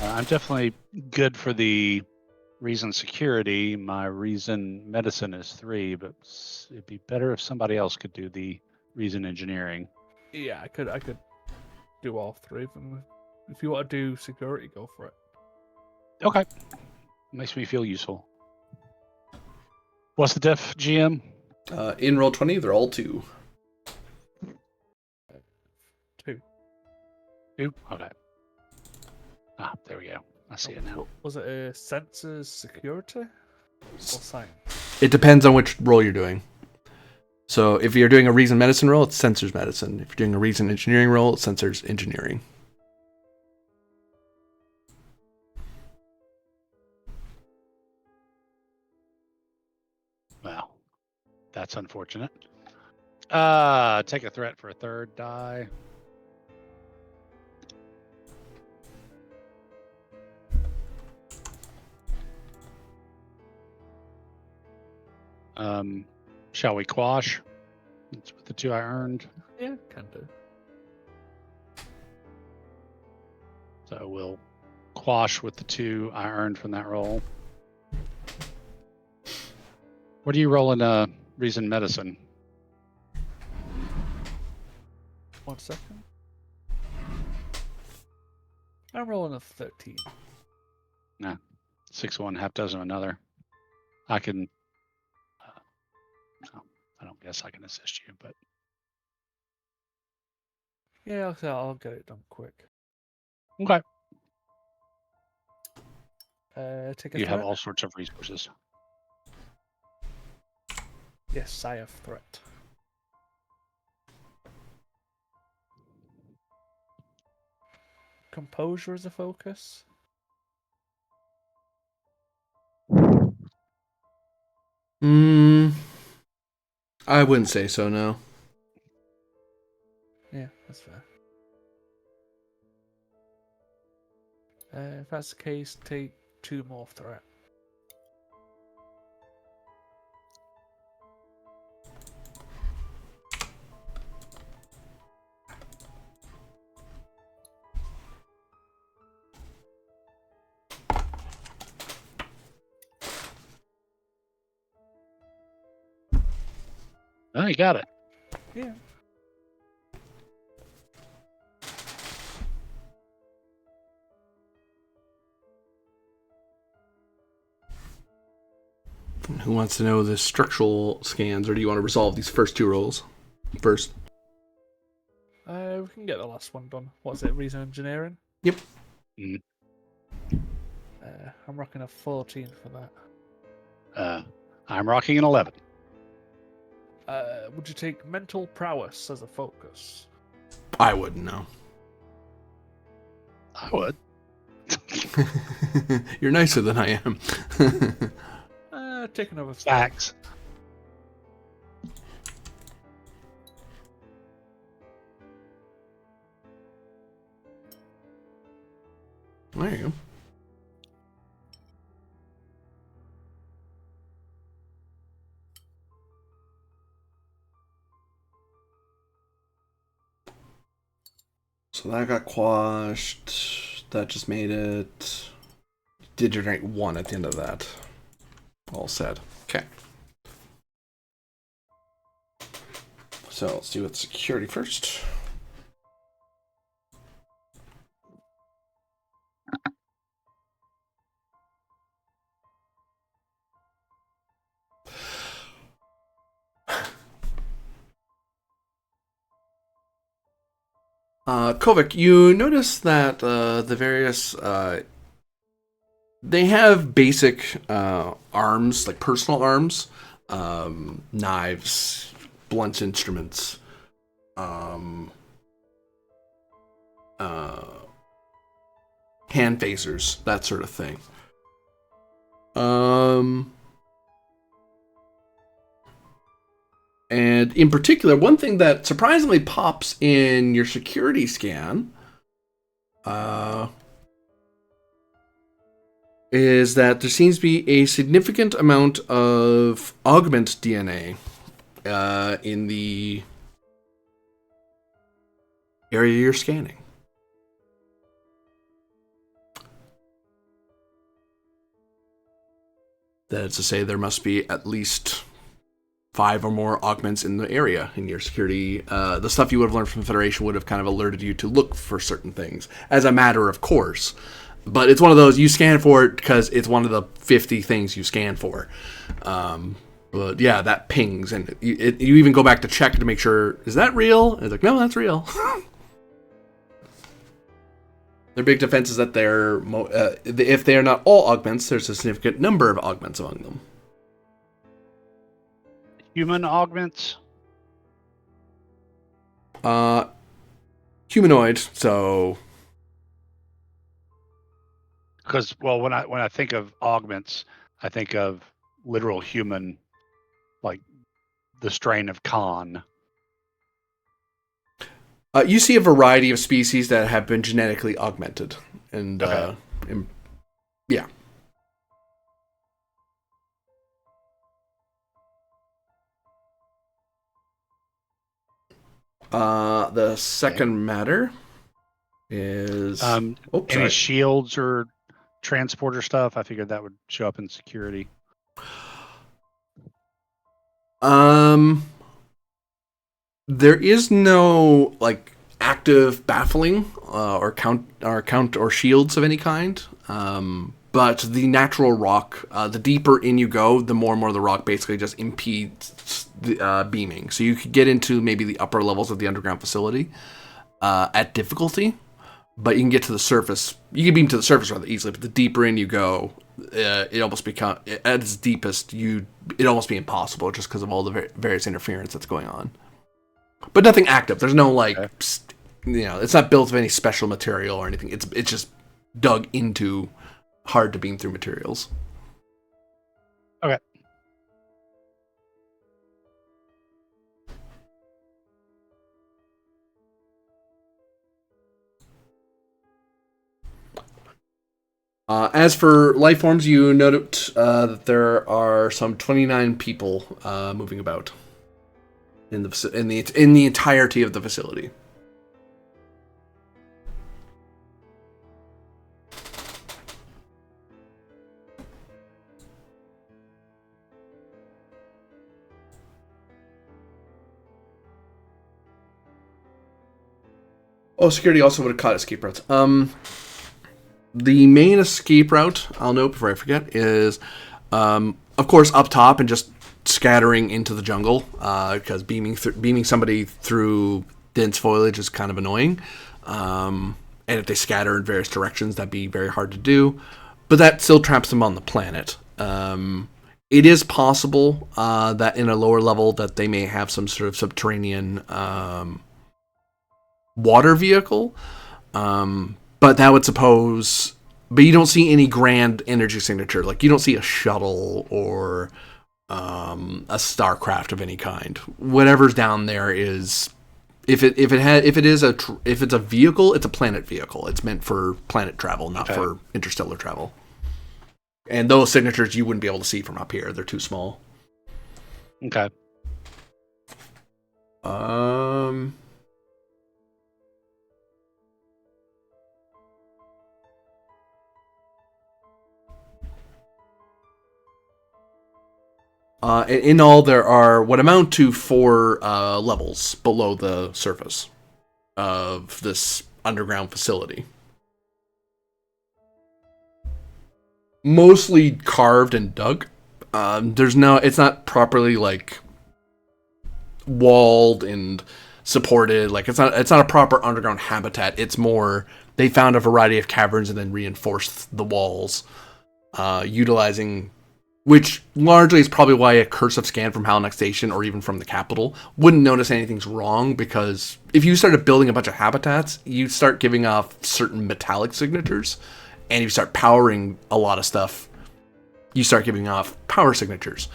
I'm definitely good for the reason security. My reason medicine is 3, but it'd be better if somebody else could do the reason engineering. Yeah, I could do all 3 of them. If you want to do security, go for it. Okay. Makes me feel useful. What's the diff, GM? In Roll20, they're all 2. 2. 2? Okay. There we go. I see it now. Was it a sensors security or science? It depends on which role you're doing. So if you're doing a reason medicine role, it's sensors medicine. If you're doing a reason engineering role, it's sensors engineering. Well, that's unfortunate. Take a threat for a 3rd die. Shall we quash? That's with the 2 I earned. Yeah, can do. So we'll quash with the 2 I earned from that roll. What do you roll in reason medicine? 1 second. I'm rolling a 13. 6 one, half dozen another. I can. I don't guess I can assist you, but Yeah, I'll get it done quick. okay. Take a You have threat. all sorts of resources. Yes, I have threat. Composure is a focus. I wouldn't say so, no. Yeah, that's fair. If that's the case, take 2 more threat. Oh, you got it. Yeah. Who wants to know the structural scans, or do you want to resolve these first 2 rolls first? We can get the last one done. What's it? Reason engineering? Yep. I'm rocking a 14 for that. I'm rocking an 11. Would you take mental prowess as a focus? I wouldn't know. I would. You're nicer than I am. Take another Facts. There you go. So that got quashed. That just made it. Did generate 1 at the end of that. All said. Okay. So let's do with security first. Kovic, you notice that the various they have basic arms, like personal arms, knives, blunt instruments, hand phasers, that sort of thing. And in particular, one thing that surprisingly pops in your security scan is that there seems to be a significant amount of augment DNA in the area you're scanning. That is to say, there must be at least 5 or more augments in the area in your security. The stuff you would have learned from Federation would have kind of alerted you to look for certain things as a matter of course. But it's one of those, you scan for it because it's one of the 50 things you scan for. But yeah, that pings, and you even go back to check to make sure, is that real? And it's like, no, that's real. Their big defense is that if they are not all augments, there's a significant number of augments among them. Human augments? Humanoid, so... Because, well, when I think of augments, I think of literal human, like the strain of Khan. You see a variety of species that have been genetically augmented. And, Okay. Yeah. The second matter is Any sorry. shields or transporter stuff? I figured that would show up in security. There is no like active baffling or count or shields of any kind. But the natural rock, the deeper in you go, the more and more the rock basically just impedes the beaming. So you could get into maybe the upper levels of the underground facility at difficulty, but you can get to the surface. You can beam to the surface rather easily. But the deeper in you go, it almost become at its deepest. It almost be impossible just because of all the various interference that's going on. But nothing active. There's no like, it's not built of any special material or anything. It's just dug into hard to beam through materials. Okay. As for life forms, you note that there are some 29 people moving about in the entirety of the facility. Oh, security also would have caught escape routes. The main escape route, I'll note before I forget, is, of course, up top and just scattering into the jungle, because beaming somebody through dense foliage is kind of annoying. And if they scatter in various directions, that'd be very hard to do. But that still traps them on the planet. It is possible that in a lower level that they may have some sort of subterranean water vehicle, but that would suppose. But you don't see any grand energy signature. Like you don't see a shuttle or a starcraft of any kind. Whatever's down there is, if it's a vehicle, it's a planet vehicle. It's meant for planet travel, not for interstellar travel. And those signatures you wouldn't be able to see from up here. They're too small. Okay. In all, there are what amount to 4 levels below the surface of this underground facility. Mostly carved and dug. It's not properly like walled and supported. Like it's not a proper underground habitat. It's more they found a variety of caverns and then reinforced the walls, utilizing. Which largely is probably why a cursive scan from Halanak Station or even from the capital wouldn't notice anything's wrong, because if you started building a bunch of habitats, you start giving off certain metallic signatures, and if you start powering a lot of stuff, you start giving off power signatures.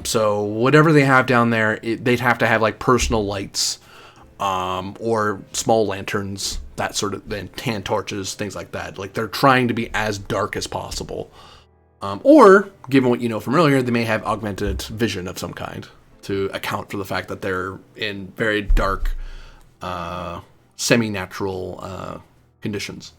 So whatever they have down there, they'd have to have like personal lights or small lanterns, that sort of, then hand torches, things like that. Like they're trying to be as dark as possible. Or, given what you know from earlier, they may have augmented vision of some kind to account for the fact that they're in very dark, semi-natural conditions.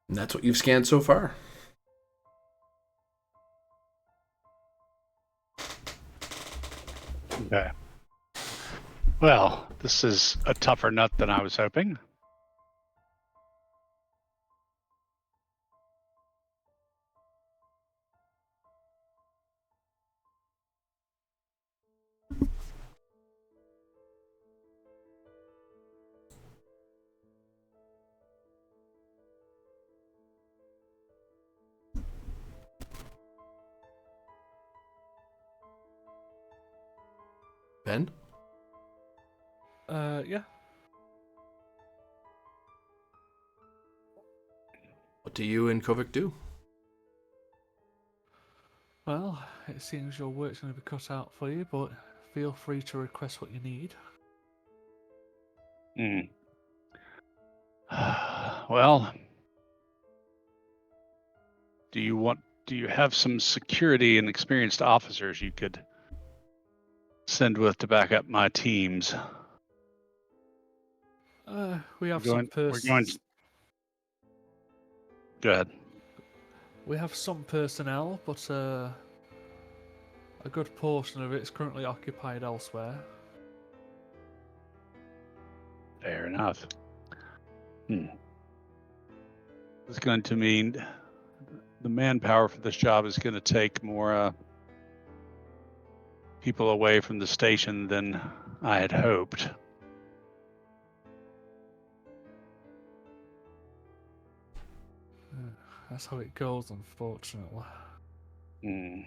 And that's what you've scanned so far. Okay. Well, this is a tougher nut than I was hoping. Ben? Yeah. What do you and Kovic do? Well, it seems your work's going to be cut out for you, but feel free to request what you need. Well, do you have some security and experienced officers you could send with to back up my teams? We have We're some going to... Go ahead. We have some personnel, but a good portion of it is currently occupied elsewhere. Fair enough. It's going to mean the manpower for this job is going to take more people away from the station than I had hoped. That's how it goes, unfortunately. It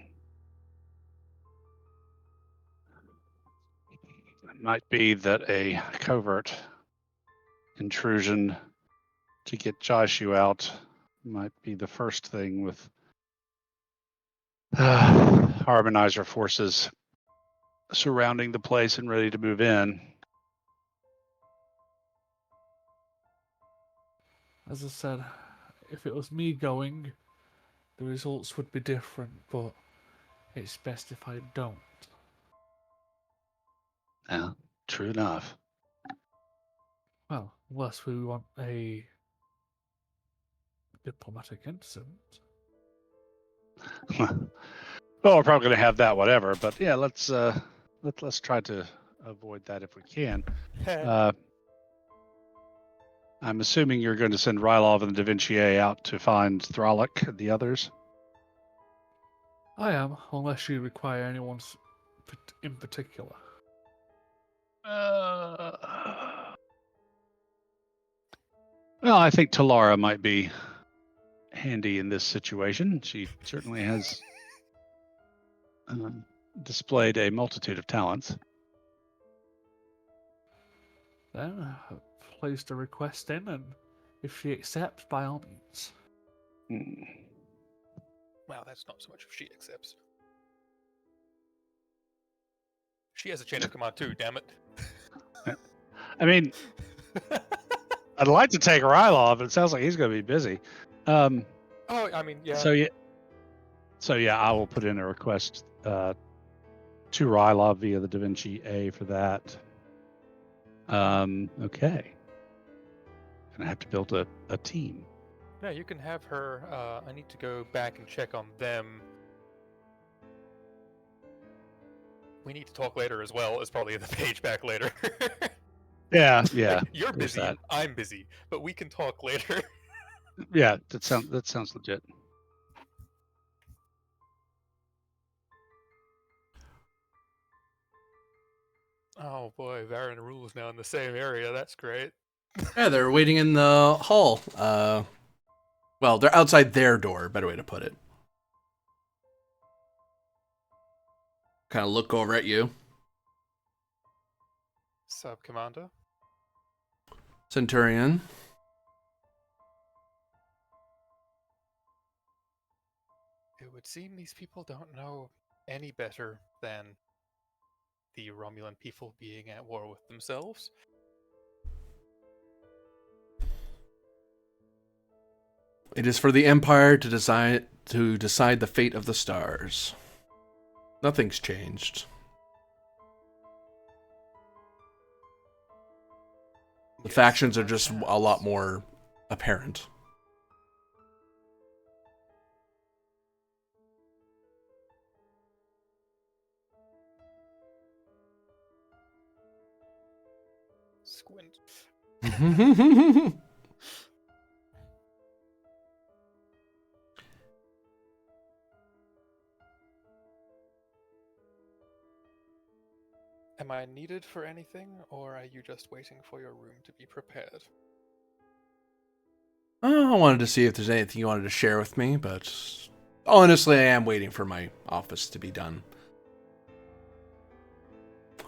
might be that a covert intrusion to get Joshu out might be the first thing with Harmonizer forces surrounding the place and ready to move in. As I said, if it was me going, the results would be different, but it's best if I don't. Yeah, true enough. Well, unless we want a diplomatic incident. Well, we're probably going to have that, whatever. But yeah, let's try to avoid that if we can. I'm assuming you're going to send Rylov and the Da Vinci A out to find Thralik and the others. I am, unless you require anyone in particular. Well, I think Talara might be handy in this situation. She certainly has displayed a multitude of talents. Then, place the request in, and if she accepts, by all means. Wow, that's not so much if she accepts. She has a chain of command too, damn it. I mean, I'd like to take Rylov, but it sounds like he's going to be busy. Oh, I mean, yeah. So yeah, I will put in a request to Rylov via the Da Vinci A for that. Okay. Gonna have to build a team. Yeah, you can have her. I need to go back and check on them. We need to talk later as well. It's probably in the page back later. Yeah. Like, you're There's busy. that. I'm busy, but we can talk later. Yeah, that sounds legit. Oh boy, Varan rules now in the same area. That's great. Yeah, they're waiting in the hall. Well, they're outside their door, better way to put it. Kind of look over at you. Sub Commander. Centurion. It would seem these people don't know any better than the Romulan people being at war with themselves. It is for the Empire to decide the fate of the stars. Nothing's changed. The Yes, factions are that just has. a lot more apparent. Squint. Am I needed for anything, or are you just waiting for your room to be prepared? I wanted to see if there's anything you wanted to share with me, but honestly, I am waiting for my office to be done.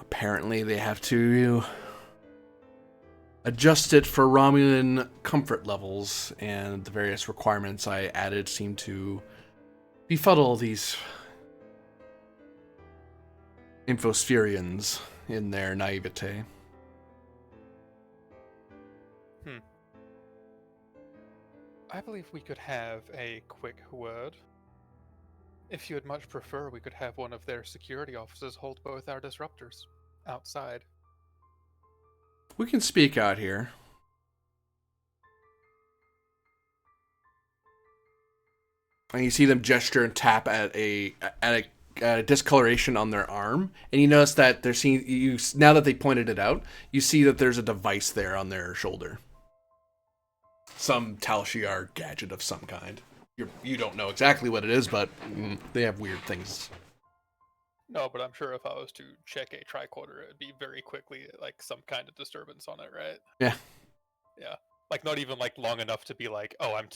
Apparently, they have to adjust it for Romulan comfort levels, and the various requirements I added seem to befuddle these Infospherians in their naivete. I believe we could have a quick word. If you would much prefer, we could have one of their security officers hold both our disruptors outside. We can speak out here. And you see them gesture and tap at a discoloration on their arm, and you notice that they're seeing you now that they pointed it out. You see that there's a device there on their shoulder, some Tal Shiar gadget of some kind. You don't know exactly what it is, but they have weird things. No, but I'm sure if I was to check a tricorder, it'd be very quickly like some kind of disturbance on it, right? Yeah. Yeah. Like not even like long enough to be like, oh, I'm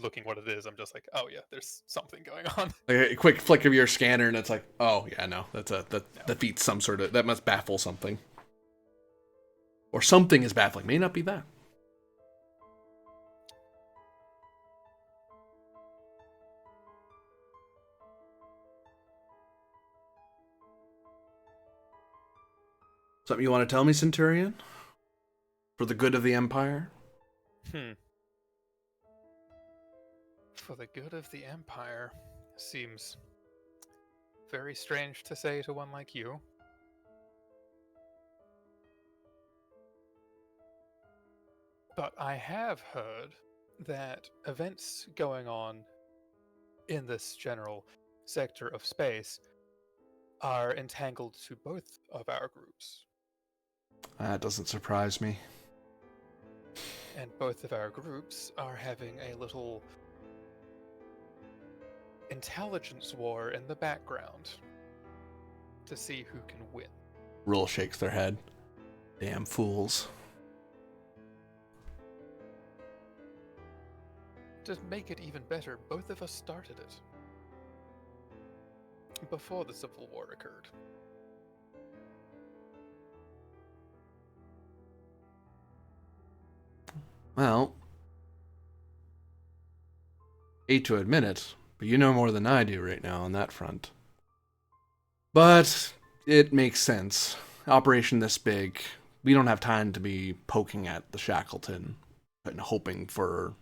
looking what it is. I'm just like, oh yeah, there's something going on. Like a quick flick of your scanner, and it's like, oh yeah, no, that defeats some sort of, that must baffle something, or something is baffling. May not be that. Something you want to tell me, Centurion? For the good of the Empire? For the good of the Empire seems very strange to say to one like you. But I have heard that events going on in this general sector of space are entangled to both of our groups. That doesn't surprise me. And both of our groups are having a little intelligence war in the background to see who can win. Rule shakes their head. Damn fools. To make it even better, both of us started it. Before the Civil War occurred. Well, hate to admit it, but you know more than I do right now on that front. But it makes sense. Operation this big, we don't have time to be poking at the Shackleton and hoping for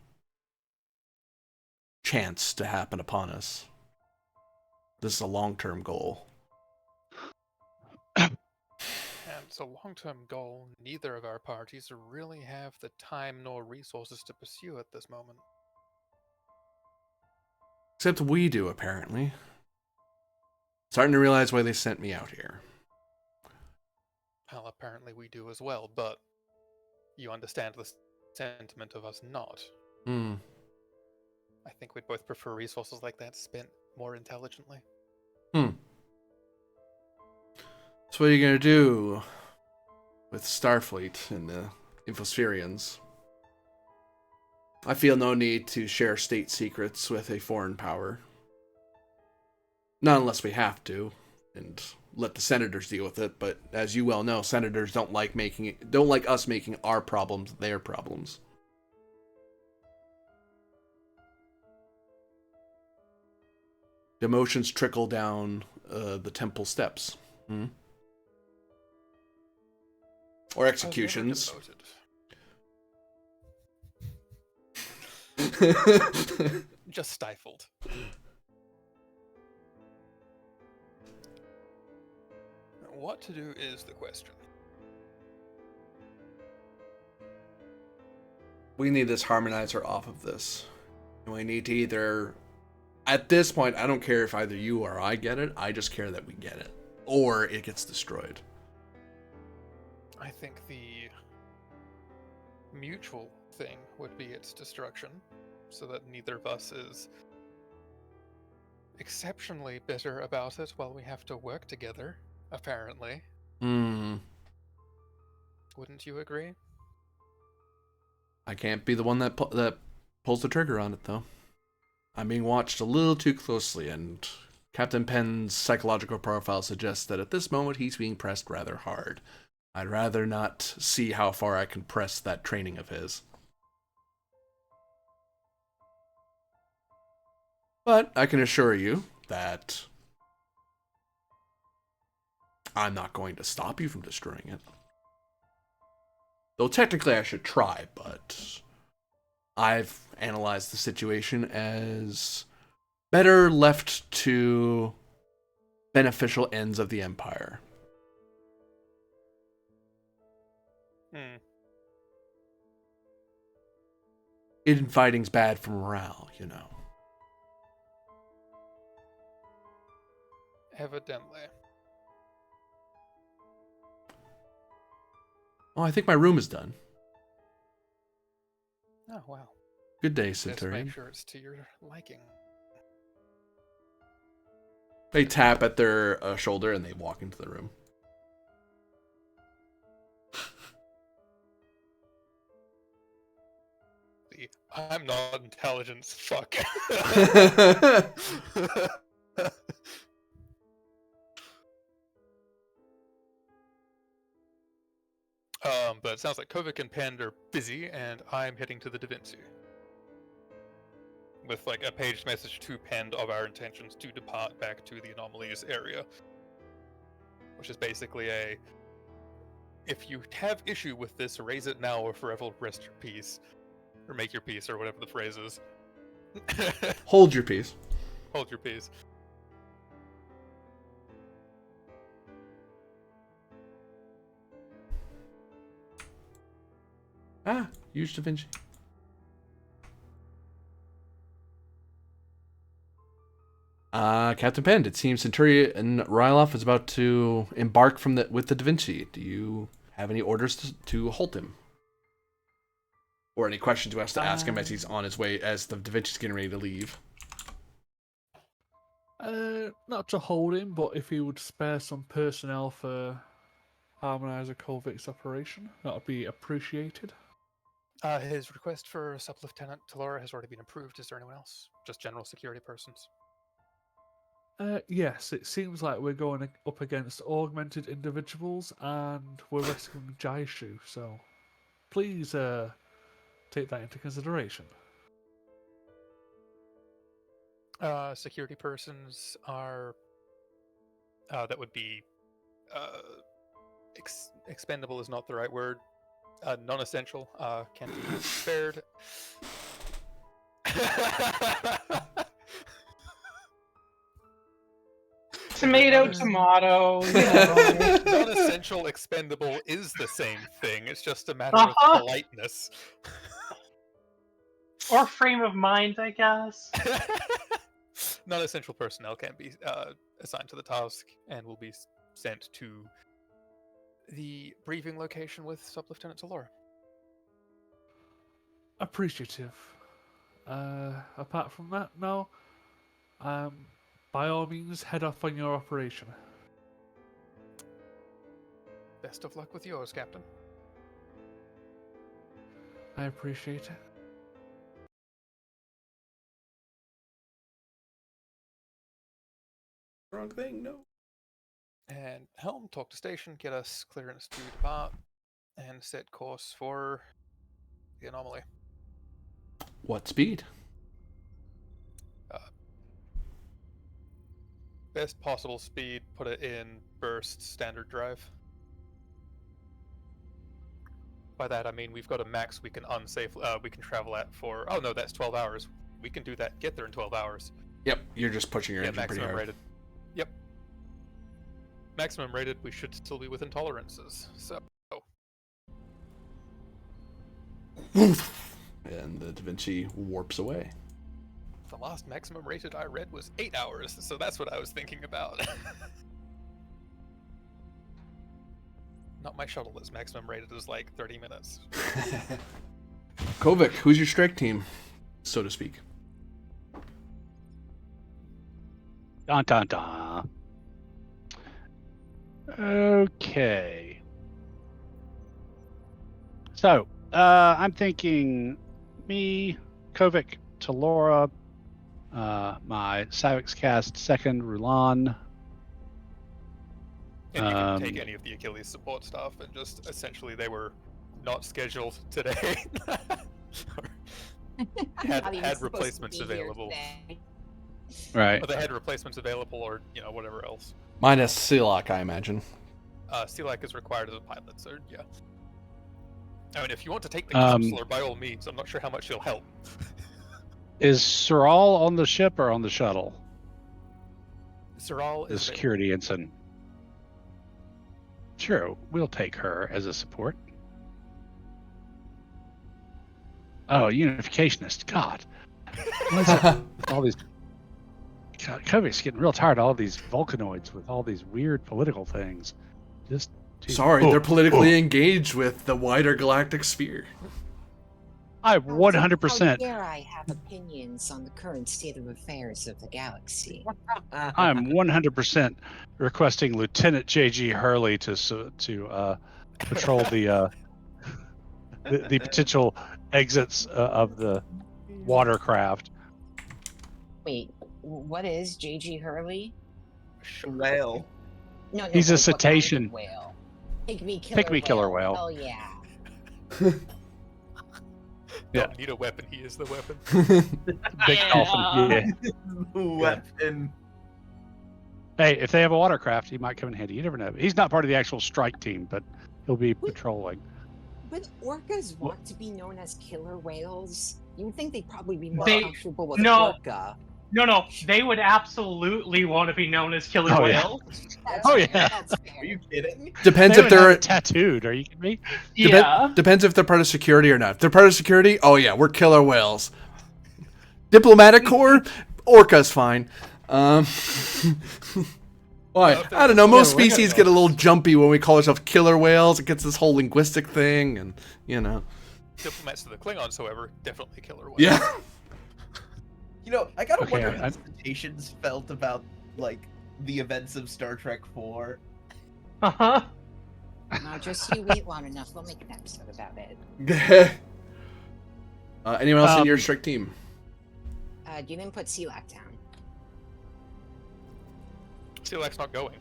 chance to happen upon us. This is a long-term goal. And it's a long-term goal neither of our parties really have the time nor resources to pursue at this moment. Except we do, apparently. Starting to realize why they sent me out here. Well, apparently we do as well, but you understand the sentiment of us not. I think we'd both prefer resources like that spent more intelligently. So what are you going to do with Starfleet and the Infospherians? I feel no need to share state secrets with a foreign power. Not unless we have to, and let the senators deal with it, but as you well know, senators don't like us making our problems their problems. Emotions trickle down the temple steps. Or executions. Just stifled. What to do is the question. We need this harmonizer off of this. And we need to either... At this point, I don't care if either you or I get it. I just care that we get it. Or it gets destroyed. I think the mutual thing would be its destruction, so that neither of us is exceptionally bitter about it while we have to work together, apparently. Wouldn't you agree? I can't be the one that pulls the trigger on it, though. I'm being watched a little too closely, and Captain Penn's psychological profile suggests that at this moment he's being pressed rather hard. I'd rather not see how far I can press that training of his. But I can assure you that I'm not going to stop you from destroying it. Though technically I should try, but I've analyzed the situation as better left to beneficial ends of the Empire. Infighting's bad for morale, you know. Evidently. Oh, I think my room is done. Oh, wow. Good day, Just Centurion. make sure it's to your liking. They tap at their shoulder and they walk into the room. I'm not intelligence. Fuck. But it sounds like Kovic and Pend are busy, and I'm heading to the Da Vinci. With like a paged message to Pend of our intentions to depart back to the anomalies area. Which is basically a, if you have issue with this, erase it now or forever rest your peace. Or make your peace, or whatever the phrase is. Hold your peace. Hold your peace. Use Da Vinci. Captain Pend, it seems Centurion Ryloff is about to embark with the Da Vinci. Do you have any orders to halt him? Or any questions to us to ask him as he's on his way, as the Da Vinci's getting ready to leave? Not to hold him, but if he would spare some personnel for Harmonizer Kovic's operation, that would be appreciated. His request for Sub-Lieutenant Talora has already been approved. Is there anyone else? Just general security persons? Yes, it seems like we're going up against augmented individuals, and we're rescuing Jaishu, so please take that into consideration. Security persons are that would be expendable is not the right word. Non-essential can be spared. Tomato, you know. Non-essential expendable is the same thing. It's just a matter of politeness. Or frame of mind, I guess. Non-essential personnel can be assigned to the task and will be sent to the briefing location with Sub-Lieutenant Talora. Appreciative. Apart from that, no. By all means, head off on your operation. Best of luck with yours, Captain. I appreciate it. Wrong thing, no. And Helm, talk to station, get us clearance to depart, and set course for the anomaly. What speed? Best possible speed, put it in burst standard drive. By that I mean we've got a max we can we can travel at for, oh no, that's 12 hours. We can do that, get there in 12 hours. Yep, you're just pushing your engine pretty maximum hard. rated. Yep. Maximum rated, we should still be within tolerances, so. And the Da Vinci warps away. The last maximum rated I read was 8 hours, so that's what I was thinking about. Not my shuttle that's maximum rated is like 30 minutes. Kovic, who's your strike team, so to speak? Dun dun dun. Okay. So, I'm thinking me, Kovic, Talora, my Savix cast second, Rulan. And you can take any of the Achilles support stuff, and just essentially they were not scheduled today. had replacements available. Right. Or they had replacements available, or whatever else. Minus Silak, I imagine. Selak is required as a pilot, so yeah. I mean, if you want to take the Um, counselor, by all means. I'm not sure how much she'll help. Is Soral on the ship or on the shuttle? Soral The is security ensign. Sure, we'll take her as a support. Oh, unificationist. God. What is it? All these. God, Kobe's getting real tired of all these Vulcanoids with all these weird political things. Just. Geez. Sorry, Oh, they're politically oh. engaged with the wider galactic sphere. I'm How 100%. dare I have opinions on the current state of affairs of the galaxy? I'm 100% requesting Lieutenant J.G. Hurley to patrol the potential exits of the watercraft. Wait, what is J.G. Hurley? Whale. No, He's a like, what kind of cetacean. whale? Pygmy Killer whale. Oh yeah. Yeah. Don't need a weapon. He is the weapon. Big dolphin. Yeah. Weapon. Hey, if they have a watercraft, he might come in handy. You never know. He's not part of the actual strike team, but he'll be patrolling. But orcas want to be known as killer whales. You would think they'd probably be more They- comfortable with no. orca. No, they would absolutely want to be known as killer Oh, yeah. whales. That's Oh, fair, yeah. That's fair. Are you kidding? Depends They if would have they're it tattooed. Are you kidding me? Yeah. depends if they're part of security or not. If they're part of security, oh yeah, we're killer whales. Diplomatic corps, orca's fine. Why? I don't know. Most Yeah, we're species gonna- get a little jumpy when we call ourselves killer whales. It gets this whole linguistic thing, and you know. Diplomats to the Klingons, however, definitely killer whales. Yeah. You know, I gotta Okay, wonder how the cetaceans felt about like the events of Star Trek 4. Uh-huh. No, just you wait long enough. We'll make an episode about it. Anyone else in your Um, strict team? You didn't put Selak down. Selak's not going.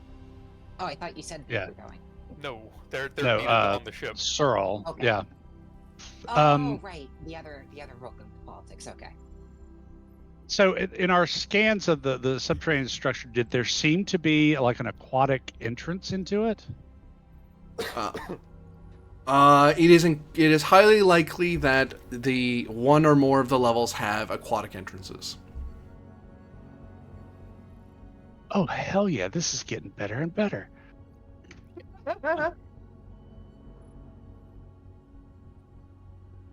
Oh, I thought you said Yeah. they were going. No, they're No, needed on the ship. Sorrel. Okay. Yeah. Oh, right. The other Rogan politics. Okay. So in our scans of the subterranean structure, did there seem to be like an aquatic entrance into it? It is highly likely that the one or more of the levels have aquatic entrances. Oh, hell yeah. This is getting better and better.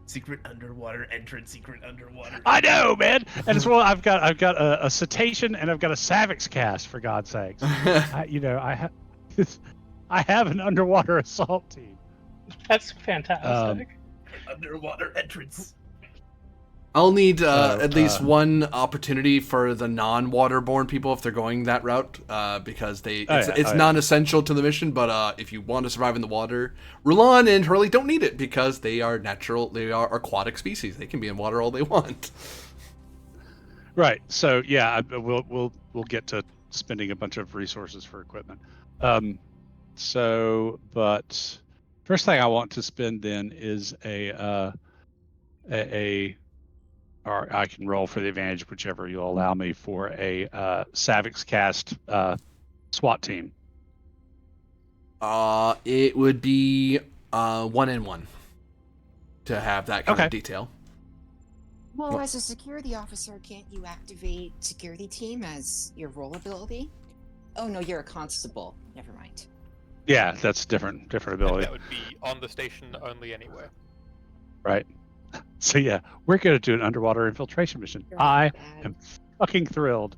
Secret underwater entrance, secret underwater. I know, man. And as well, I've got a cetacean and I've got a Savix cast, for God's sakes. I have an underwater assault team. That's fantastic. Underwater entrance. I'll need So, at least one opportunity for the non-waterborne people if they're going that route, because it's non-essential to the mission. But if you want to survive in the water, Rulan and Hurley don't need it because they are aquatic species. They can be in water all they want. Right. So yeah, we'll get to spending a bunch of resources for equipment. But first thing I want to spend then is or I can roll for the advantage, whichever you'll allow me, for a Savix cast SWAT team. It would be 1-in-1 to have that kind Okay. of detail. Well, as a security officer, can't you activate security team as your role ability? Oh no, you're a constable. Never mind. Yeah, that's different And ability. that would be on the station only anyway. Right. So yeah, we're going to do an underwater infiltration mission. You're I bad. am fucking thrilled.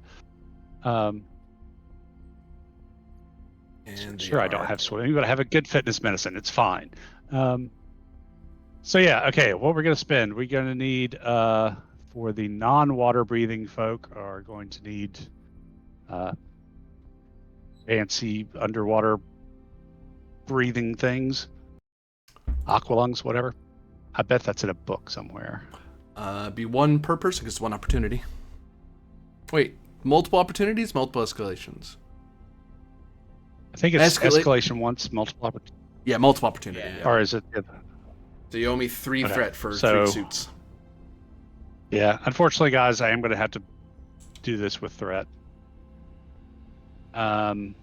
And Sure, I don't have swimming, but I have a good fitness medicine. It's fine. So yeah, okay. What we're going to spend, we're going to need for the non-water breathing folk are going to need fancy underwater breathing things, aqualungs, whatever. I bet that's in a book somewhere. Be one per person because it's one opportunity. Wait, multiple opportunities, multiple escalations. I think it's Escalate- escalation once, multiple opportunities. Yeah, multiple opportunity. Yeah. Yeah. Or is it? So you owe me 3 Okay, threat for so- 3 suits. Yeah, unfortunately, guys, I am going to have to do this with threat. Don't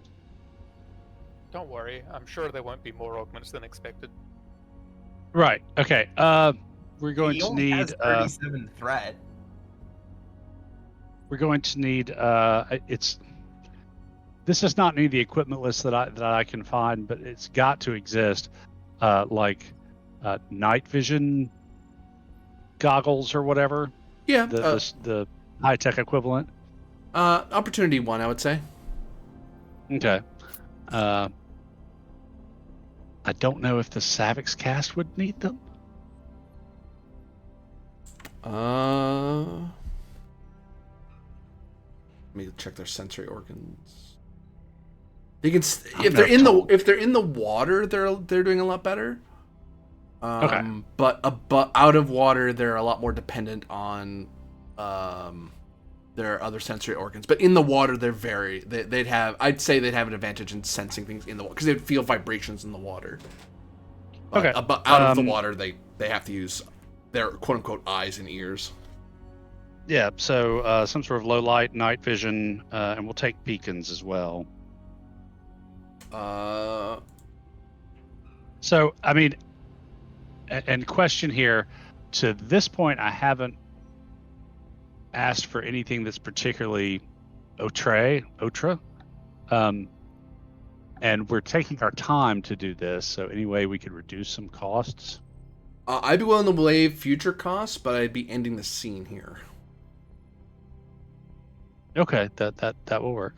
Don't worry. I'm sure there won't be more augments than expected. Right. Okay. We're going He to only need. has 37 threat. We're going to need. It's. This is not any of the equipment list that I can find, but it's got to exist. Like night vision goggles or whatever. Yeah. The high tech equivalent. Opportunity 1, I would say. Okay. I don't know if the Savix cast would need them. Let me check their sensory organs. They can if they're in the water, they're doing a lot better. Okay. But out of water, they're a lot more dependent on their other sensory organs. But in the water, I'd say they'd have an advantage in sensing things in the water because they'd feel vibrations in the water. But, Okay. Out of the water, they have to use their quote unquote eyes and ears. Yeah. So some sort of low light, night vision, and we'll take beacons as well. So I mean, and question here. To this point, I haven't asked for anything that's particularly outre. And we're taking our time to do this. So any way we could reduce some costs. I'd be willing to waive future costs, but I'd be ending the scene here. Okay, that will work.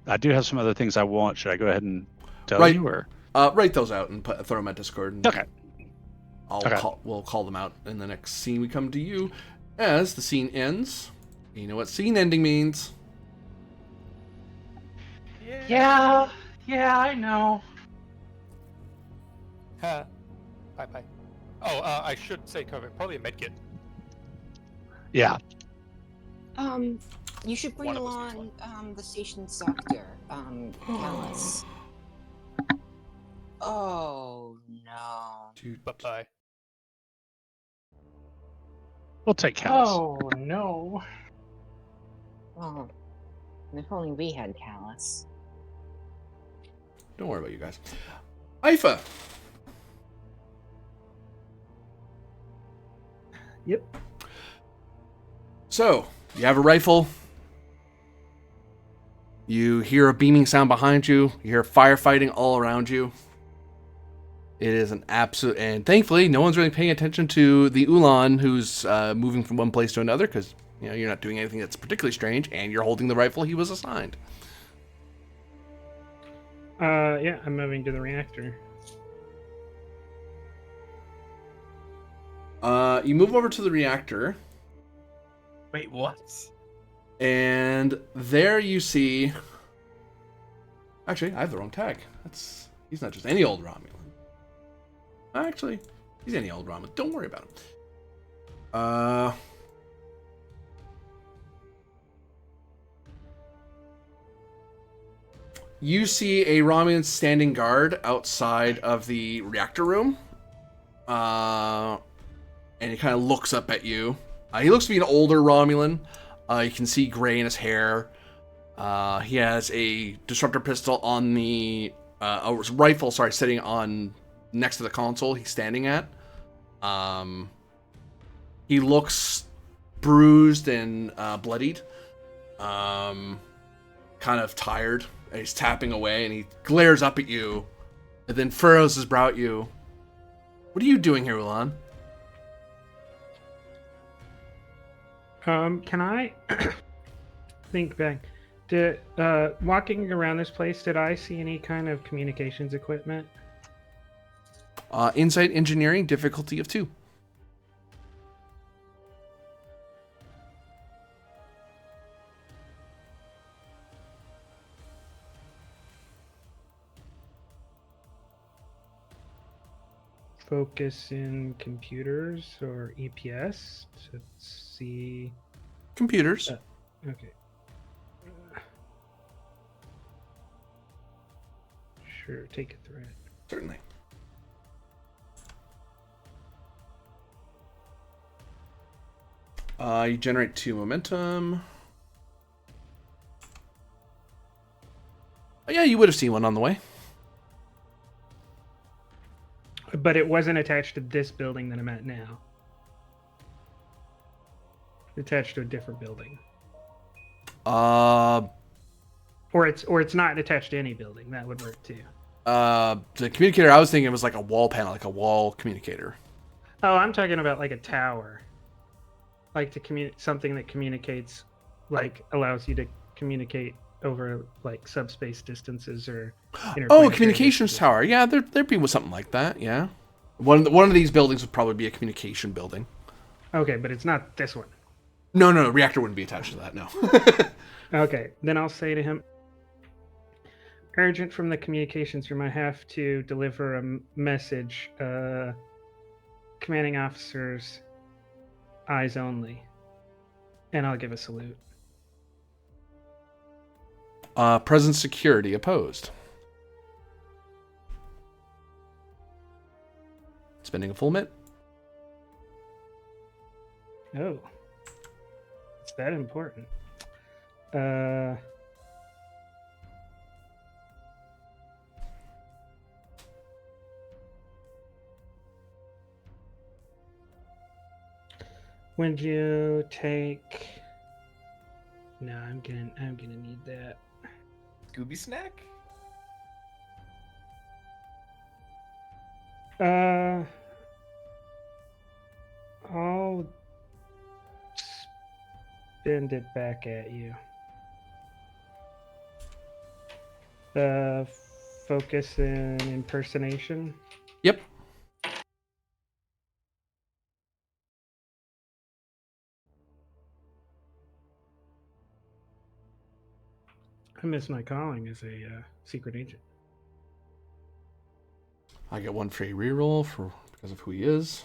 I do have some other things I want. Should I go ahead and tell you, or write those out and throw them at Discord? And okay. We'll call them out in the next scene. We come to you as the scene ends. You know what scene ending means? Yeah, I know. Bye bye. Oh, I should say COVID. Probably a medkit. Yeah. You should bring One of us needs along the station's doctor, Callus. Oh no. Bye bye. We'll take Callus. Oh no. Oh, if only we had Callus. Don't worry about you guys. Ifa. Yep. So, you have a rifle. You hear a beaming sound behind you. You hear firefighting all around you. It is an absolute... And thankfully, no one's really paying attention to the Ulan who's moving from one place to another because you're not doing anything that's particularly strange, and you're holding the rifle he was assigned. Yeah, I'm moving to the reactor. You move over to the reactor. Wait, what? And there you see... Actually, I have the wrong tag. He's not just any old Romulan. Actually, he's any old Romulan. Don't worry about him. You see a Romulan standing guard outside of the reactor room. And he kind of looks up at you. He looks to be an older Romulan. You can see gray in his hair. He has a disruptor pistol on a rifle, sitting on next to the console he's standing at. He looks bruised and bloodied. Kind of tired. And he's tapping away, and he glares up at you, and then furrows his brow at you. What are you doing here, Ulan? Can I think back? Walking around this place, did I see any kind of communications equipment? Insight engineering, difficulty of 2. Focus in computers or EPS to see. Computers. Okay. Sure, take a threat. Certainly. You generate 2 momentum. Oh, yeah, you would have seen one on the way. But it wasn't attached to this building that I'm at now. Attached to a different building. Uh, Or it's not attached to any building. That would work too. the communicator I was thinking was like a wall panel, like a wall communicator. Oh, I'm talking about like a tower. Like to communicate something that communicates, like allows you to communicate over like subspace distances or. Oh, a interplanetary communications distances. tower. Yeah, there'd be something like that. Yeah, one of these buildings would probably be a communication building. Okay, but it's not this one. No, reactor wouldn't be attached to that. No. Okay, then I'll say to him, urgent from the communications room. I have to deliver a message. Commanding officers, eyes only. And I'll give a salute. Present security opposed. Spending a full minute. Oh. It's that important. Would you take? No, I'm gonna need that. Scooby snack? I'll spend it back at you. Focus and impersonation. Yep. I miss my calling as a secret agent. I get one free reroll because of who he is.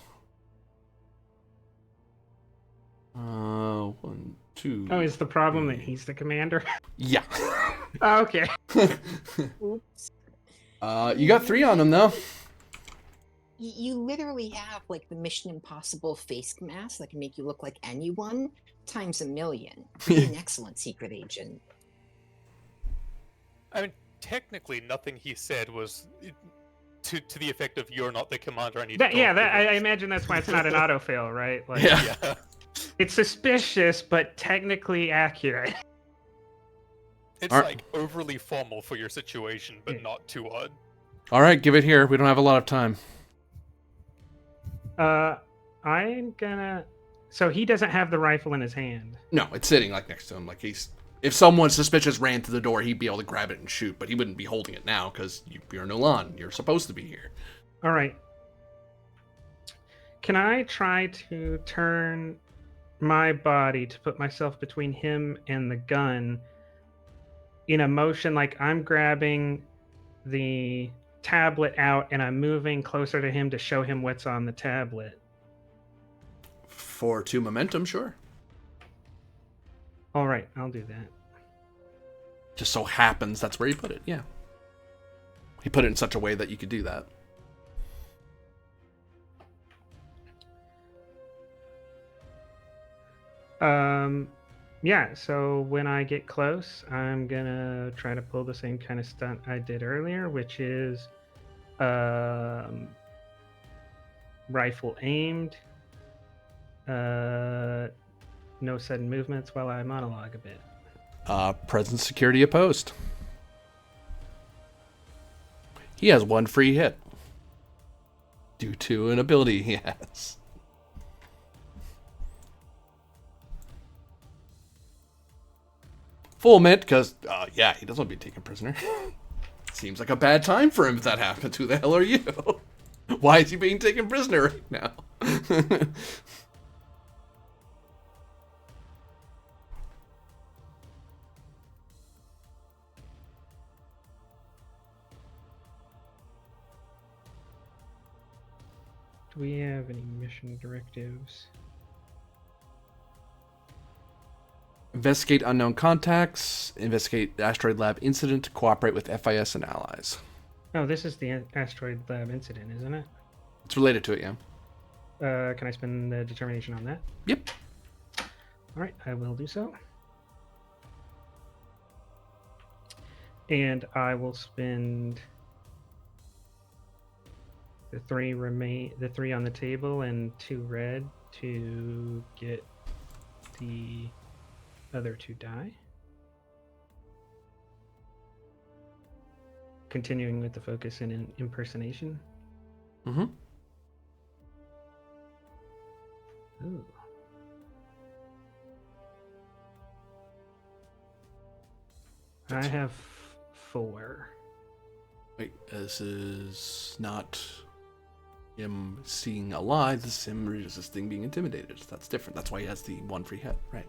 1, 2. Oh, is the problem that he's the commander? Yeah. Oh, okay. Oops. You got 3 on him though. You literally have like the Mission Impossible face mask that can make you look like anyone times a million. You're an excellent secret agent. I mean, technically, nothing he said was to the effect of "You're not the commander." I need. To talk to I you." imagine that's why it's not an autofail, right? Like, Yeah. Yeah. it's suspicious, but technically accurate. It's Alright. like overly formal for your situation, but not too odd. All right, give it here. We don't have a lot of time. I'm gonna. So he doesn't have the rifle in his hand. No, it's sitting like next to him. Like if someone suspicious ran to the door, he'd be able to grab it and shoot, but he wouldn't be holding it now because you're Nolan. You're supposed to be here. All right. Can I try to turn my body to put myself between him and the gun in a motion like I'm grabbing the tablet out and I'm moving closer to him to show him what's on the tablet? For 2 momentum, sure. All right, I'll do that. Just so happens that's where he put it. Yeah. He put it in such a way that you could do that. Yeah, so when I get close, I'm gonna try to pull the same kind of stunt I did earlier, which is rifle aimed, no sudden movements while I monologue a bit. Present security opposed. He has 1 free hit. Due to an ability he has. Full mint, because, yeah, he doesn't want to be taken prisoner. Seems like a bad time for him if that happens. Who the hell are you? Why is he being taken prisoner right now? Do we have any mission directives? Investigate unknown contacts. Investigate asteroid lab incident. Cooperate with FIS and allies. Oh, this is the asteroid lab incident, isn't it? It's related to it, yeah. Can I spend the determination on that? Yep. All right, I will do so. And I will spend the three on the table and 2 red to get the other 2 die. Continuing with the focus and impersonation. Mm-hmm. Ooh. I have 4. Wait, this is not him seeing a lie. This is him resisting being intimidated. That's different. That's why he has the 1 free hit, right?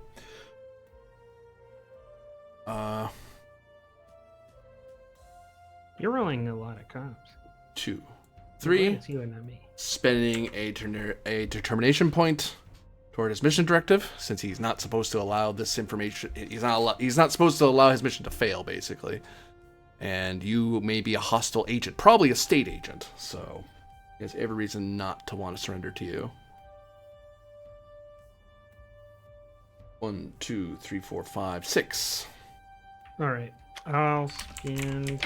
You're rolling a lot of comps. 2, I'm 3. glad it's you and not me. Spending a determination point toward his mission directive, since he's not supposed to allow this information. He's not supposed to allow his mission to fail, basically. And you may be a hostile agent, probably a state agent. So he has every reason not to want to surrender to you. 1, 2, 3, 4, 5, 6. All right, I'll spend.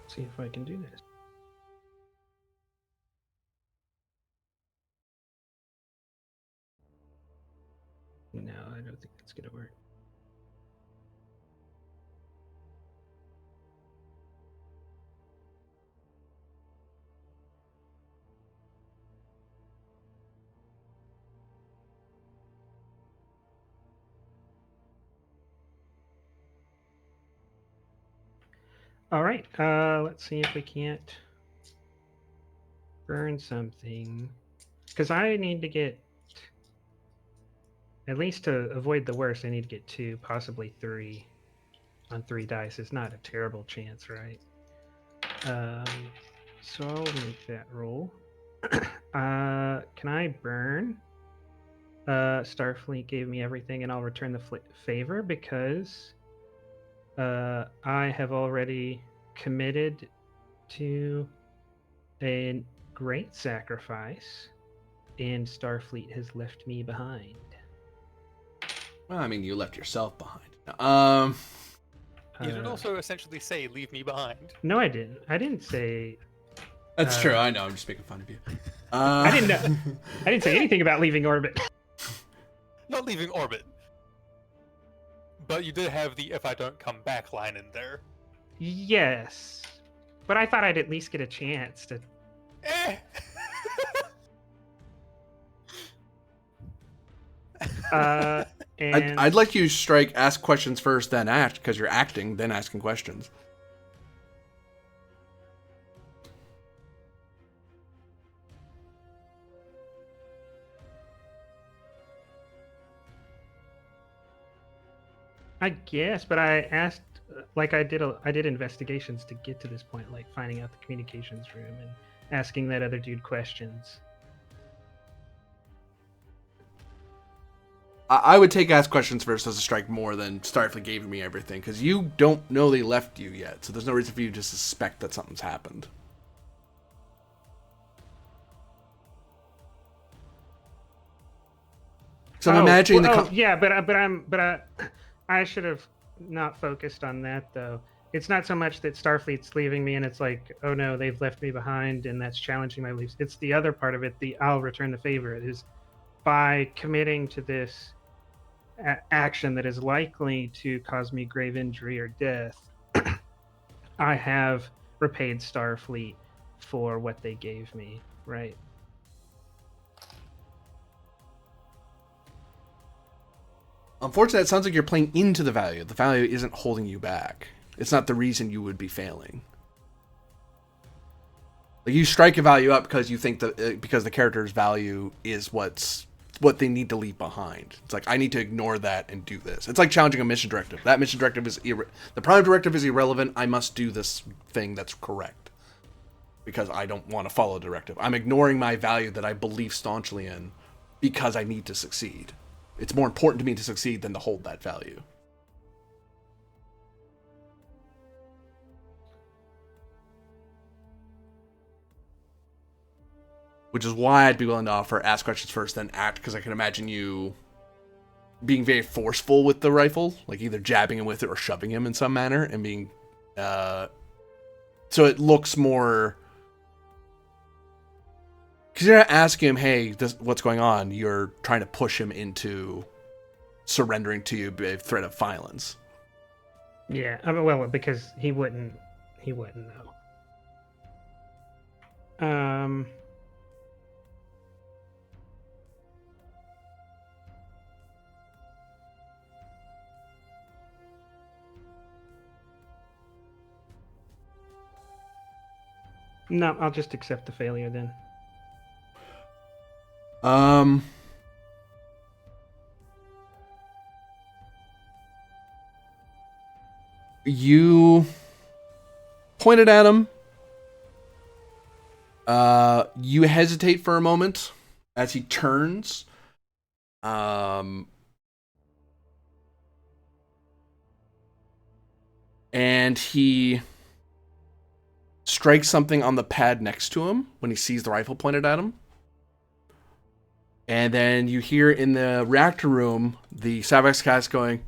See if I can do this. No, I don't think that's gonna work. All right, let's see if we can't burn something. Because I need to get, at least to avoid the worst, I need to get 2, possibly 3 on 3 dice. It's not a terrible chance, right? So I'll make that roll. Can I burn? Starfleet gave me everything and I'll return the favor because I have already committed to a great sacrifice and Starfleet has left me behind. Well, I mean, you left yourself behind. You did also essentially say, "Leave me behind." No, I didn't. I didn't say. That's true. I know. I'm just making fun of you. I didn't know. I didn't say anything about leaving orbit. Not leaving orbit. But you did have the "if I don't come back" line in there. Yes, but I thought I'd at least get a chance to. And I'd like you strike ask questions first, then act, because you're acting, then asking questions. I guess, but I asked, like I did investigations to get to this point, like finding out the communications room and asking that other dude questions. I would take ask questions first as a strike more than Starfleet gave me everything, because you don't know they left you yet, so there's no reason for you to suspect that something's happened. So I'm imagining I should have not focused on that though. It's not so much that Starfleet's leaving me and it's like, oh no, they've left me behind and that's challenging my beliefs. It's the other part of it, the I'll return the favor. It is by committing to this action that is likely to cause me grave injury or death, I have repaid Starfleet for what they gave me, right? Unfortunately, it sounds like you're playing into the value. The value isn't holding you back. It's not the reason you would be failing. Like, you strike a value up because you think that because the character's value is what they need to leave behind. It's like, I need to ignore that and do this. It's like challenging a mission directive. That mission directive is the prime directive is irrelevant. I must do this thing that's correct because I don't want to follow directive. I'm ignoring my value that I believe staunchly in because I need to succeed. It's more important to me to succeed than to hold that value. Which is why I'd be willing to offer ask questions first, then act, because I can imagine you being very forceful with the rifle, like either jabbing him with it or shoving him in some manner, and being so it looks more. Because you're not asking him, hey, what's going on? You're trying to push him into surrendering to you by threat of violence. Yeah, I mean, well, because he wouldn't know. No, I'll just accept the failure then. You pointed at him. You hesitate for a moment as he turns. And he strikes something on the pad next to him when he sees the rifle pointed at him. And then you hear in the reactor room the Savax cast going,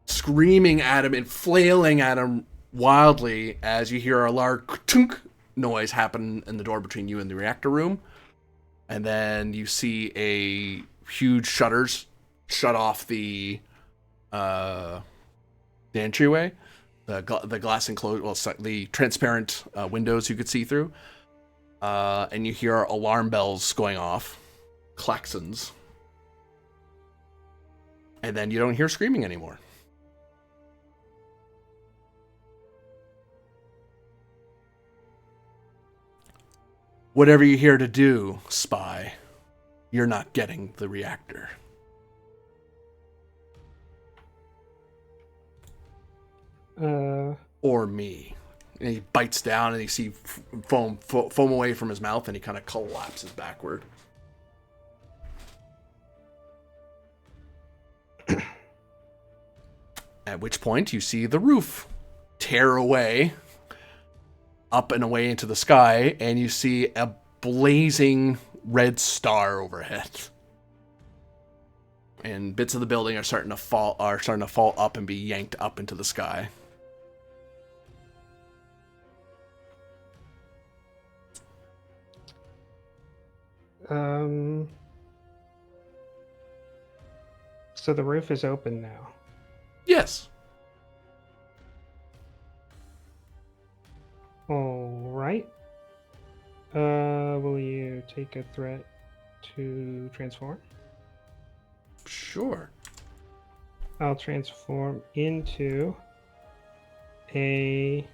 screaming at him and flailing at him wildly as you hear a large tunk noise happen in the door between you and the reactor room. And then you see a huge shutters shut off the entryway, the glass enclosed, well, the transparent windows you could see through. And you hear alarm bells going off, klaxons. And then you don't hear screaming anymore. Whatever you're here to do, spy, you're not getting the reactor. Or me. And he bites down and you see foam away from his mouth and he kind of collapses backward. At which point you see the roof tear away, up and away into the sky, and you see a blazing red star overhead. And bits of the building are starting to fall up and be yanked up into the sky. So the roof is open now. Yes. All right. Will you take a threat to transform? Sure. I'll transform into a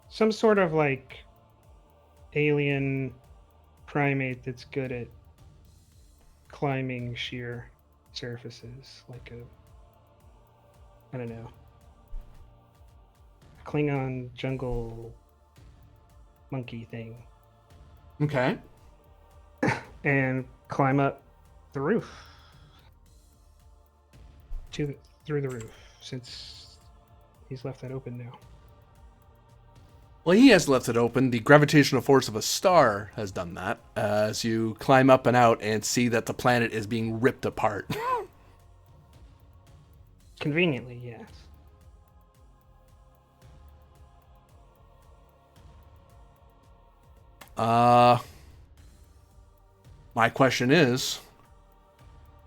some sort of like alien primate that's good at climbing sheer surfaces, like I don't know, Klingon jungle monkey thing. Okay. And climb up the roof through the roof, since he's left that open now. Well, he has left it open. The gravitational force of a star has done that, as you climb up and out and see that the planet is being ripped apart. Conveniently, yes. My question is,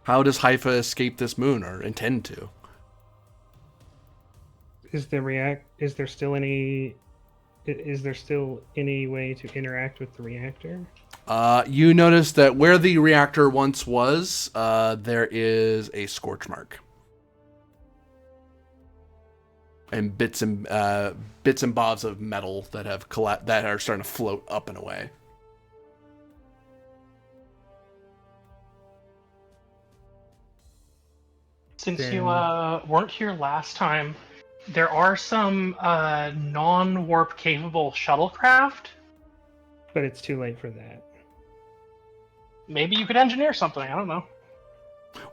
how does Haifa escape this moon, or intend to? Is there still any way to interact with the reactor? You notice that where the reactor once was, there is a scorch mark. And bits and bobs of metal that have that are starting to float up and away. Since you weren't here last time, there are some non-warp capable shuttlecraft. But it's too late for that. Maybe you could engineer something. I don't know.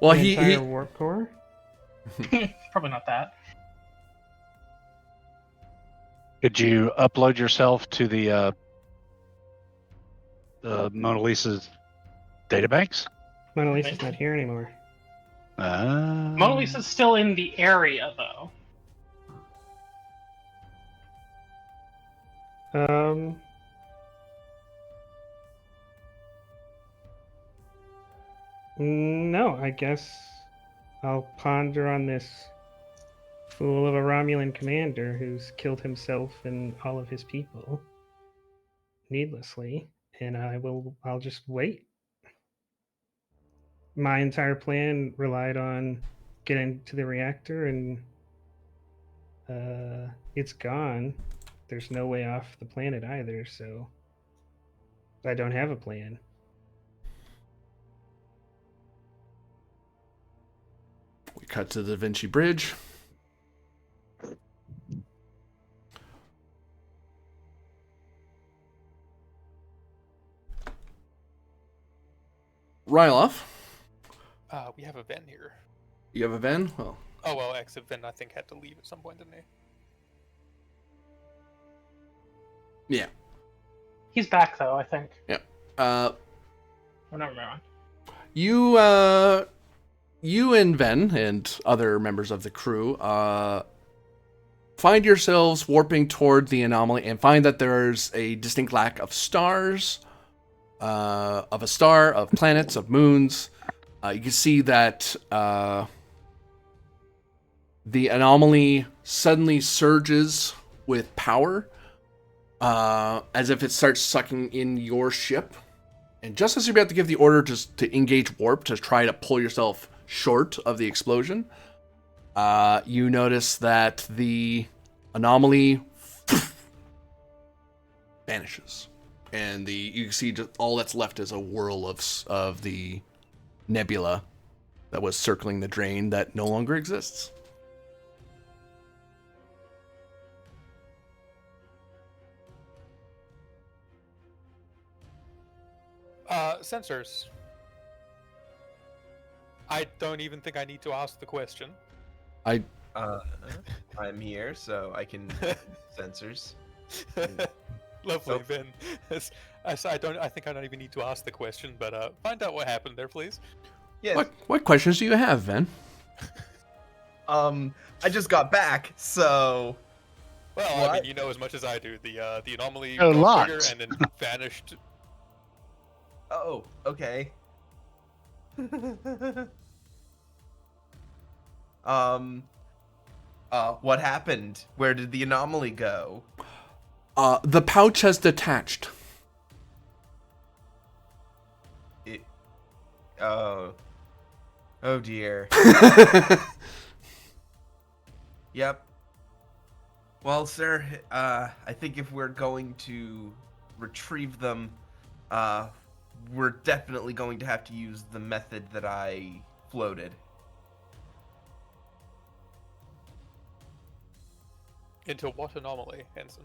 Well, An entire warp core? Probably not that. Could you upload yourself to the Mona Lisa's databanks? Mona Lisa's not here anymore. Mona Lisa's still in the area, though. No, I guess I'll ponder on this fool of a Romulan commander who's killed himself and all of his people needlessly, and I'll just wait. My entire plan relied on getting to the reactor, and it's gone. There's no way off the planet either, so I don't have a plan. We cut to the Da Vinci Bridge. Ryloff, We have a Ven here. you have a Ven? Well, Oh well, exit Ven I think had to leave at some point, didn't he? yeah. He's back, though, I think. Uh, Oh, never mind. you and Ven and other members of the crew find yourselves warping toward the anomaly and find that there's a distinct lack of stars, of a star, of planets, of moons. You can see that the anomaly suddenly surges with power, as if it starts sucking in your ship. And just as you're about to give the order to engage warp, to try to pull yourself short of the explosion, you notice that the anomaly vanishes. And you can see just all that's left is a whirl of the nebula that was circling the drain that no longer exists. Sensors. I don't even think I need to ask the question. I I'm here, so I can sensors. Lovely, Nope. Ben. I think I don't even need to ask the question, but find out what happened there, please. Yes. what questions do you have, Ven? I just got back, so Well, I What? mean, you know as much as I do. The anomaly A got lot. bigger and then vanished. oh, okay. What happened? Where did the anomaly go? The pouch has detached. Oh dear. Yep. Well, sir, I think if we're going to retrieve them, we're definitely going to have to use the method that I floated. Into what anomaly, Henson?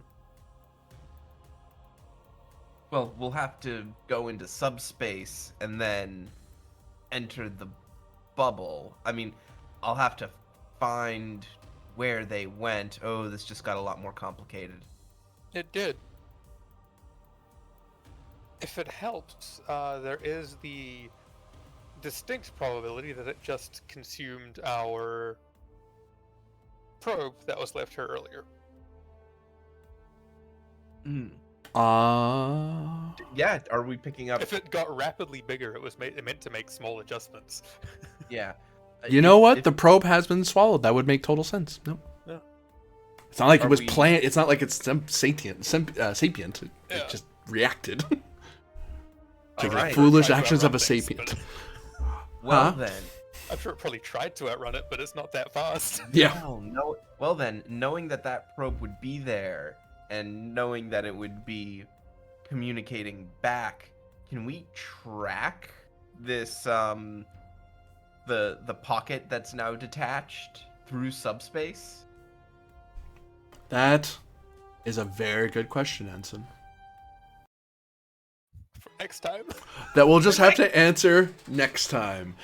Well, we'll have to go into subspace and then enter the bubble. I mean, I'll have to find where they went. Oh, this just got a lot more complicated. It did. If it helps, there is the distinct probability that it just consumed our probe that was left here earlier. Hmm. Yeah. Yeah, are we picking up? If it got rapidly bigger, it meant to make small adjustments. Yeah. You know what? The probe has been swallowed. That would make total sense. No. Yeah. It's not like it Are was we- planned. It's not like it's sapient. Sapient. It Yeah. just reacted to the Alright. foolish Tried to actions of a outrun things, sapient. but Well Huh? then. I'm sure it probably tried to outrun it, but it's not that fast. Yeah. Well, no. Well then, knowing that that probe would be there, and knowing that it would be communicating back, can we track this the pocket that's now detached through subspace? That is a very good question, Ensign. For next time. That we'll just have to answer next time.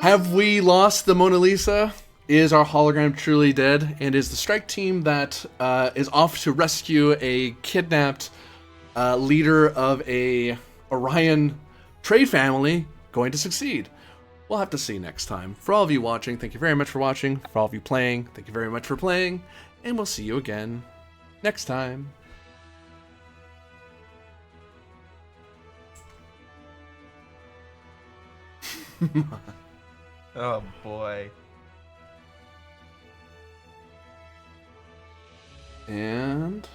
Have we lost the Mona Lisa? Is our hologram truly dead? And is the strike team that is off to rescue a kidnapped leader of a Orion trade family going to succeed? we'll have to see next time. For all of you watching, thank you very much for watching. For all of you playing, thank you very much for playing. And we'll see you again next time. Oh boy. And